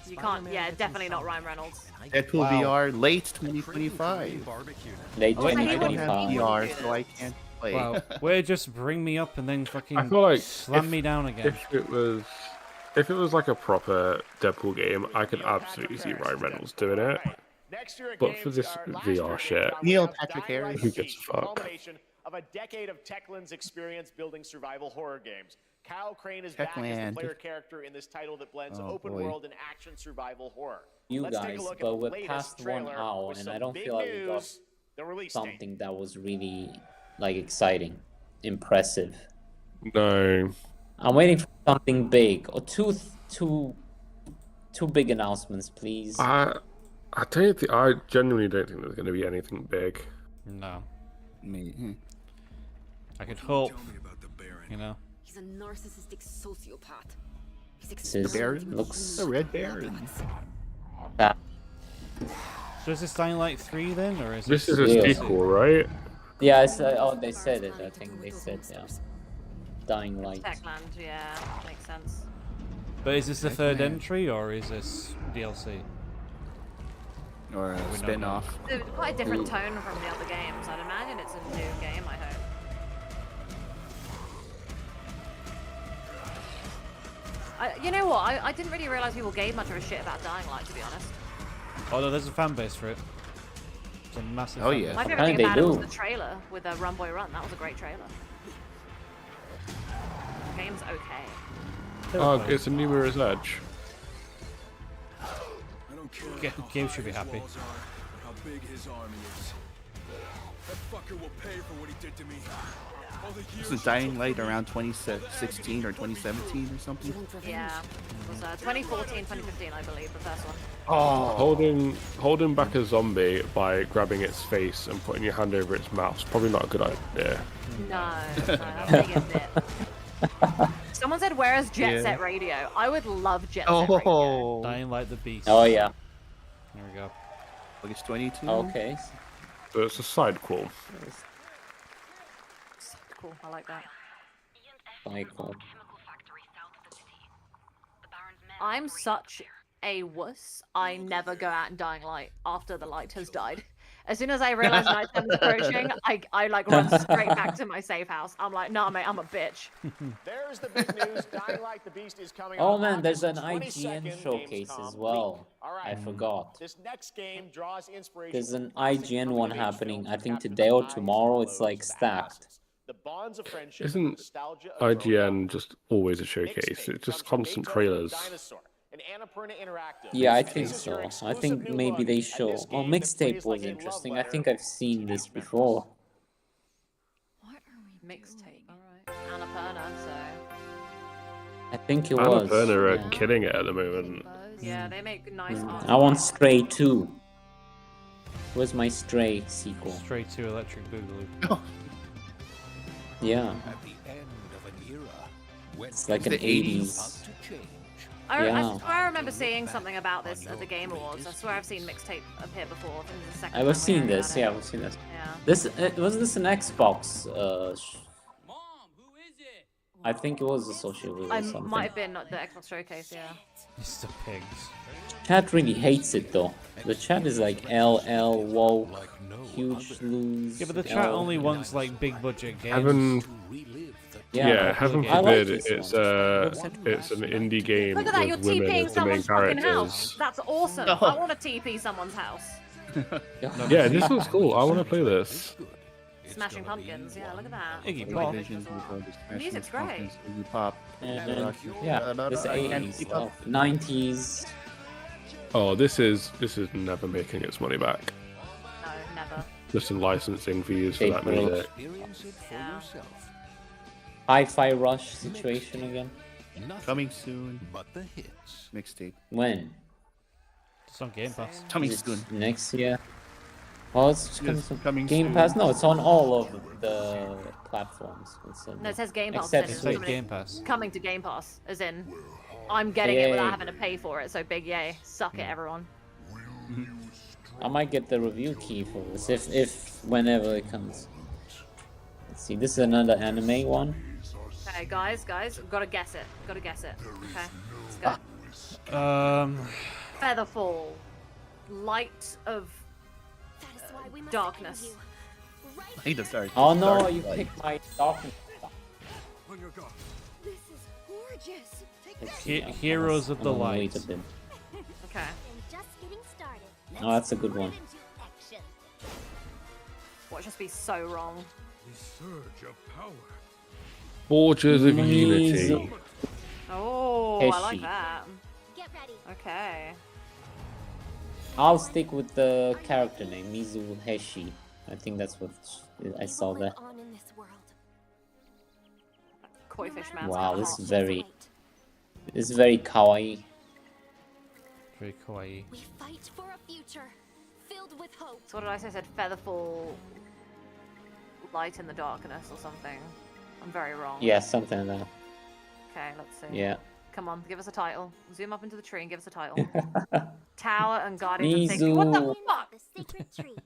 You can't. Yeah, definitely not Ryan Reynolds. Deadpool Wow. VR late 2025. Barbecue. Late I don't have 2025. VR, so I can't play. Wow. Way just bring me up and then fucking I feel like slam me down again. If it was like a proper Deadpool game, I could absolutely see Ryan Reynolds doing it. Next year at But for Games, this our last VR year at shit, Games, Neil we have Patrick Dying Harris. Light Who gives a Heat, fuck? culmination of a decade of Techland's experience building survival horror games. Kyle Crane is back as the Techland. player character in this title that blends Oh, open boy. world and action survival horror. You Let's take a guys, look at but the we're latest past 1 trailer hour, with and some I don't big feel like we got news, the release date. something that was really like exciting, impressive. no. I'm waiting for something big or two big announcements, please. I genuinely don't think there's going to be anything big. No. Me. I could hope. You know. He's a narcissistic sociopath. He's This is, Baron? looks The Red Baron. bad. So is this Dying Light 3 then, or is This is a Yeah. sequel, right? Yeah, they said it. I think they said, yeah. Dying Light. Techland, yeah, makes sense. But is this the third entry or is this DLC? Or a We don't spin-off. It's quite a different tone from the other games. I'd imagine it's a new game, I hope. You know what? I didn't really realize people gave much of a shit about Dying Light, to be honest. Although there's a fan base for it. It's a massive Oh, fan yeah. base. My favorite Apparently thing about they it was do. the trailer with Run Boy Run. That was a great trailer. The game's okay. Oh, it's a new Mirror's Edge. Game should be happy. How big his army is. That fucker will pay for what he did to me. This is Dying Light around 2016 or 2017 or something. Yeah. It was 2014, 2015, I believe, the first one. Oh, Holding back a zombie by grabbing its face and putting your hand over its mouth is probably not a good idea. No, that's a big bit. Someone said, where is Jet Yeah. Set Radio? I would love Jet Set Radio. oh. Dying Light the Beast. Oh yeah. There we go. August 22. Okay. So it's a side quel. Cool, I like that. Cycle. I'm such a wuss. I never go out in Dying Light after the light has died. As soon as I realize nighttime is approaching, I like run straight back to my safe house. I'm like, nah, mate, I'm a bitch. There's the big news. Dying Light the Beast is coming Oh on man, there's an August 22nd, IGN showcase as Gamescom well. Week. All right. I forgot. This next game draws inspiration. There's an from classic IGN one coming-of-age happening, films I think captured today or the highs, tomorrow. the It's lows, like the stacked. houses, the bonds of friendship, Isn't nostalgia of IGN growing up. just always a showcase? It's just constant trailers. Dinosaur, an Annapurna Interactive. Yeah, I And think this is your so. I exclusive think new maybe look they at show. this Oh, game that Mixtape plays was like a love interesting. I letter think I've to seen this teenage members. before. Mixtape. All right. Annapurna. So I think it was. Annapurna are yeah. killing it at the moment. yeah, they make nice art. I want Stray 2. Where's my Stray sequel? Straight to Electric Boogaloo. Yeah, At the end of an era when it's like an The 80s. I Yeah. swear I remember seeing something about this at the Game Awards. I swear I've seen Mixtape appear before. I think this is the second I've time seen we're hearing this. about Yeah, it. I've seen this. Yeah. This was this an Xbox? I think it was associated with I something. might have been at the Xbox Showcase, yeah. Mr. Pigs. Chat really hates it though. The chat is like LL whoa, huge lose. Yeah, but the chat L. only wants like big budget games. Heaven, Yeah, heaven I like forbid this it's one. it's an indie game Look at that, you're with women TPing as the main someone's fucking house. characters. That's awesome. I want to TP someone's house. Yeah, this looks cool. I want to play this. Smashing Pumpkins, yeah, look at that. Iggy Pop. Music's great. Iggy Pop. And then, yeah, this 80s stuff, 90s. Oh, this is never making its money back. No, never. Just in licensing fees for that April. music. Experience it for Yeah. yourself. Hi-Fi Rush situation again. Nothing Coming soon. but the hits. Mixtape. When? It's on Game Pass. Coming Is it soon. next year? Oh, it's just coming Yes, soon. coming Game soon. Pass? No, it's on all of the platforms. It's on No, it says Game Pass. Except then It's it's like coming- Game Pass. Coming to Game Pass, as in, I'm getting it without Yay. having to pay for it, so big yay. Suck it, everyone. I might get the review key for this if whenever it comes. Let's see. This is another anime one. Okay, guys, gotta guess it. Gotta guess it. Okay, let's go. Featherfall. Light of darkness. Hey, the dark. Oh no, dark you light. picked my darkness. This is gorgeous. Let's see, Heroes of the I'm gonna Light. wait a bit. Okay. Just getting started. Oh, that's a good one. Watch us be so wrong. Forges of Mizu. Unity. Oh, I like Heshi. that. Get ready. Okay. I'll stick with the character name Mizu Heshi. I think that's what I saw there. On in this world. Koi fish man. Wow, this is very kawaii. Very kawaii. We fight for a future filled with hope. So what did I say? I said featherfall, light in the darkness or something. I'm very wrong. Yeah, something like that. Okay, let's see. Yeah. Come on, give us a title. Zoom up into the tree and give us a title. Tower and Guardians of Sacred. What the Mizu. fuck? The sacred tree.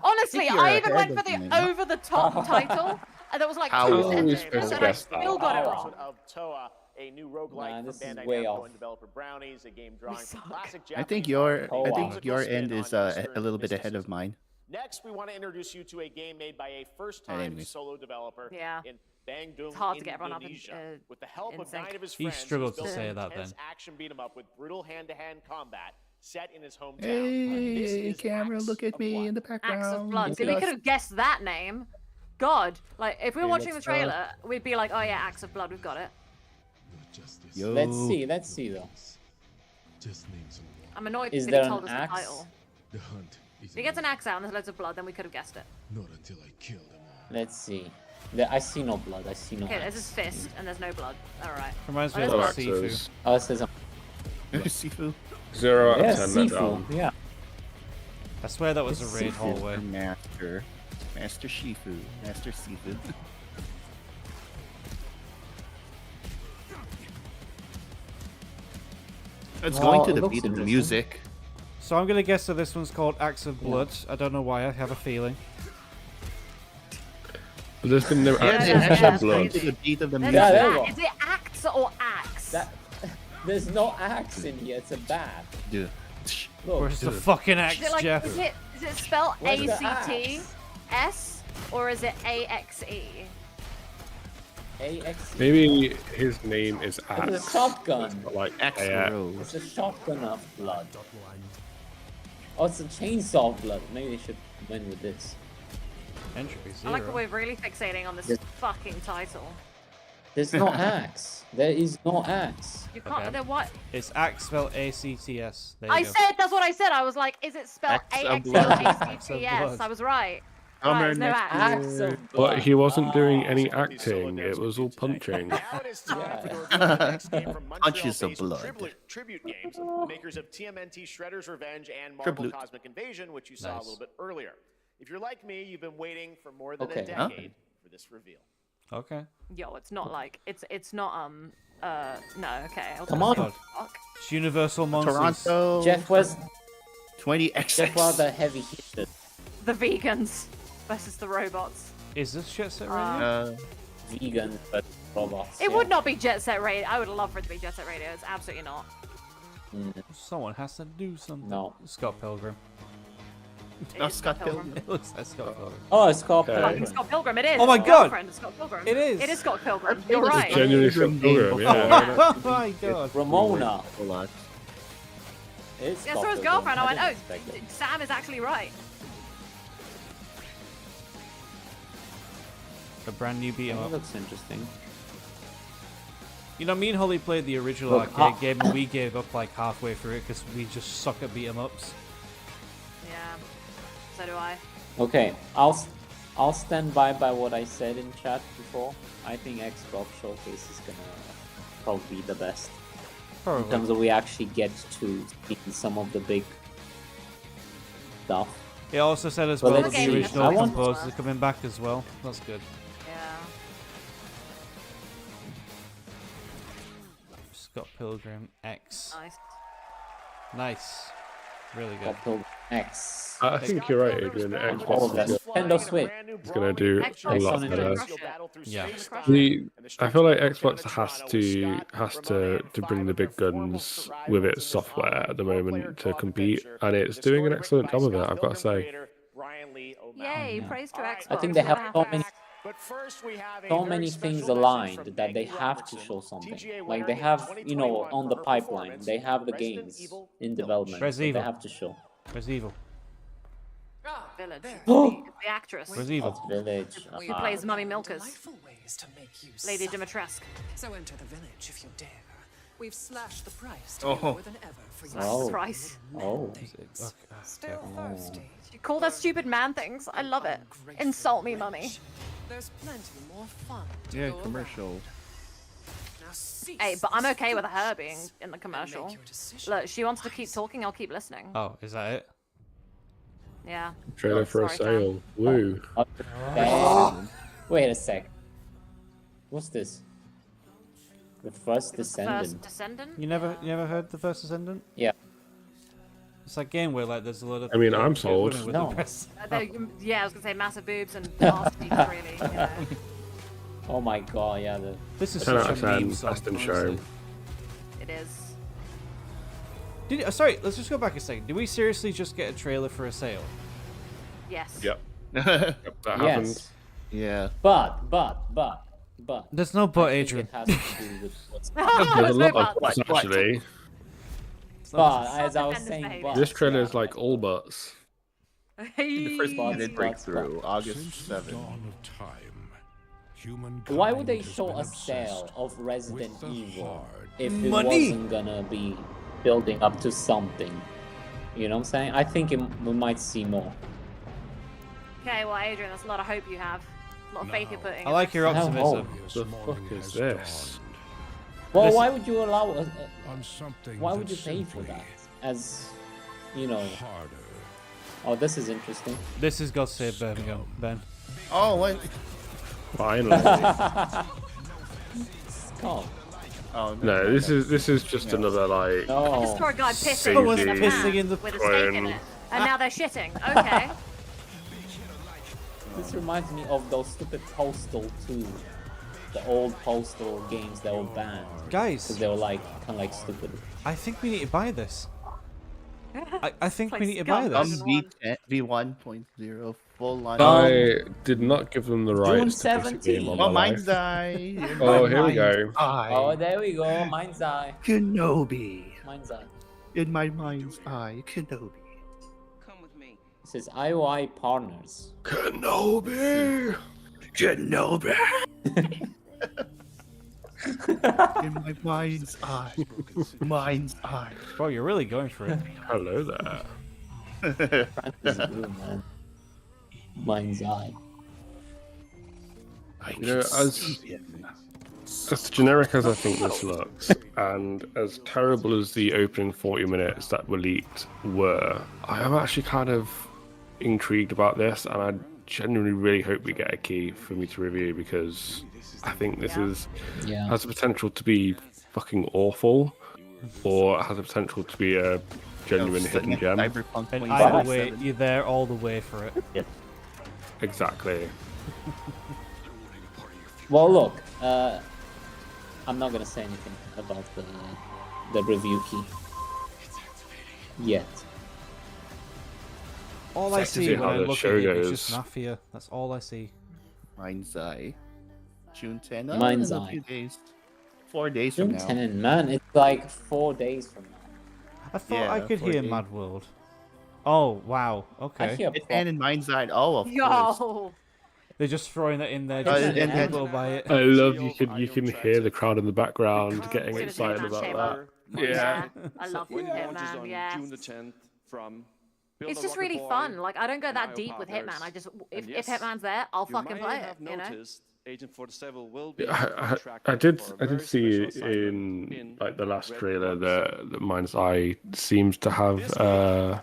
Honestly, you're I even ahead went for of the me. over-the-top title, and there was like How two are we sentences, supposed to and I guess that? still got it How? wrong. Of Toa, a new roguelike Nah, from this is Bandai way Namco off. and developer Brownies, a game drawing from suck. classic I think Japanese your art Oh, with I a wow. think musical your spin end on is Eastern a little bit ahead mysticism. of mine. Next, we want to introduce you to a game made by a first-time anyways. solo developer Yeah. in Bandung, It's hard to get everyone up in, Indonesia. With the help in of sync. 9 of his He friends, struggled he's to built say an that intense then. action beat 'em up with brutal hand-to-hand combat set in his hometown. This Hey, is camera, Axe look at of me Blood. in the Axe background. of Blood. See, we Just- could have guessed that name. God, like if we were Okay, watching the let's trailer, we'd be like, oh yeah, Axe of Blood, we've got it. Yo. Let's see though. I'm annoyed Is that there he told an us the axe? title. If he gets an axe out and there's loads of blood, then we could have guessed it. Let's see. I see no blood. I see no. Okay, there's axe. his fist and there's no blood. Alright. Reminds me Oh, of there's the blood. Sifu. Oh, it says. Sifu. 0 out of Yeah, 10 let Sifu. down. Yeah. I swear that was a raid Sifu, hallway. Master. Master Shifu. Master Sifu. It's Well, going to it the looks beat of the interesting. music. So I'm gonna guess that this one's called Axe of Blood. I don't know why. I have a feeling. But there's been no Yeah, action yeah, of yeah. blood. Going to the beat of the There's music. Yeah, a there you bat. go. Is it axe or axe? That. There's no axe in here. It's a bat. Dude, Where's the fucking X, Is it like, Jeff? is it spelled Where's the ACTS or is it AXE? AX. Maybe his name is It's a Axe. shotgun. Like X AX. It's a shotgun of blood. Oh, it's a chainsaw of blood. Maybe they should win with this. Entropy I like that 0. we're really fixating on this Yes. fucking title. There's no axe. There is no axe. You can't. Okay. Then what? It's Axe spelled ACTS. There you I go. said that's what I said. I was like, is it spelled X and AXL blood. ACTS? I was right. Homer Right, there's no next axe. Axe of blood. But he wasn't doing any Some of these solo acting, devs it was will all do today. punching. Now it is time for the review of the next game from Punches of Montreal-based blood. Tribute Games, the makers of TMNT Shredder's Revenge and Marvel Tribute. Cosmic Invasion, which you saw a Nice. little bit earlier. If you're like me, you've been waiting for more than Okay. a decade for this reveal. Okay. Yo, it's not like it's not no, okay. I was Come gonna on. say, God. fuck. It's Universal Monsters. Toronto. Jeff was 20XX. Jeff was the heavy hitter. The vegans versus the robots. Is this Jet Set Radio? Vegan, but robots. It yeah. would not be Jet Set Radio. I would love for it to be Jet Set Radio. It's absolutely not. Someone has to do something. No. Scott Pilgrim. It Not is Scott Pilgrim. It looks like Scott Pilgrim. Oh, it's called Okay. Fucking Scott Pilgrim. It is. Oh my It's God. Girlfriend, Scott Pilgrim. It is. It is Scott Pilgrim. You're It's right. Genuinely Scott Pilgrim, yeah. Oh my god. Ramona. A lot. It's Yeah, Scott so his Pilgrim. girlfriend. I went, didn't oh, expect it. Sam is actually right. A brand new beat 'em That up. looks interesting. You know, me and Holly played the original Look, arcade game and we gave up like halfway through it because we just suck at beat 'em ups. Yeah. So do I. Okay, I'll stand by what I said in chat before. I think Xbox Showcase is gonna probably be the best in Probably. terms of we actually get to see some of the big stuff. It also said as Well, well let's that the see. original I want- composers are coming back as well. That's good. Yeah. Scott Pilgrim X. Nice. Nice. Really good. Scott Pilgrim X. I think you're right, Adrian. All of Xbox that. is Nintendo Switch. gonna do a Xbox lot is gonna better. crush it. Yeah. I feel like Xbox has to bring the big guns with its software at the moment to compete, and it's doing an excellent job of it, I've got to say. Yay! Praise to Xbox. I think they have so many But first we have a so very many special things message aligned from that they Maggie have to Robertson, show something. TGA Like winner they in have, you know, 2021 on the for her pipeline, performance they have the Resident games Evil in Village. development. Res that they Evil. have to show. Where's Evil? Village. Oh! The actress Where's Evil? Of Village. who plays Mummy Milkers. Lady Dimitrescu. So enter the village if you dare. We've slashed the price to Oh. be more than ever for you. Oh. Price. Oh. Still thirsty. You call that stupid man things? I love it. Insult me, mummy. There's plenty more fun to Yeah, go commercial. around. Now cease Hey, but I'm this okay with her foolishness being in the and commercial. make your decision Look, she wants to keep talking, I'll keep listening. Oh, is that it? Yeah. Trailer for a Sorry, sale. Woo. Wait a sec. What's this? The first It was the Descendant. first Descendant? You never heard the first Ascendant? Yeah. It's that game where like there's a lot of. I mean, I'm women sold. with No. the breasts. Yeah, I was gonna say massive boobs and arse cheeks, really. You know. Oh my god, yeah. This is 10 out such of a 10, meme song, best in honestly. show. It is. Sorry, let's just go back a second. Did we seriously just get a trailer for a sale? Yes. Yep. That happened. Yes. Yeah. But. There's no but, I think Adrian. it has to do with what's There's a no lot of buts. buts, actually. But, as I was Independence saying, behavior. but. This trailer is like all butts. The first Buds, minute buds, breakthrough, buds. August 7th. Why would they show a sale of Resident Evil if it Money! wasn't gonna be building up to something? You know what I'm saying? I think we might see more. Okay, well, Adrian, that's a lot of hope you have. A lot of faith you're putting. I like your Hell, optimism. The fuck is this? Well, Listen- why would you allow us? On something Why would you that's pay for simply that? As, you know. harder. Oh, this is interesting. This is God Save Birmingham, Ben. Oh, what? Finally. Oh, Oh, No, this is just another like. I just no. saw a guy pissing Someone's in a pissing pan in the with a steak in pan. it, and now they're shitting. Okay. This reminds me of those stupid Postal 2. The old Postal games that were banned. Because Guys, they were like, kind of like stupid. I think we need to buy this. I think Like we need to buy scum. this. V1.0 full launch. I did not give them the rights to push a 17th. game on Oh, my mine's life. eye. Oh, here we go. Oh, there we go. Mind's eye. Kenobi. Mind's eye. In my mind's eye, Kenobi. Come with me. This is IOI Partners. Kenobi! Kenobi. In my mind's eye. Mind's eye. Bro, you're really going for it. Hello there. Francis Blue, man. Mind's eye. You know, as generic as I think this looks, and as terrible as the opening 40 minutes that were leaked were, I am actually kind of intrigued about this, and I genuinely really hope we get a key for me to review, because I think this has the potential to be fucking awful, or has the potential to be a genuine hidden gem. And either way, you're there all the way for it. Yeah. Exactly. Well, look, I'm not gonna say anything about the review key yet. All I Exactly see how when I the look show at it is goes. just Mafia. That's all I see. Mind's eye. June 10. Mind's in a eye. few days. 4 days June from now. 10, man, it's like 4 days from now. I thought I Yeah, could 4 hear days. Mad World. Oh, wow. I Okay. hear Hitman in Mind's eye. Oh, of course. Yo. They're just throwing that in there Oh, just and to then- go by it. I love you can hear the crowd in the background getting As soon as excited Hitman about came that. up. Yeah. I love When it launches Hitman, on yeah. June the 10th from Build It's a just Rocket really Boy fun. Like, I don't go and that IO deep with Partners. Hitman. I just, And if yes, Hitman's there, I'll you fucking may play it, have you know? noticed Agent 47 will be I did see in like the last trailer that Mind's Eye seems to have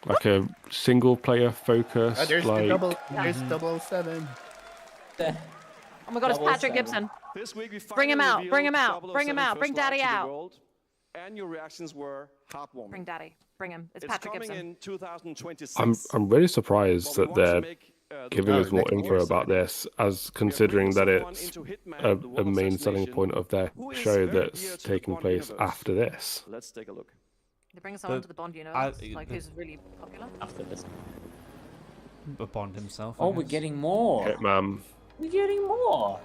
like a single player focus. Oh, there's like there's 007. Oh my god, it's Patrick Gibson. This week we Bring him out, finally bring him revealed out, bring him 007 out, bring first light Daddy to the out. world, and your reactions were heartwarming. Bring Daddy, bring him. It's It's Patrick coming Gibson. in 2026. I'm really surprised But we that want to they're make, the giving us more next info more about this, as considering that it's a main selling point of their show that's taking place after this. Let's take a look. They bring someone to the Bond universe, like who's really popular. After this. Bond himself. I Oh, we're guess. getting more. Hitman. We're getting more.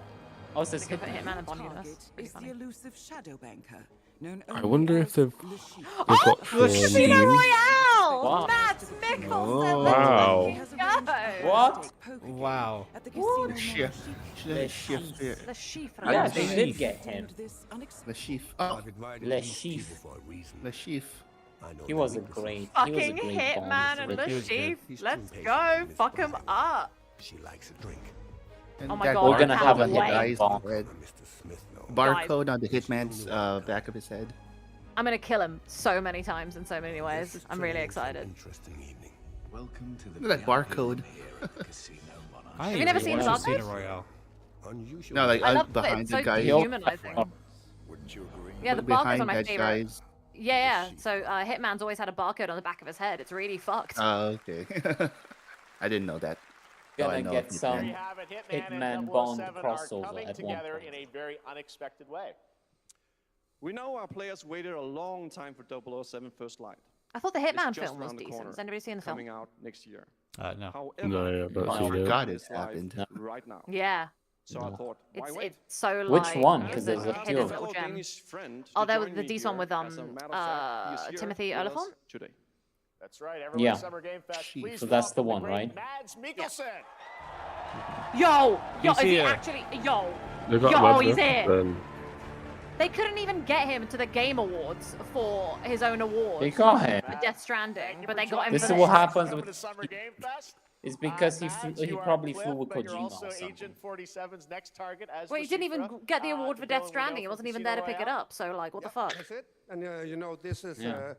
Oh, is this They could put Hitman? Hitman and Bond universe. Target Pretty is the funny. elusive shadow banker, known I only wonder as if they've Le Chiffre. got four Casino names. Royale! Wow. Matt Mikkelsen! Wow. Let's go! What? Wow. At the casino What? Chief. Le Chief. The Chiffre. Yeah, the they did get him. This Le unexpected Chief. Oh, Le Chief. Le Chief. He was a great. He was a Fucking great Hitman Bond. and But Le was good. Chief. Let's go! Fuck him up! She likes a drink. And Oh my that God, we're gonna I have a can't wait. Hitman Bond. red Mr. Smith knows. barcode on the Hitman's back of his head. I'm gonna kill him so many times in so many ways. This is I'm really truly an excited. Interesting evening. Welcome to the Look at that barcode. casino. I you never seen watched Barcode? Casino Royale. Unusual. No, like I love that behind it's the so guy. dehumanizing. Wouldn't you agree? Yeah, the barcode's behind one of my that favorite. guy's. Yeah. So Hitman's always had a barcode on the back of his head. It's really fucked. Oh, okay. I didn't know that. Oh, I Gonna know get of some There Hitman. you have it. Hitman, Hitman and Bond 007 are crossover coming at one together in point. a very unexpected way. We know our players waited a long time for 007 First Light. I thought the It's Hitman just film was around the decent. corner, Has anybody seen the film? Coming out next year. No. However, No, I've not I seen it. forgot it's live happened. right now. Yeah. So I thought, why It's wait? it's so Which like one? it's 'Cause there's a few hidden of them. little gem. Danish friend Oh, to there was join the me decent here. with As a matter of fact, he is here Timothy with us Oliphant? today. That's right. Everyone's Yeah. Summer Game Fest. Jeez. Please So that's the welcome one, great right? Mads Mikkelsen. Yo, He's is he here. actually? Yo, They've got Yo, Mads he's here. Mikkelsen. they couldn't even get him to the Game Awards for his own award. They got him. For Death Stranding, but they got him This for is what this. happens Coming with. to Summer Game Fest. It's because Mads, he you are probably Cliff, flew with but you're Kojima also or something. Agent 47's next target as Wait, he Le didn't even Chiffre. get the award for The Death villain we know Stranding. He from wasn't even Casino there to pick it Royale. up. So like, what the fuck? That's it. And you know, this is. Yeah.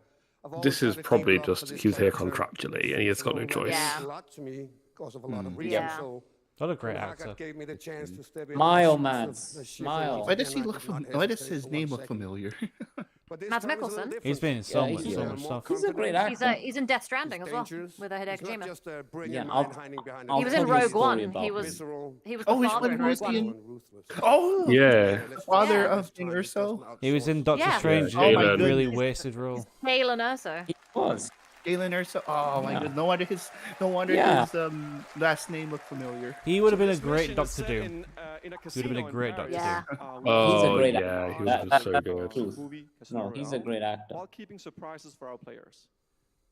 This is probably just he's here contractually and he has got no choice. Yeah. A lot to me because of a lot of Yeah. reasons. So What a great when actor. Hackett gave me the chance to step in. Smile, and Mads, the ship smile. was- Why does he and I look did not familiar? Why does hesitate his for name 1 look second. familiar? But this Mads time is a little Mikkelsen? different. He's been in so Yeah, much, he's so here. much More stuff. He's a great confident. actor. He's in Death Stranding He's as well dangerous. with Hideo He's not Kojima. just a brilliant Yeah, man I'll- hiding behind I'll He was tell in you a Rogue story One. about He him. was visceral, the Oh, he's father one in who was Rogue One. in. and ruthless. Oh, Yeah. father Yeah. of King Urso. He was in Doctor Yeah. Strange. Oh my a really goodness. wasted role. Halen Urso. He was. Galen Erso. Oh my Yeah. god, no wonder his Yeah. last name looked familiar. He would have been a This great mission is Doctor set Doom. in a He would have casino been a in great Doctor Yeah. Paris. Doom. He's a Oh great yeah, actor. he would have been so good. Truth. Movie, Casino No, he's a Royale, great actor. while keeping surprises for our players.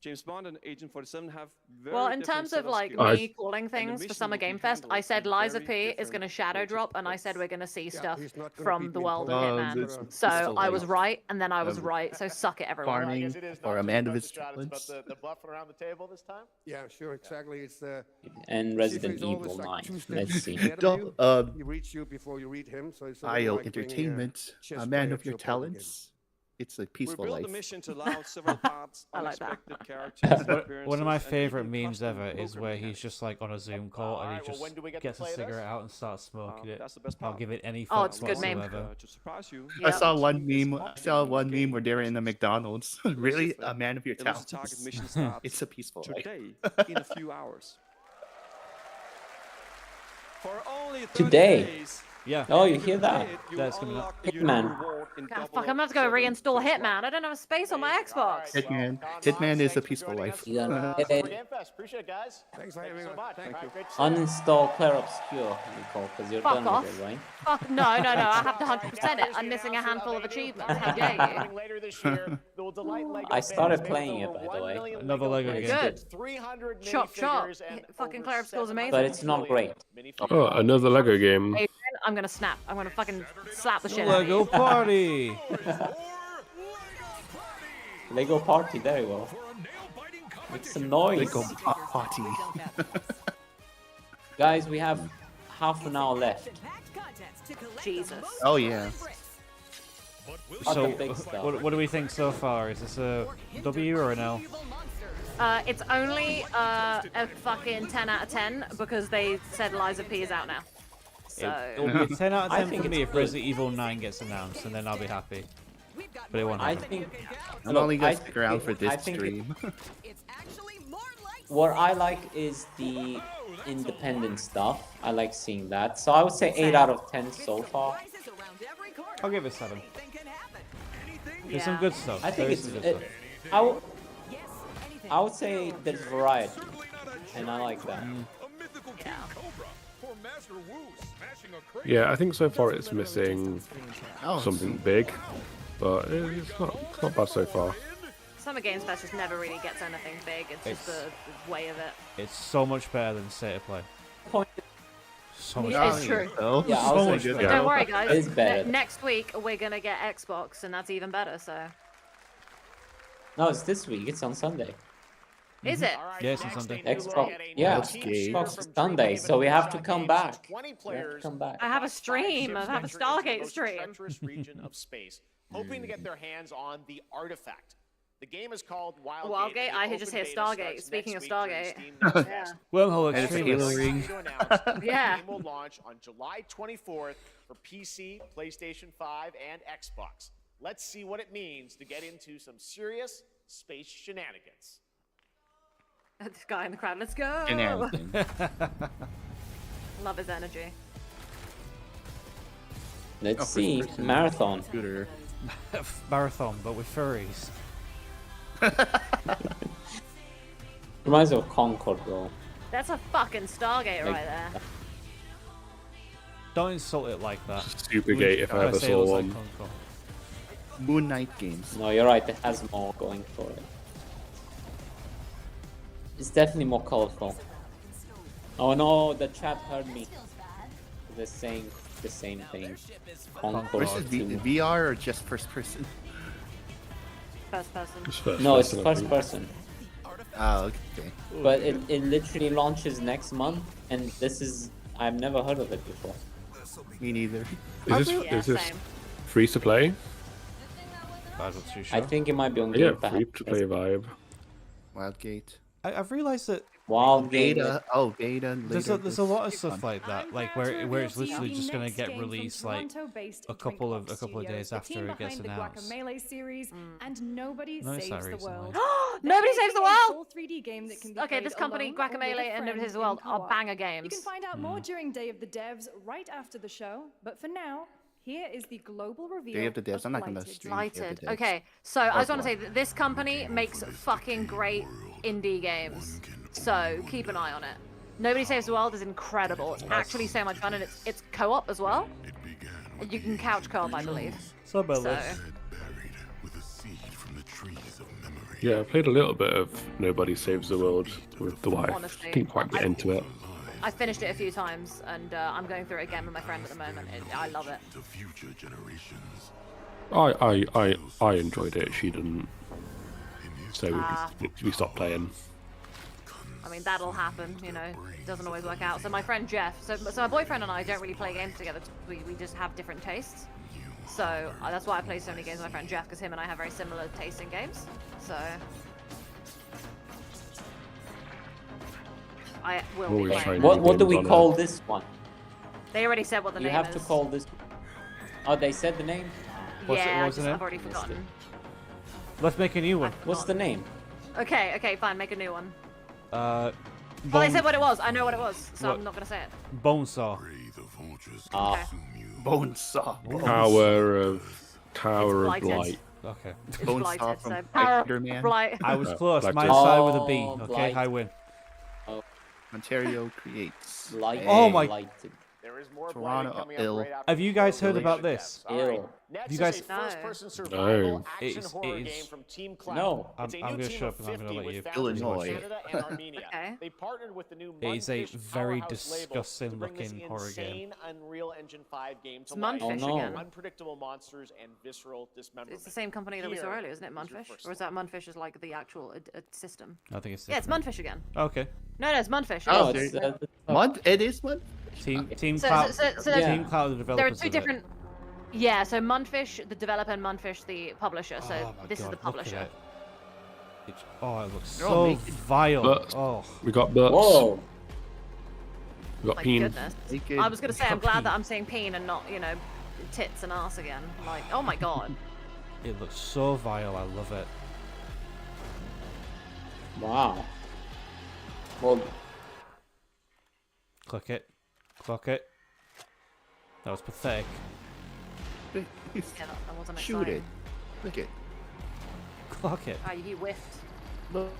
James Bond and Agent 47 have very Well, in different terms set of like skills. me calling And the things for mission Summer will be Game Fest, I handled said in Liza very P is different going to shadow ways. drop, and I said we're going to see stuff he's not gonna from beat the me in world of Pokemon. Hitman. it's So still I was like, right, and then I was right. So suck it, everyone. farming I guess it is or not a man just of about his the shot, it's about talents. the bluffing around the table this time. Yeah, sure, exactly. It's And Lucifer Resident is always, Evil like, 9. 2 steps Let's see. ahead of Don't, you. He reads you before you read him, so it's a little IO like bringing Entertainment, chess a man player of to your a poker game. talents. It's a We peaceful built the life. mission to allow several paths, I like that. unexpected characters, One of my appearances, and favorite even memes custom ever is poker where he's mechanics. just like on a Zoom call and Alright, he well, just when do we get to gets a play this? cigarette out and starts smoking it. That's the best Not part. giving any Oh, fucks it's a good meme. whatsoever. To surprise you, I Yeah. saw the one team is meme. I off saw in one game meme where they're in a locations. McDonald's. Really, Lucifer, a man of your elusive target talents. mission starts It's a peaceful life. today in a few hours. For only 30 Today? days, Yeah. Oh, you hear that? That's coming up. Hitman. God, fuck, I'm gonna have to go reinstall Hitman. I don't have space on my Xbox. Hitman is a peaceful life. You gotta Game Fest. Appreciate it, guys. Thanks, Thank you so everyone. much. Thank All right, you. great to see you. uninstall Claire Obscure, because you're Fuck done off. with it, right? Fuck, no, I have to 100% it. I'm missing a handful of achievements. How dare you? Later this year, that will delight Lego I started fans. playing Over it, by the 1 way. million Another Lego figures, game. Good. 300 Chop, chop. minifigures, and Fucking over Claire Obscure's 7 amazing. But it's not great. minifigures. Oh, another Lego game. Adrian, I'm gonna snap. I'm gonna fucking slap the shit out of Lego you. party! Lego Party, there you go. Make some noise. Lego party. Guys, we have half an hour left. Jesus. Oh yeah. Not So, the big stuff. what do we think so far? Is this a W or an L? It's only a fucking 10 out of 10 because they said Liza P is out now. So It'll be a 10 out of I 10 think for me it's if good. Resident Evil 9 gets announced, and then I'll be happy. But it won't I happen. think. I'm Look, only I gonna think stick around it- for this I think it- stream. What I like is the independent stuff. I like seeing that. So I would say 8 out of 10 so far. I'll give it 7. There's some Yeah. good stuff. I think There is it's. some good stuff. I would say there's variety, and I like that. Yeah, I think so far it's missing Oh, something big, but it's not bad so far. Summer Games Fest just never really gets anything big. It's just the way of it. It's so much better than State of Play. So much Yeah, better. it's true. Oh, Yeah, I'll so say much good. better. Don't worry, guys. It's better. Next week we're gonna get Xbox, and that's even better. So No, it's this week. It's on Sunday. is it? Yeah, it's on Sunday. Xbox. Yeah, Okay. Xbox is Sunday, so we have to come back. 20 We have to players. come back. I have a stream. I have a Stargate stream. Treacherous region of space, hoping to get their hands on the artifact. The game is called Wildgate. Wildgate? and the I just open hear beta Stargate. starts Speaking next of week during Stargate. Steam Next Yeah. Fest. Wormhole And it's extremists. Halo Ring. To announce that Yeah. The game will launch on July 24th for PC, PlayStation 5, and Xbox. Let's see what it means to get into some serious space shenanigans. This guy in the crowd. Let's go. Shenanigans. Love his energy. Let's Oh, see. first person Marathon. Shooter. Marathon, but with furries. Reminds me of Concord, though. That's a fucking Stargate Like- right there. Don't insult it like that. Supergate if I ever say it saw looks like one. Concord. Moon Knight games. No, you're right. It has more going for it. It's definitely more colorful. Oh no, the chat heard me. They're saying the same thing. Concord Versus 2. VR or just first person? First person. It's first No, it's person, I first think. person. Oh, okay. But it literally launches next month, and this is I've never heard of it before. Me neither. Is Yeah, this same. free to play? I'm not too I sure. think it might be on Yeah, Game Pass. free to play vibe. Wildgate. I've realised that Wild Game. Beta. Oh, beta. there's later a lot of this stuff month. like that, like where it's literally just gonna get released like a couple of days after it gets announced. Guacamelee series, and Nobody No, it's Saves not the World. Nobody Saves the A World! full 3D game that can be Okay, played this company, alone or with a Guacamelee and Nobody friend Saves the in World, are co-op. banger You games. can find out more during Day of the Devs right after the show, but for now, Here is the global reveal. Day of the Devs. I'm not gonna Blighted. stream Day of the Blighted. Devs. Okay, so I just want to say that this company makes fucking great indie games. So keep an eye on it. Nobody Saves the World is incredible. It's actually so much fun, and it's co-op as well. You can couch co-op, I believe. So about this. Yeah, I played a little bit of Nobody Saves the World with the wife. Honestly, Didn't quite get into it. I finished it a few times, and I'm going through it again with my friend at the moment. I love it. I enjoyed it. She didn't. So we stopped playing. I mean, that'll happen, you know. It doesn't always work out. So my friend Jeff, so my boyfriend and I don't really play games together. We just have different tastes. So that's why I play so many games with my friend Jeff, because him and I have very similar tastes in games. So I will be playing. What do we call this one? They already said what the name is. You have to call this. Oh, they said the name? Yeah, I've already forgotten. Let's make a new one. What's the name? Okay, fine, make a new one. Bone, Well, they said what it was. I know what it was, so I'm not gonna say it. Bonesaw. Okay. Bonesaw. Tower of Blighted. Blight. Okay. It's Bonesaw Blighted, from so Power of Spider-Man. Blight. I was close. Like Mine just- started with a B. Oh, Okay, Blight. I win. Ontario creates. Blighted. Oh my- Blighted. There is more Toronto, Blighted coming up ill. right after Have you guys heard about this? Ill. Next You guys- is a first-person No. survival action It's- horror it's- game from Team Cloud. No. It's a I'm new gonna team shut of up and I'm gonna 50 let with you founders from Illinois. Canada and Armenia. Okay. They partnered with the new It is a Mundfish very powerhouse label disgusting to bring this looking horror game. insane Unreal Engine 5 game to It's life. Mundfish Oh, no. again. Unpredictable monsters and visceral dismemberment. It's the same company that we saw Here earlier, isn't it? is your Mundfish? first Or is that Mundfish is like the actual system? I think it's Yeah, it's different. Mundfish again. Okay. No, it's Mundfish. Oh, it is. it's Mud? It is Mud? Team So- Cloud. so- so there's- Team Cloud, the There are developers two of it. different. Yeah, so Mundfish, the developer, and Mundfish, the publisher. So Oh my this is God, the look at publisher. it. Oh, it looks They're all so naked. vile. But Oh, we got Burps. Whoa. We got My Peen. goodness. Naked. I was gonna say I'm glad that I'm saying peen and not, you know, tits and ass again. Like, oh my god. it looks so vile. I love it. Wow. Well, Click it. Clock it. That was pathetic. Yeah, that wasn't Shoot exciting. it. Look it. Clock it. Oh, you whiffed. Load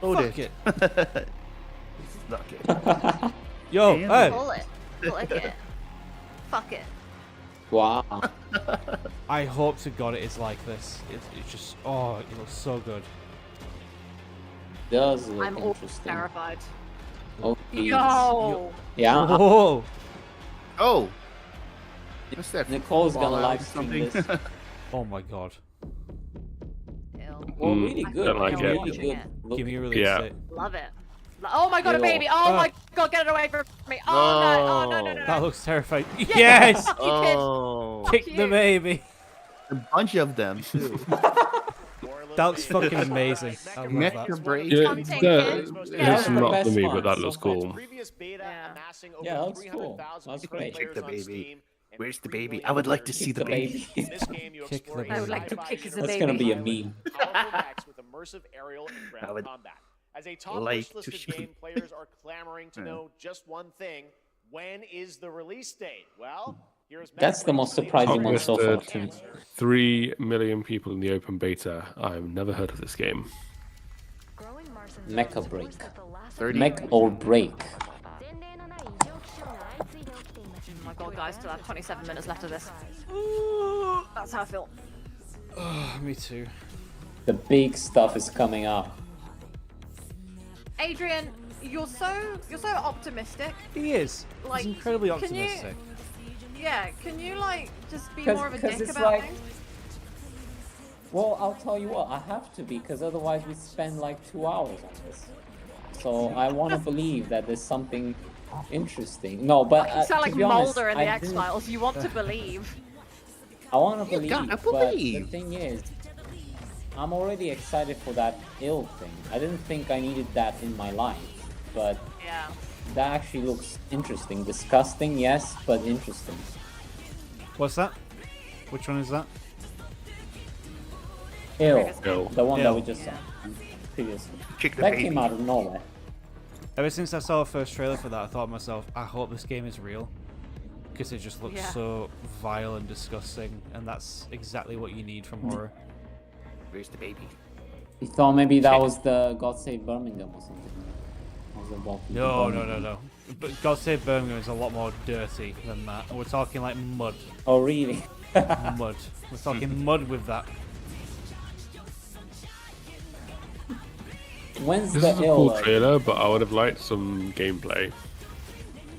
Fuck it. it. Look it. Yo, Damn hey. Pull it. Click it. Fuck it. wow. I hope to God it is like this. It's just, oh, it looks so good. Does look I'm all interesting. terrified. Oh, geez. Yo! Yeah. Oh, Oh. What's that? Nicole's gonna Fallout live or stream something? this. oh my God. Ew. Well, really I good. don't like feel it. Really watching good. it. Look, Give me a release Yeah. date. Love it. Oh my god, a Ew. baby! Oh my god, get it away from me! Oh no! Oh no! No! No! That no. looks terrifying. Yes! Fuck you, kid. Oh. Kick Fuck the you. baby. A bunch of them, too. That's fucking amazing. I love Mecha that. brain. Yeah, Content it's Yeah. not Best for me, one, but that so looks far. cool. Previous beta Yeah. amassing Yeah, over that's cool. 300,000 That's players great. Kick the on baby. Steam, and Where's the 3 baby? million I would like to players see the baby. In this game, you Kick the explore a baby. I would like to sci-fi kick the universe That's gonna be a with meme. powerful mechs with immersive aerial and I ground would combat. As a top like wish to listed shoot. game, players are clamoring to know just one thing: when is the release date? Well, here's That's the most surprising one so far to me. 3 million people in the open beta. I've never heard of this game. Mecha break. 30. Mech or break. Oh my god, guys, still have 27 minutes left of this. That's how I feel. Me too. The big stuff is coming up. Adrian, you're so optimistic. He is. Like, He's incredibly can you- optimistic. Yeah, can you like just be 'Cause- more of a 'cause dick it's about like- things? Well, I'll tell you what, I have to be, because otherwise we spend like 2 hours on this. So I want to believe that there's something interesting. No, but You sound to like be honest, Mulder in the I X didn't- Files. You want to believe. I want to believe, gotta but the believe. thing is, I'm already excited for that ill thing. I didn't think I needed that in my life, but Yeah. that actually looks interesting. Disgusting, yes, but interesting. What's that? Which one is that? Ill, Ill. the one that Ill. we just saw previously. Kick the That baby. came out of nowhere. Ever since I saw the first trailer for that, I thought to myself, I hope this game is real. because it just looks Yeah. so vile and disgusting, and that's exactly what you need from horror. Where's the baby? You thought maybe that was the God Save Birmingham or something. Was it walking to No, Birmingham? But God Save Birmingham is a lot more dirty than that. We're talking like mud. Oh, really? Mud. We're talking mud with that. When's This the is a cool ill? trailer, but I would have liked some gameplay.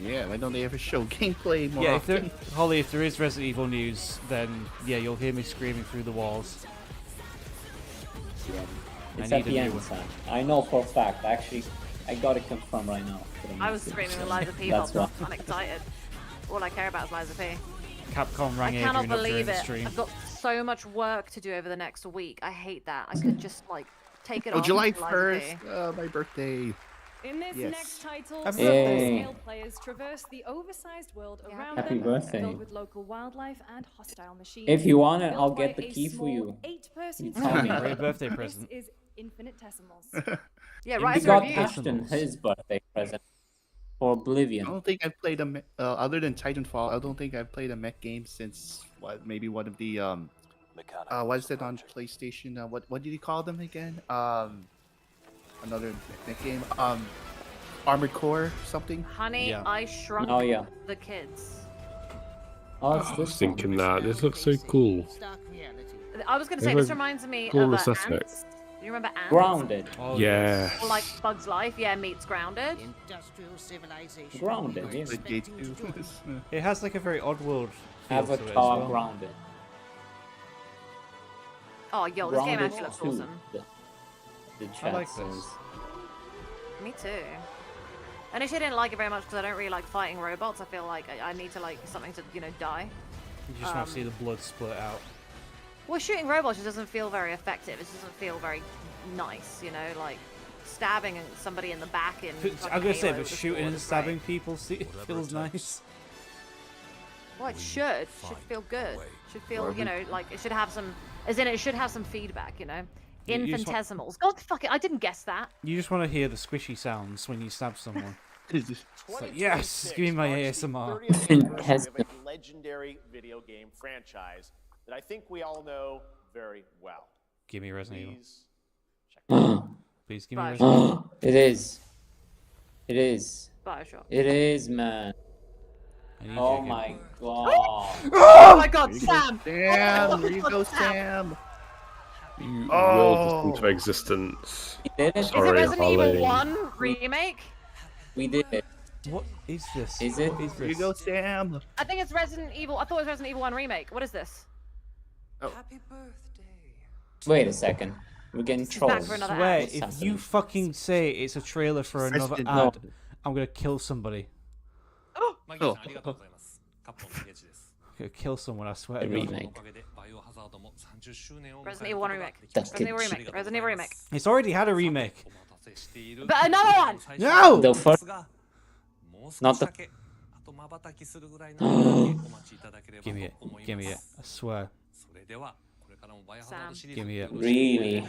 Yeah, why don't they ever show gameplay more Yeah, often? Holly, if there is Resident Evil news, then yeah, you'll hear me screaming through the walls. Yeah. I It's need at the a new end, one. Sam. I know for a fact. Actually, I got it confirmed right now. I was screaming with Liza P. That's popped why. off. I'm excited. All I care about is Liza P. Capcom I rang cannot Adrian up during believe the it. stream. I've got so much work to do over the next week. I hate that. I could just like take it Oh, off. July Liza P. 1st, my birthday. In this Yes. next title, Happy birthday. scale players traverse the oversized world around Happy them, birthday. filled with local wildlife and hostile machines. If you want it, Built I'll by get the a key for you. small 8-person You tell me. team. Great birthday This present. is Infinitesimals. Yeah, We right. As a got review. Ashton his birthday present for Oblivion. I don't think I've played other than Titanfall. I don't think I've played a mech game since maybe one of the what is it on PlayStation? What did you call them again? Another mech game. Armored Core something. Honey, Yeah. I shrunk Oh, yeah. the kids. Oh, it's I was this one. thinking that. This looks so cool. I was gonna say There's this a reminds me cool of aesthetic. Ants. You remember Ants? Grounded. Oh, Yeah. Or like Bug's Life, yeah, meets Grounded. Grounded, yeah. The J2. It has like a very Oddworld feel to it as Avatar well. Grounded. Oh, yo, this game Grounded actually looks 2. awesome. The chat like says. this. Me too. Initially, I didn't like it very much because I don't really like fighting robots. I feel like I need to like something to, you know, die. You just want to see the blood split out. Well, shooting robots just doesn't feel very effective. It doesn't feel very nice, you know, like stabbing somebody in the back in. I'm gonna say, Halo but with a shooting sword and is stabbing great. people feels nice. Well, it should feel good. Should feel, you know, like it should have some, as in it should have some feedback, you know. You just want- Infinitesimals. God, fuck it! I didn't guess that. You just want to hear the squishy sounds when you stab someone. Is this? It's like, yes, give me my marks the ASMR. 30th anniversary of a legendary video game franchise that I think we all know very well. Give me Resident Evil. Please check it out. Please give me Bioshock. Resident Evil. It is. It is. Bioshock. It is, man. I need Oh you again. my god. Oh my God, Sam! Sam, Oh there you my go, God, Sam! Sam. You Oh. willed this into existence. We did it. Is it Sorry, Resident Evil Holly. 1 remake? We did it. What is this? Is it? What is There you this? go, Sam. I think it's Resident Evil. I thought it was Resident Evil 1 remake. What is this? Happy birthday. Wait a second. We're getting This is back trolls. for another Swear, ad. if What's you happening? fucking say it's a trailer for another Resident ad, Evil. I'm gonna kill somebody. Oh. I'm gonna kill someone, I swear The to God. remake. Resident Evil 1 remake. That's Resident Evil good. remake. Resident Evil remake. It's already had a remake. But another one! No! The first. Not the. Give me it. Give me it. I swear. Sam. Give me it. Really?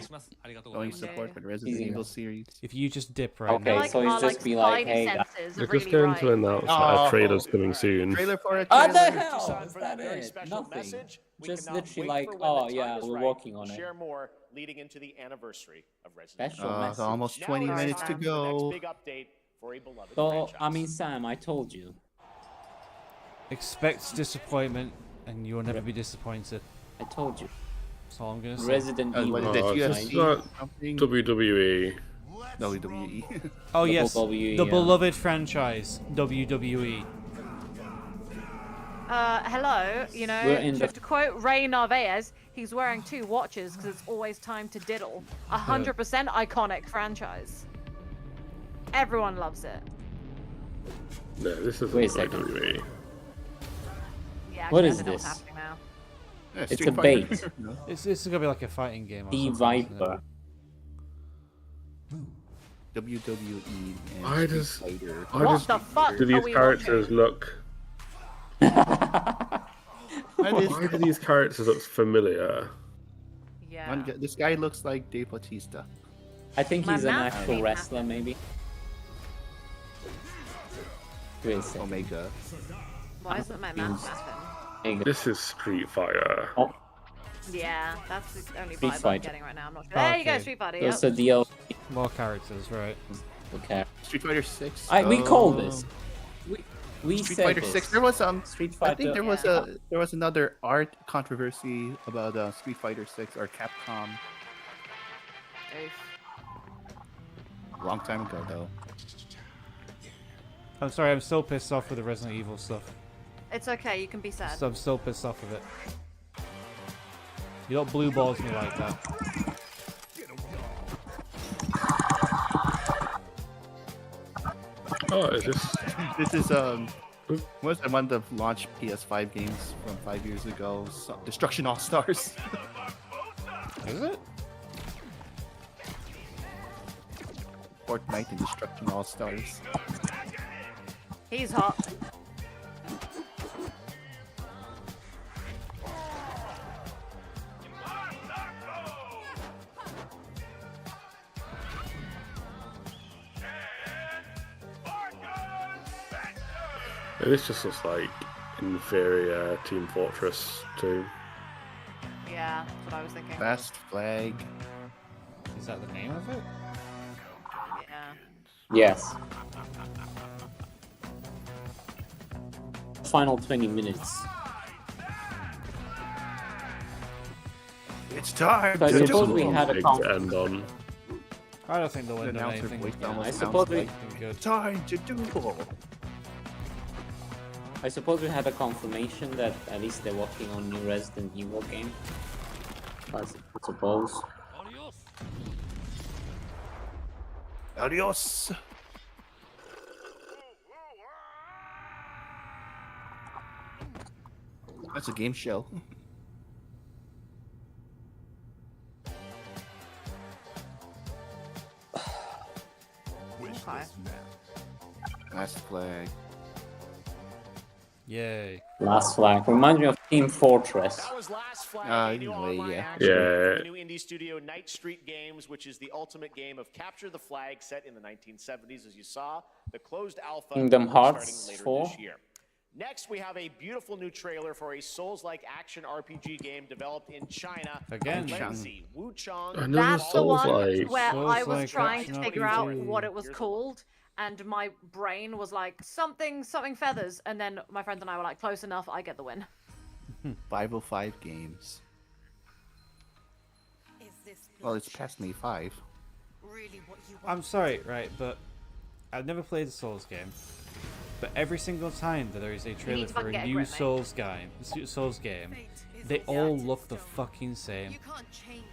Showing support for the Resident Easy. Evil series. If you just dip right Okay, now. so it's just be like, hey, guys. senses They're are just really going right. to announce that Oh. a trailer's coming soon. Trailer for a What the trailer. hell? Time Is for that a very it? special Nothing. message. We Just cannot literally wait like, for when oh the yeah, time is we're right working on to it. share more leading into the anniversary of Resident Special Evil. message. Almost Now 20 it is minutes to time for the go. next big update for a beloved So, franchise. I mean, Sam, I told you. Expect disappointment, and you'll never be disappointed. I told you. That's all I'm gonna say. Resident Evil. What is Oh, it? it's UFC? not Something? WWE. WWE. Oh yes, WWE, the yeah. beloved franchise, WWE. Hello, you know, We're in to, the- to quote Ray Narvaez, he's wearing 2 watches because it's always time to diddle. 100% iconic franchise. Everyone loves it. No, this isn't Wait a second. WWE. Yeah, What actually, I is don't know what's this? happening now. Yeah, It's Street a Fighter. bait. No. It's gonna be like a fighting game. Or The something, isn't it? Viper. WWE and Why Street does- Fighter. why What does- the fuck Do are these we characters watching? look? Why do these characters look familiar? Yeah. This guy looks like Dave Bautista. I think My he's an math actual ain't wrestler, maybe. Wait a second. Omega. Why isn't my mouse happen? This is Street Fighter. Oh, Yeah, that's the only Street vibe I'm Fighter. getting right now. I'm not sure. There you go, Okay. Street Fighter. there's Yep. a DLC. More characters, right? Okay. Street Fighter 6. We called Oh. this. We Street said Fighter this. 6. There was Street I Fighter. think there was another art controversy about Street Fighter 6 or Capcom. Oof. Long time ago though. I'm sorry, I'm still pissed off with the Resident Evil stuff. It's okay, you can be sad. So I'm still pissed off with it. You don't blue balls me like that. Oh, is this? This is was one of the launch PS5 games from 5 years ago. Destruction All Stars. Is it? Fortnite and Destruction All Stars. He's hot. This just looks like inferior Team Fortress 2. Yeah, that's what I was thinking. Fast Flag. Is that the name of it? Yeah. Yes. Final 20 minutes. It's time. So I to suppose do we it. had a Big to conference. end on. I don't think they'll The end on announcer anything. voice almost I sounds suppose we- like Good. time to do it. I suppose we had a confirmation that at least they're working on new Resident Evil game. I suppose. Adios. That's a game show. Okay. Fast Flag. Yay. Last Flag reminds me of Team Fortress. That was Last Flag, a new anyway, online yeah. action Yeah. from the new indie studio Night Street Games, which is the ultimate game of capture the flag set in the 1970s. As you saw, the closed alpha Kingdom Hearts starting later 4. this year. Next, we have a beautiful new trailer for a Souls-like action RPG game developed in China. Again. Lenzi Wuchang. Another That's the one Souls-like. where I was Souls-like trying action to figure out RPG. what it was called, and my brain was like, something feathers, and then my friend and I were like, close enough, I get the win. 505 games. Well, it's past May 5. I'm sorry, right, but I've never played a Souls game. But every single time that there is a trailer to for fucking get a a new grip, mate. Souls game, they all look the fucking same.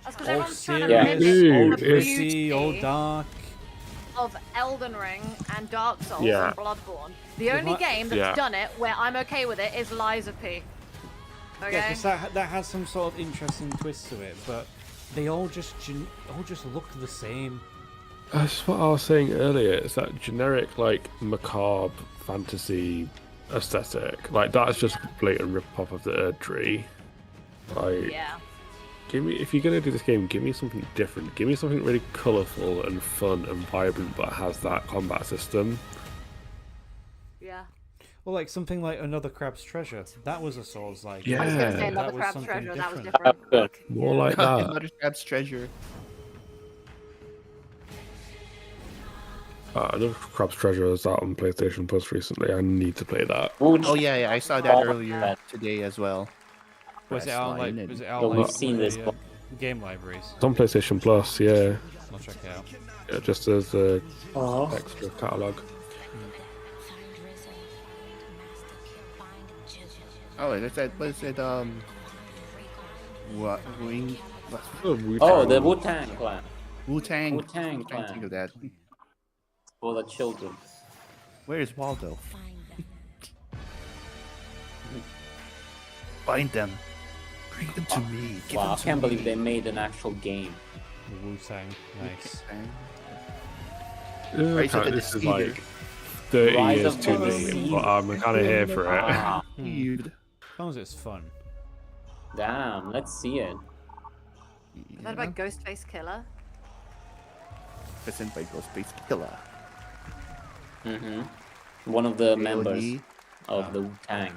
That's because All everyone's trying to serious, mimic all the pretty, all beauty dark. of Elden Ring and Dark Souls Yeah. and Bloodborne. The only game that's Yeah. done it where I'm okay with it is Lies of P. Okay? Yeah, because that has some sort of interesting twist to it, but they all just look the same. That's what I was saying earlier. It's that generic, like, macabre fantasy aesthetic. Like, that's just a blatant rip-off of the Erd Tree. Like, Yeah. if you're gonna do this game, give me something different. Give me something really colourful and fun and vibrant, but has that combat system. Yeah. Well, like something like Another Crab's Treasure. That was a Souls-like. Yeah. I was going to say Yeah. Another That was Crab's something Treasure, that was different. different. More like that. Another Crab's Treasure. Another Crab's Treasure was out on PlayStation Plus recently. I need to play that. Oh yeah, I saw that Oh, earlier that- today as well. Was it out like? Was it out Well, like? we've seen one of this the, one. game libraries. It's on PlayStation Plus, yeah. I'll check it out. Yeah, just as a Oh. extra catalogue. Oh, that's that. What is it? What wing? Oh, the Wu-Tang Clan. Wu-Tang. Wu-Tang Trying to think Clan. of that. For the children. Where is Waldo? Find them. Bring them to me. Give Wow, I them to can't believe me. they made an actual game. The Wu-Tang. Nice. Rise of the This is Deceiver. like 30 Rise years of too the late, Deceiver. but I'm kind of here for it. Ah, Dude. As long as it's fun. damn, let's see it. Is that about Ghostface Killer? Presented by Ghostface Killer. Mm-hmm. One of the members. AOD. of the Wu-Tang.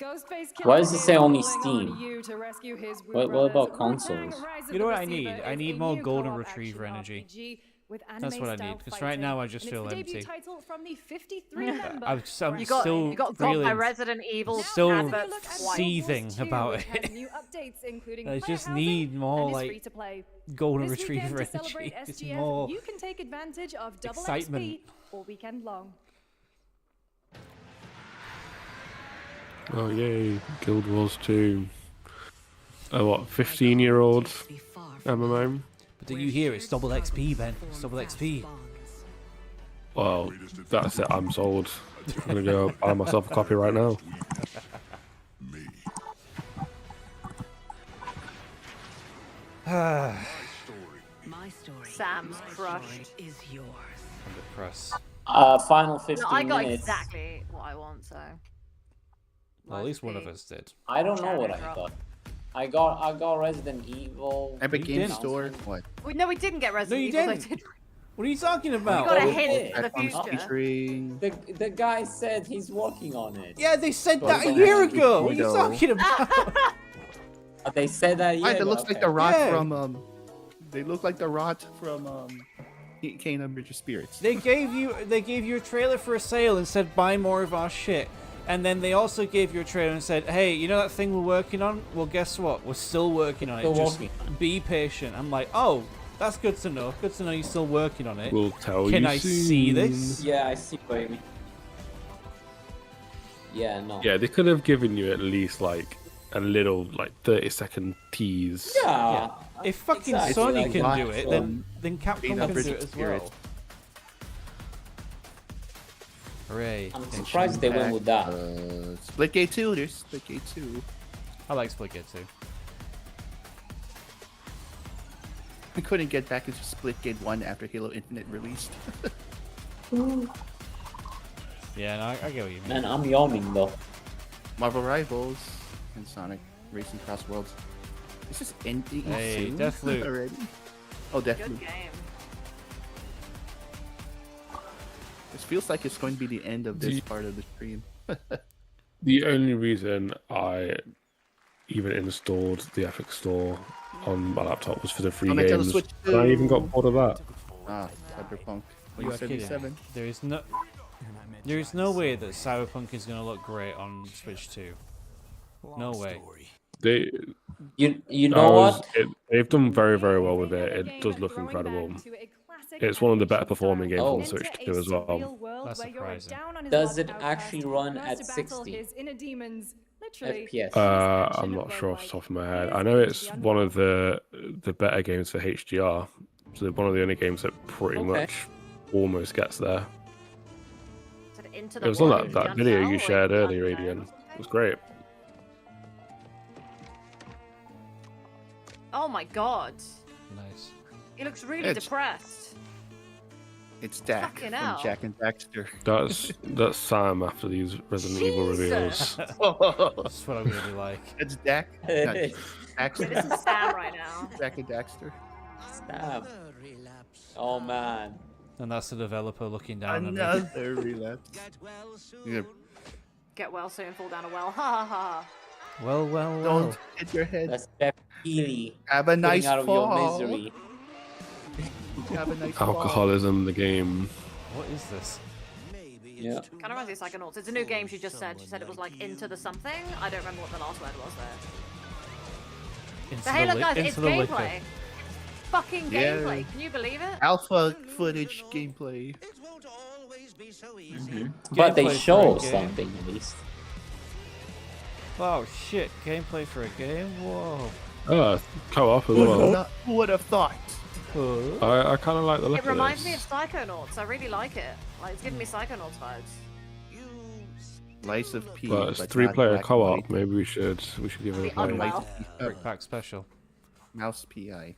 Ghostface Why Killer does it say is only calling Steam? on you to rescue his Wu What brothers. about Wu-Tang consoles? Rise of You know the what I Receiver need? I is need a more new golden co-op retriever action energy. RPG with That's what I anime-style need, because right now I just fighting, feel and it's the empty. debut title from the 53-member I'm You still got got by feeling, Resident Evil still advert seething about which has it. new updates, including I player just housing need more and is like free-to-play. golden This weekend, retriever to celebrate energy. It's SGF, more you can take advantage of double excitement. XP all weekend long. Oh yay, Guild Wars 2. A what, 15-year-old MMO? But do you hear? It's double XP, Ben. It's double XP. Well, that's it, I'm sold. I'm gonna go buy myself a copy right now. Sam's crushed. I'm depressed. Final 15 No, I got minutes. exactly what I want, so. Well, at least one of us did. I don't know what I got. I got Resident Evil. Epic You Game didn't. Store. What? No, we didn't get Resident you Evil. didn't. They did. What are you talking about? got a we hint did. for the Platforms future. featuring. The guy said he's working on it. Yeah, they said Well, that a don't year have to ago. What are you know. talking about? They said that. Right, Yeah, that looks like the rot Yeah. from They look like the rot from Kingdom Bridge of Spirits. They gave you a trailer for a sale and said buy more of our shit. And then they also gave you a trailer and said, hey, you know that thing we're working on? Well, guess what? We're still working on it. Still Just working. be patient. I'm like, oh, that's good to know. Good to know you're still working on it. We'll tell Can you I soon. see this? Yeah, I see what you mean. Yeah, no. Yeah, they could have given you at least like a little 30-second tease. Yeah. If fucking Exactly, Sony like can that do it, from then Capcom Kingdom can Bridge do of it as Spirits. well. Hooray. I'm Genshin surprised they went Impact. with that. Splitgate 2. There's Splitgate 2. I like Splitgate too. I couldn't get back into Splitgate 1 after Halo Infinite released. Yeah, no, I get what you mean. Man, I'm yawning though. Marvel Rivals and Sonic Racing Cross Worlds. Is this ending Hey, soon Deathloop. already? Oh, Good Deathloop. game. This feels like it's going to be the end of this part of the stream. The only reason I even installed the Epic Store on my laptop was for the free Metal games. Switch And I even 2. got bored of that. Cyberpunk You are kidding. 2077. There is no way that Cyberpunk is going to look great on Switch 2. No way. You know what? They've done very, very well with it. It does look incredible. It's one of the better performing games on the Switch 2 as well. That's surprising. Does it actually run at 60 FPS? I'm not sure off the top of my head. I know it's one of the better games for HDR. So one of the only games that pretty much almost gets there. It was on that video you shared earlier, Adrian. It was great. Oh my god. Nice. He looks really It's- depressed. It's Dak Fucking from hell. Jack and Daxter. That's Sam after these Resident Evil reveals. That's what I'm going to be like. It's Dak. No, Yeah, Daxter. this is Sam right now. Jack and Daxter. Stab. Oh man. And that's the developer looking down at me. Another relapse. Yeah. Get well soon, fall down a well. Ha ha ha. Well, well, well. Don't hit your head. That's Geoff Keighley. Have a nice Getting out of fall. your misery. Have a nice fall. Alcoholism, the game. What is this? Yeah. Kind of reminds me of Psychonauts. It's a new game she just said. She said it was like Into the Something. I don't remember what the last word was there. Into So hey, look guys, it's into the liquor. gameplay. Fucking Yeah. gameplay. Can you believe it? Alpha footage gameplay. But they Gameplay for show a game. something at least. Oh shit, gameplay for a game? Whoa. Co-op as well. Who would have thought? I kind of like the look It of reminds me this. of Psychonauts. I really like it. Like, it's giving me Psychonauts vibes. Lice of P. But it's but 3-player not co-op. black Maybe we should give it a play. Unwell. Brick Pack Special. Mouse PI.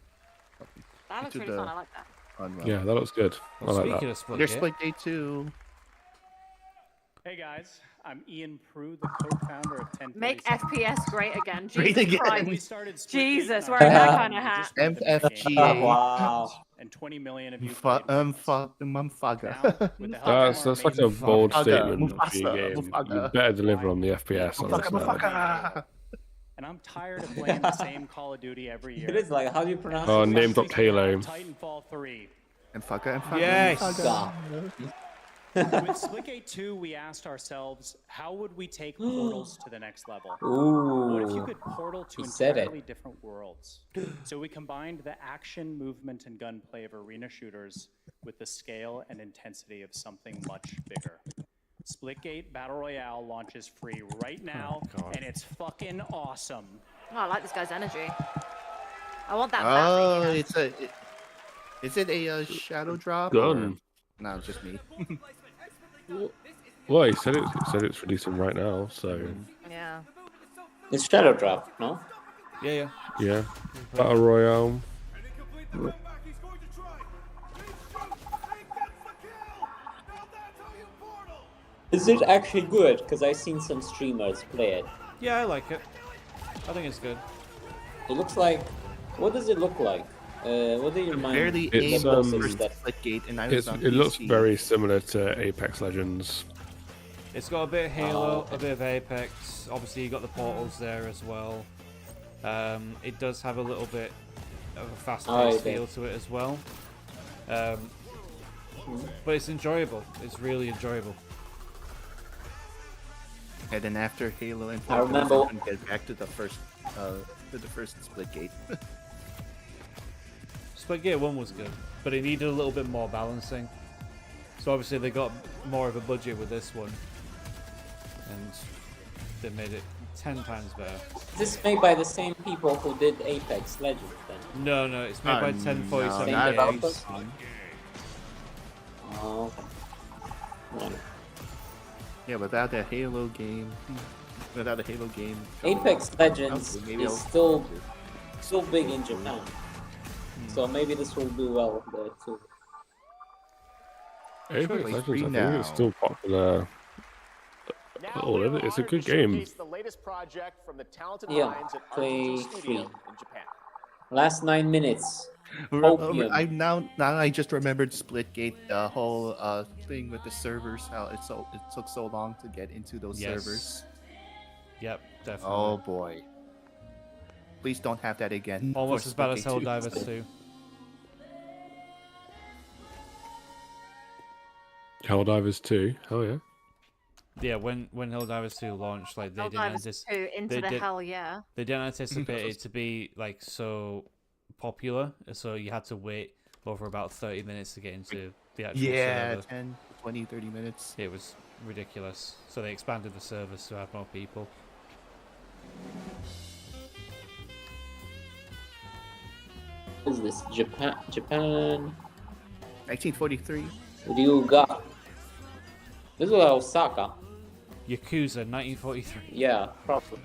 That looks Into really fun. the- I like that. Unwell. Yeah, that looks good. I Well, like speaking that. of split There's Gate, Splitgate 2. Hey guys, I'm Ian Prue, the co-founder of 10. Make FPS great again. Great Jesus again. Christ. We started Splitgate Jesus, in wearing that October. kind of We hat. just moved to the MFGA. game. Wow. and 20 million of you Muffaga. That's like a bold statement for your game. You Muffaga. better deliver on the FPS on this now. Muffaga. And I'm tired of playing the same Call of Duty every year. It is like, how do you pronounce it? Oh, name dropped Halo. Titanfall 3. Muffaga. Yes. With Splitgate 2, we asked ourselves, how would we take portals to the next level? Ooh, What if you could portal to he said it. entirely different worlds? So we combined the action, movement, and gunplay of arena shooters with the scale and intensity of something much bigger. Splitgate Battle Royale launches free right now, and it's fucking awesome. Oh, I like this guy's energy. I want that. Oh, battery, it's a. Is it a shadow drop? Gun. Or... No, it's just me. Well, he said it's releasing right now, so Yeah. It's Shadow Drop, no? Yeah. yeah. Battle Royale. Is it actually good? Because I've seen some streamers play it. Yeah, I like it. I think it's good. It looks like. What does it look like? What do you remind Barely me? It's, aimed the first Splitgate, and I was on it looks PC. very similar to Apex Legends. It's got a bit of Halo, a bit of Apex. Obviously, you got the portals there as well. It does have a little bit of a fast-paced feel to it as well. But it's enjoyable. It's really enjoyable. And then after Halo and I remember- get back to the first Splitgate. Splitgate 1 was good, but it needed a little bit more balancing. So obviously they got more of a budget with this one. And they made it 10 times better. Is this made by the same people who did Apex Legends then? No, it's made by 1047 Same Games. developers? Oh, okay. Yeah, without a Halo game, Apex Legends maybe is I'll- still big in Japan. So maybe this will do well there too. Apex Play Legends, free I think now. it's still popular. all over. It's a good game. The latest project from the talented Yeah, minds at play RGG Studio free. in Japan. Last 9 minutes. Opium. I now I just remembered Splitgate, the whole thing with the servers, how it took so long to get into those servers. Yep, definitely. Oh boy. Please don't have that again. Almost for as bad as Splitgate 2. Helldivers 2. Helldivers 2. Oh yeah. Yeah, when Helldivers 2 launched, like they didn't Helldivers 2 into the hell, yeah. They didn't anticipate it to be like so popular, so you had to wait over about 30 minutes to get into the actual server. 10, 20, 30 minutes. It was ridiculous. So they expanded the servers to have more people. What is this? Japan. 1943. Ryuga. This is Osaka. Yakuza 1943. Yeah, probably.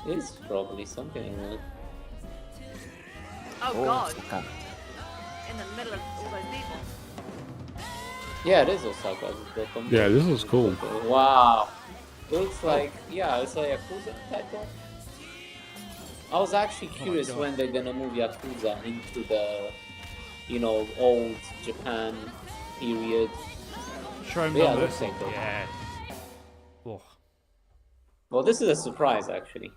It's probably something like that. Oh god. In the middle of all those people. Yeah, it is Osaka. Yeah, this is cool. Wow. It looks like, yeah, it's a Yakuza title. I was actually curious when they're gonna move Yakuza into the, old Japan period. Yeah, it looks like that. Yeah. Oh. Well, this is a surprise, actually.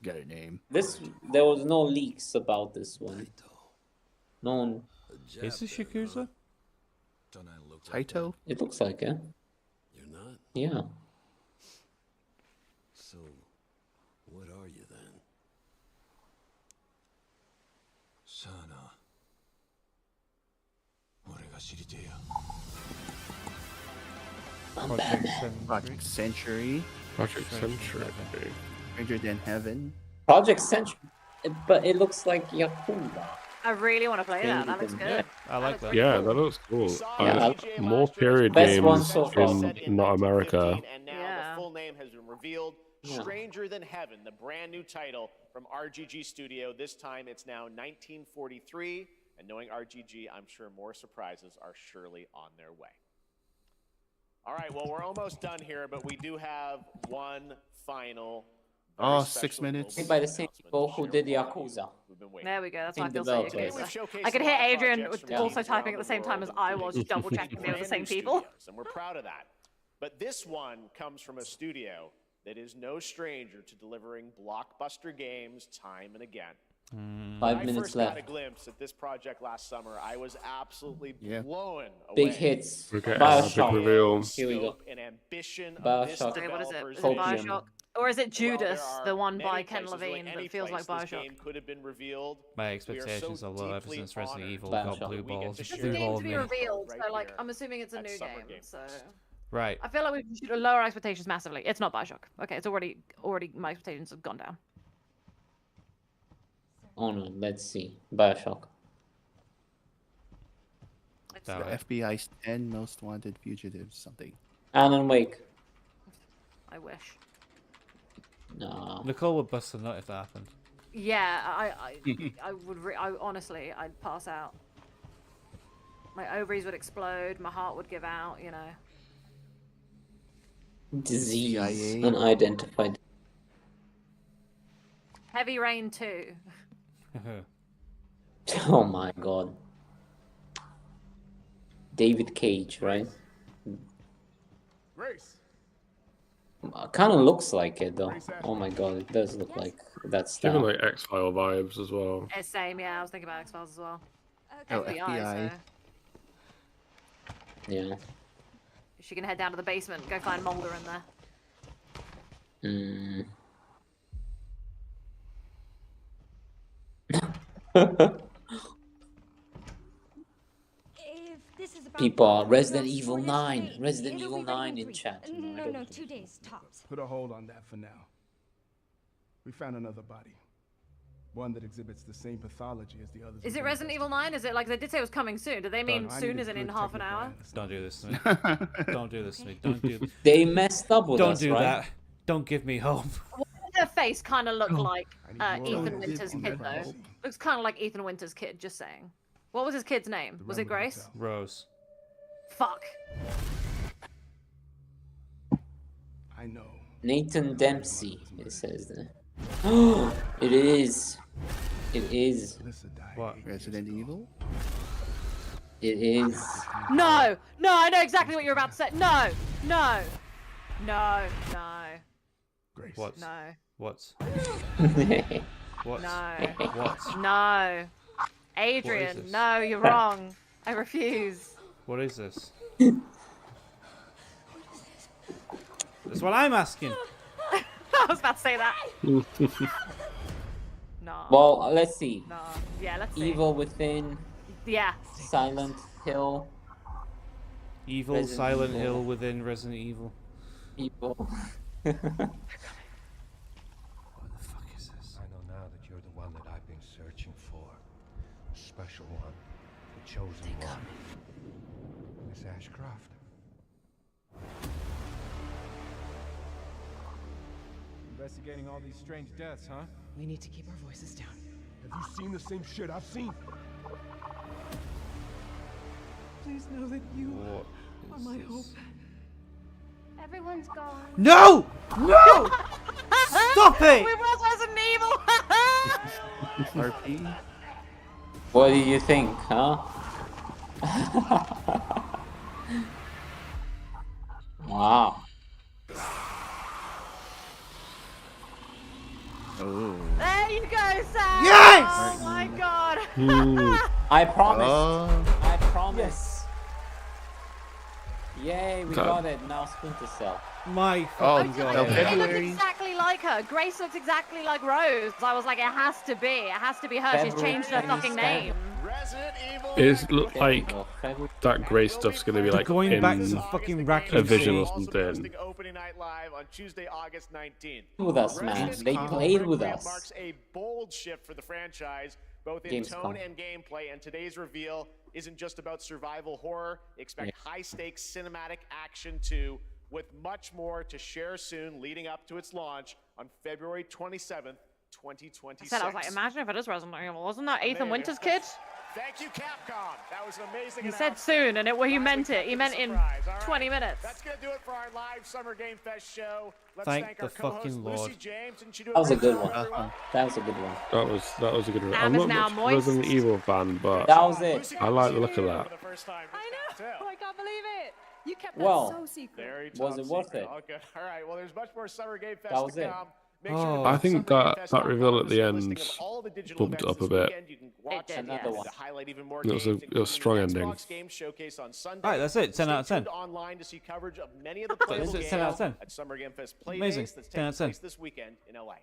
Got a name. There was no leaks about this one. No one. Is this Yakuza? Taito? It looks like it. You're not? Yeah. So, what are you then? Sana. Project Century. Project Century. Stranger Than Heaven. Project Century. But it looks like Yakuza. I really want to play that. That looks good. I like that. Yeah, that looks cool. Yeah, More period Best games one so far. in not America. And now the full name has been revealed. Stranger Than Heaven, the brand new title from RGG Studio. This time it's now 1943. And knowing RGG, I'm sure more surprises are surely on their way. All right, well, we're almost done here, but we do have one final. 6 minutes. Made by the same people who did Yakuza. we've been waiting. There we go. That's why I In feel so developers. good. We've showcased I could a hear lot of Adrian projects from also teams typing around at the same the time as world, I was, including double checking they were the brand same new people. studios, and we're proud of that. But this one comes from a studio that is no stranger to delivering blockbuster games time and again. 5 When I minutes first got a left. glimpse at this project last summer, I was absolutely blown away. Big hits. We're getting Bioshock. big reveal. Here we go. Scope and ambition of this Bioshock. Okay, what is it? developer's Is it vision. Bioshock? Or is it While there Judas, are the one many by Ken places, really Levine, any that feels like place this Bioshock? game could have been revealed. My We are expectations so are low ever deeply since Resident honored Evil Bioshock. got blue that we get balls. to It's share a Blue game balled to be me. revealed, right so like here I'm assuming it's a at new Summer game. Game So Fest. Right. I feel like we should lower our expectations massively. It's not Bioshock. Okay, it's already my expectations have gone down. Oh no, let's see. Bioshock. It's The Alright. FBI's 10 most wanted fugitives, something. Alan Wake. I wish. No. Nicole would bust a nut if that happened. Yeah, I would. Honestly, I'd pass out. My ovaries would explode. My heart would give out. You know. Disease. CIA. Unidentified. Heavy Rain 2. Oh my god. David Cage, right? Grace. Kind of looks like it though. Oh my god, it does look like that's that. Given like X-File vibes as well. Same. Yeah, I was thinking about X-Files as well. Oh, FBI. FBI. So Yeah. she can head down to the basement and go find Mulder in there. If this is about People are the Resident love Evil story 9. today, Resident it'll Evil be ready 9 in in 3. chat. No, 2 days tops. Put a hold on that for now. We found another body. One that exhibits the same pathology as the others. Is it within Resident Evil 9? Is it like they did say it was coming soon? Do they mean I soon need a as in good half an technical hour? analysis. Don't do this to me. Don't do this to me. Don't do. They messed up with Don't us, do right? that. Don't give me hope. Why does her face kind of look like I need more Ethan of this Winter's on kid, that though? privacy. Looks kind of like Ethan Winter's kid, just saying. What was his kid's name? The Was it Remedy Grace? Hotel. Rose. Fuck. I know. Nathan Dempsey, it says there. It is. It is. Alyssa died. What? Resident Evil? It is. No! No, I know exactly what you're about to say. No! No! No! No! Grace. What? No! What? What? No! What? No! Adrian, this? no, you're wrong. I refuse. What is this? That's what I'm asking. I was about to say that. No. Well, let's see. No. Yeah, let's see. Evil Within, Yeah. Silent Hill, Evil Resident Silent Evil. Hill within Resident Evil. Evil. What the fuck is this? I know now that you're the one that I've been searching for. The special one. The chosen one. Miss Ashcroft. Investigating all these strange deaths, huh? We need to keep our voices down. Have you seen the same shit I've seen? Please know that you What are is my this? hope. Everyone's gone. No! No! Stop it! We was Resident Evil! RP? What do you think, huh? Wow. Oh. There you go, Sam! Yes! Oh my god! I promise. Oh. I promise. Yay, we Okay. got it. Now Splinter Cell. My Oh, fucking no, god. It looks February. exactly like her. Grace looks exactly like Rose. I was like, it has to be. It has to be her. She's February changed her fucking 22nd. name. Resident Evil. It look like Oh, February. that grey stuff's gonna be like Going in back to some fucking Raccoon a vision or City. Also something. hosting opening night live on Tuesday, August 19th. With us, man. Resident They Evil played with Requiem us. marks a bold shift for the franchise, both in Gamescom. tone and gameplay. And today's reveal isn't just about survival horror. Expect high-stakes cinematic action too, with much more to share soon, leading up to its launch on February 27th, 2026. I said, I was like, imagine if it is Resident Evil. Wasn't that There Ethan you Winter's go. kid? Thank you, Capcom. That was an amazing He said soon, and he meant it. He meant in 20 minutes. That's going to do it for our live Summer Game Fest show. Let's Thank our the co-host, fucking Lucy Lord. James. Didn't you do That was a right good for one. everyone? That was a good one. That was a good one. Sam I'm is not now much moist. Resident Evil fan, but That was it. I like the look of that. I know. I can't believe it. You kept that Well, so secret. Very was top it worth secret. it? All good. All right. Well, there's much more Summer Game Fest That was to it. come. Make sure to Oh. visit I think summergamefest.com that reveal at to the see a listing end of all the digital bumped events up a this bit. weekend. You can watch did, Another yes. one. to highlight even more It was games, a strong including the ending. Xbox Game Showcase on Sunday. All right, that's it. 10 out of 10. Stay tuned online to see coverage of many of the That's playable it, games 10 out of 10. at Summer Game Fest Play Amazing. Days that's 10 out taking of 10. place this weekend in LA.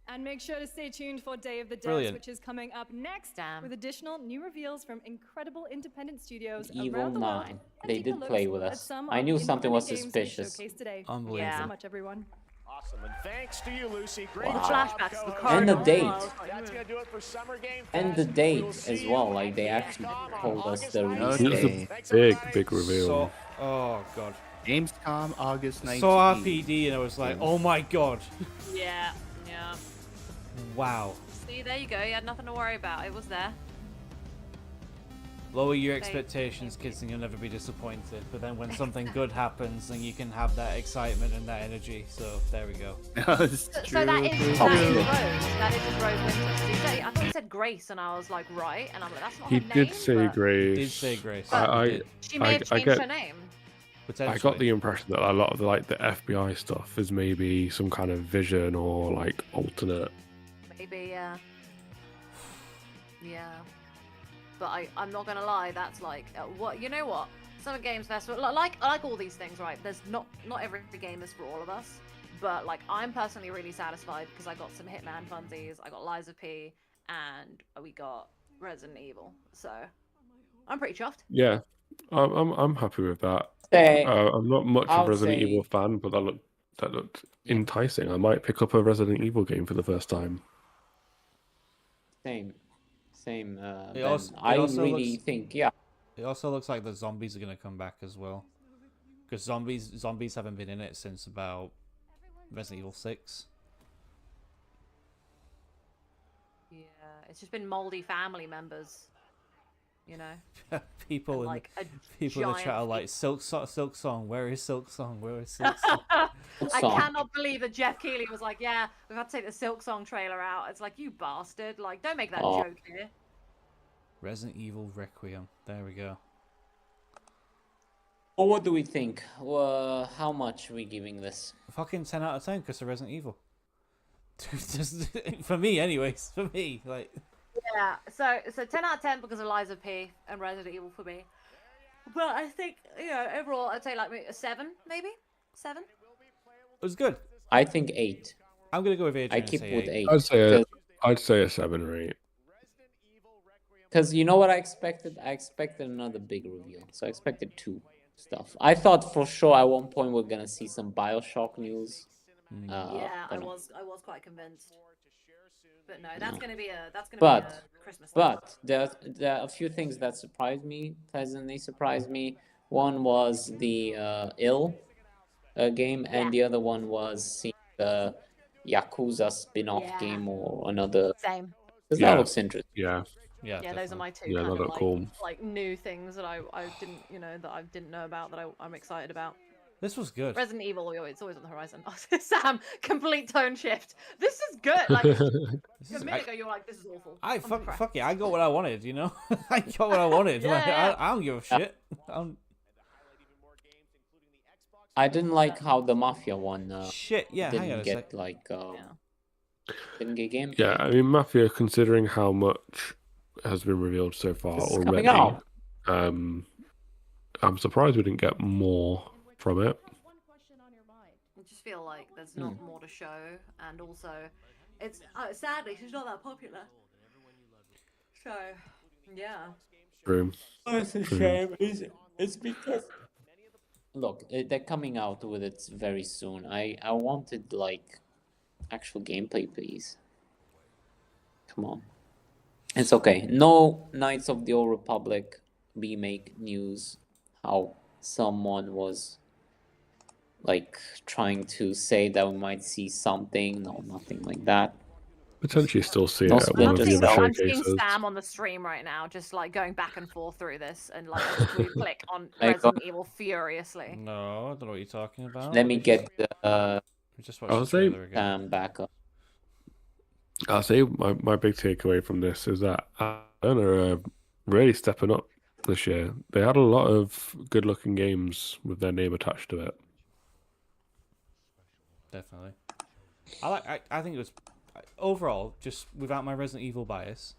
And make sure to stay tuned for Day of the Devs, Brilliant. which is coming up next Damn. with additional new reveals from incredible independent studios Evil around the world. 9. And They deeper did looks play with at us. some I of knew the something was independent games they suspicious. showcased today. Unbelievable. Thanks Yeah. so much, everyone. Awesome. And thanks to you, Lucy. Great Wow. job, Flashbacks to the co-host. And the date. That's going to do it for Summer Game Fest. And the We'll date see as you well. at Like they actually Gamescom on told us August the 19th. release It was date. a Thanks, big everybody. reveal. So, oh god. Gamescom, August 19th. Saw RPD and I was like, oh my god. Yeah, yeah. Wow. See, there you go. You had nothing to worry about. It was there. Lower your expectations, kids, and you'll never be disappointed. But then when something good happens, then you can have that excitement and that energy. So there we go. That's So that is true. Rose. That is just Rose Winters. I thought he said Grace, and I was like, right. And I'm like, that's not He her did name. say but Grace. He did say Grace. She may have changed get, her name. I got the impression that a lot of the FBI stuff is maybe some kind of vision or like alternate. Maybe, yeah. Yeah. But I'm not gonna lie, that's like what you know what? Summer Games Festival, like all these things, right? There's not every game is for all of us, but like I'm personally really satisfied because I got some Hitman funsies, I got Lies of P, and we got Resident Evil, so I'm pretty chuffed. Yeah, I'm happy with that. Say, I'm not much I'll of a Resident say- Evil fan, but that looked enticing. I might pick up a Resident Evil game for the first time. Same. It Ben. also- it I also really looks- think, yeah. It also looks like the zombies are gonna come back as well, because zombies haven't been in it since about Resident Evil 6. Yeah, it's just been moldy family members, you know. people And, in like, a people in the chat are giant like Silk Song. Where is Silk Song? Where is Silk Song? I cannot believe that Geoff Keighley was like, yeah, we've had to take the Silk Song trailer out. It's like, you bastard. Like, don't make that Oh. joke here. Resident Evil Requiem. There we go. Well, what do we think? How much are we giving this? Fucking 10 out of 10 because of Resident Evil. Just, for me, anyways. For me, like. Yeah, so 10 out of 10 because of Lies of P and Resident Evil for me. But I think, you know, overall, I'd say like a 7, maybe? 7? It was good. I think 8. I'm gonna go with Adrian. I and keep say with 8. 8. I'd say a 7 or 8. Because you know what I expected? I expected another big reveal. So I expected 2 stuff. I thought for sure at one point we're gonna see some BioShock news. Yeah, I but no. was quite convinced. But no, that's gonna be a Christmas. But there are a few things that surprised me, pleasantly surprised me. One was the Ill game, and the other one was seeing the Yakuza spin-off game or another. Same. Because that looks interesting. Yeah. Yeah, those are my two Yeah, kind that of look like, cool. like new things that I didn't, you know, that I didn't know about that I'm excited about. This was good. Resident Evil, it's always on the horizon. Sam, complete tone shift. This is good. Like a minute ago, you were like, "This is awful." I fuck it. I got what I wanted. You know, I got what I wanted. Like, Yeah. I don't give a shit. I didn't like how the Mafia one Shit, yeah, hang on didn't a get sec. like didn't get game. Yeah, I mean, Mafia, considering how much has been revealed so far This is already, coming out. I'm surprised we didn't get more from it. I just feel like there's not more to show, and also, it's sadly she's not that popular. So, yeah. True. It's a True. shame. It's because look, they're coming out with it very soon. I wanted like actual gameplay, please. Come on. It's okay. No Knights of the Old Republic remake news. How someone was like trying to say that we might see something. No, nothing like that. Potentially still see it No at one of Splinter the other Cell. I'm seeing showcases. Sam on the stream right now, just like going back and forth through this, and like just blue click on I got- Resident Evil furiously. No, I don't know what you're talking about. Let me get the We just watched the trailer again. back up. I'll say my big takeaway from this is that Alan are really stepping up this year. They had a lot of good-looking games with their name attached to it. Definitely. I think it was overall, just without my Resident Evil bias,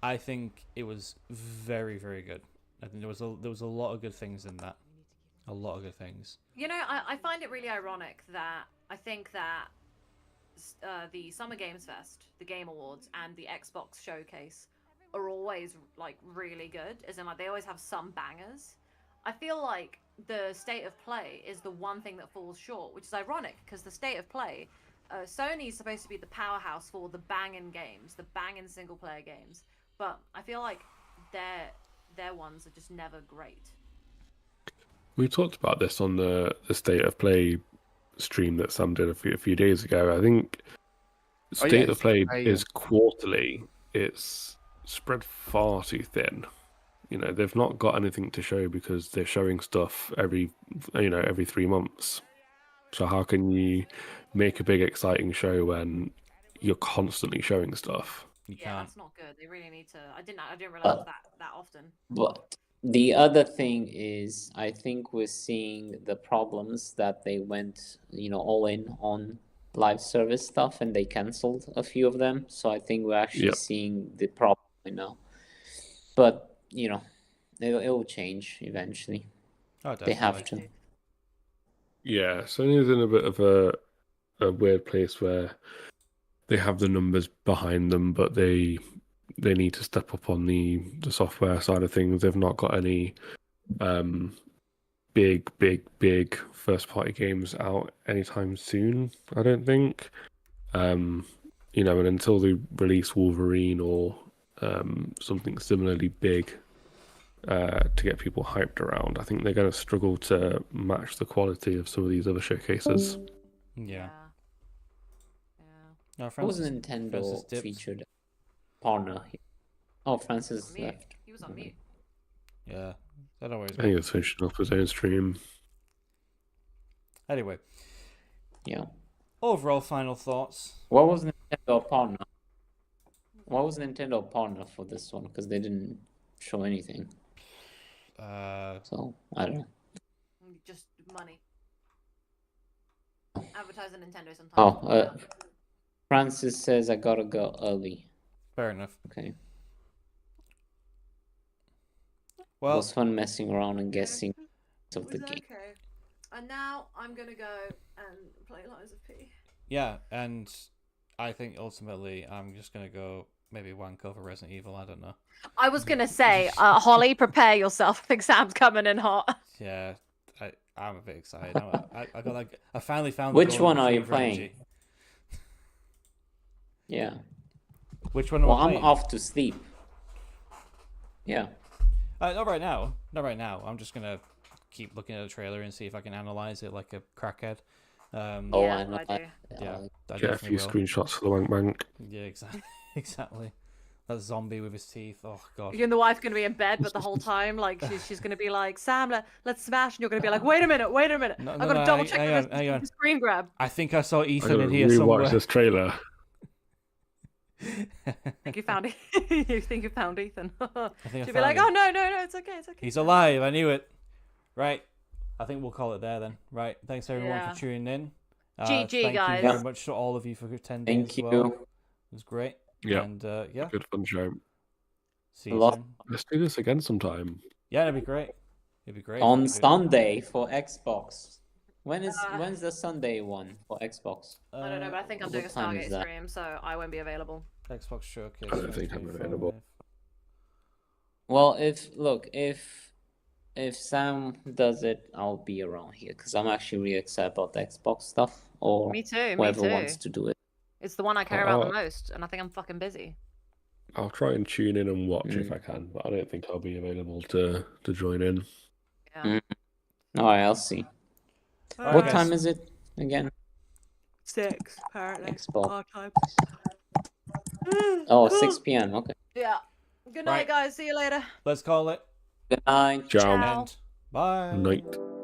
I think it was very, very good. I think there was a lot of good things in that. A lot of good things. You know, I find it really ironic that I think that the Summer Games Fest, the Game Awards, and the Xbox Showcase are always like really good, as in like they always have some bangers. I feel like the State of Play is the one thing that falls short, which is ironic because the State of Play, Sony's supposed to be the powerhouse for the banging games, the banging single player games, but I feel like their ones are just never great. We talked about this on the State of Play stream that Sam did a few days ago. I think State of Play is quarterly. It's spread far too thin. You know, they've not got anything to show because they're showing stuff every 3 months. So how can you make a big exciting show when you're constantly showing stuff? Yeah, that's not good. They really need to. I didn't realize that often. But the other thing is, I think we're seeing the problems that they went, all in on live service stuff, and they cancelled a few of them. So I think we're actually seeing the problem now. But it'll change eventually. Oh, they have to. Yeah, Sony's in a bit of a weird place where they have the numbers behind them, but they need to step up on the software side of things. They've not got any big first party games out anytime soon, I don't think. And until they release Wolverine or something similarly big to get people hyped around, I think they're going to struggle to match the quality of some of these other showcases. Yeah. No, was Nintendo featured partner? Oh, Francis left. He was on mute. Yeah, that always. I think it's finishing off his own stream. Anyway. Yeah. Overall, final thoughts. What was Nintendo partner? What was Nintendo partner for this one? Because they didn't show anything. So I don't know. Just money. Advertising Nintendo sometimes. Oh, Francis says I gotta go early. Fair enough. Okay. Well, it was fun messing around and guessing of the game. Okay. And now I'm gonna go and play Lies of P. Yeah, and I think ultimately I'm just gonna go maybe wank over Resident Evil. I don't know. I was gonna say, Holly, prepare yourself. I think Sam's coming in hot. Yeah, I'm a bit excited. I got like I finally found. Which one are you playing? Yeah. Which one? Well, I'm off to sleep. Yeah. Not right now. Not right now. I'm just gonna keep looking at the trailer and see if I can analyze it like a crackhead. I know. Yeah, I get a few screenshots for the wank bank. Yeah, exactly. Exactly. That zombie with his teeth. Oh god. You and the wife gonna be in bed, but the whole time, like she's gonna be like, Sam, let's smash, and you're gonna be like, wait a minute. No, I've got to double check hang on. the screen grab. I think I saw Ethan in I here somewhere. rewatch this trailer. I think you found it. You think you found Ethan? She'd be found like, him. oh no, it's okay. He's alive. I knew it. Right. I think we'll call it there then. Right. Thanks everyone for tuning in. GG, Thank guys. you very much to all of you for attending. Thank you. Well. It was great. Yeah. And yeah. Good fun show. See you soon. Let's do this again sometime. Yeah, it'd be great. It'd be great. On Sunday for Xbox. When's the Sunday one for Xbox? I don't know, but I think I'm doing a Stargate stream, so I won't be available. Xbox Showcase. I don't think I'm available. Well, if Sam does it, I'll be around here because I'm actually really excited about the Xbox stuff. Or me too. Whoever wants to do it. It's the one I care about the most, and I think I'm fucking busy. I'll try and tune in and watch if I can, but I don't think I'll be available to join in. Yeah. All right, I'll see. All What right. time is it again? 6, apparently. Xbox. Our time. Oh, 6 p.m. Okay. Yeah. Good night, Right. guys. See you later. Let's call it. Good night. Ciao. And bye. Night.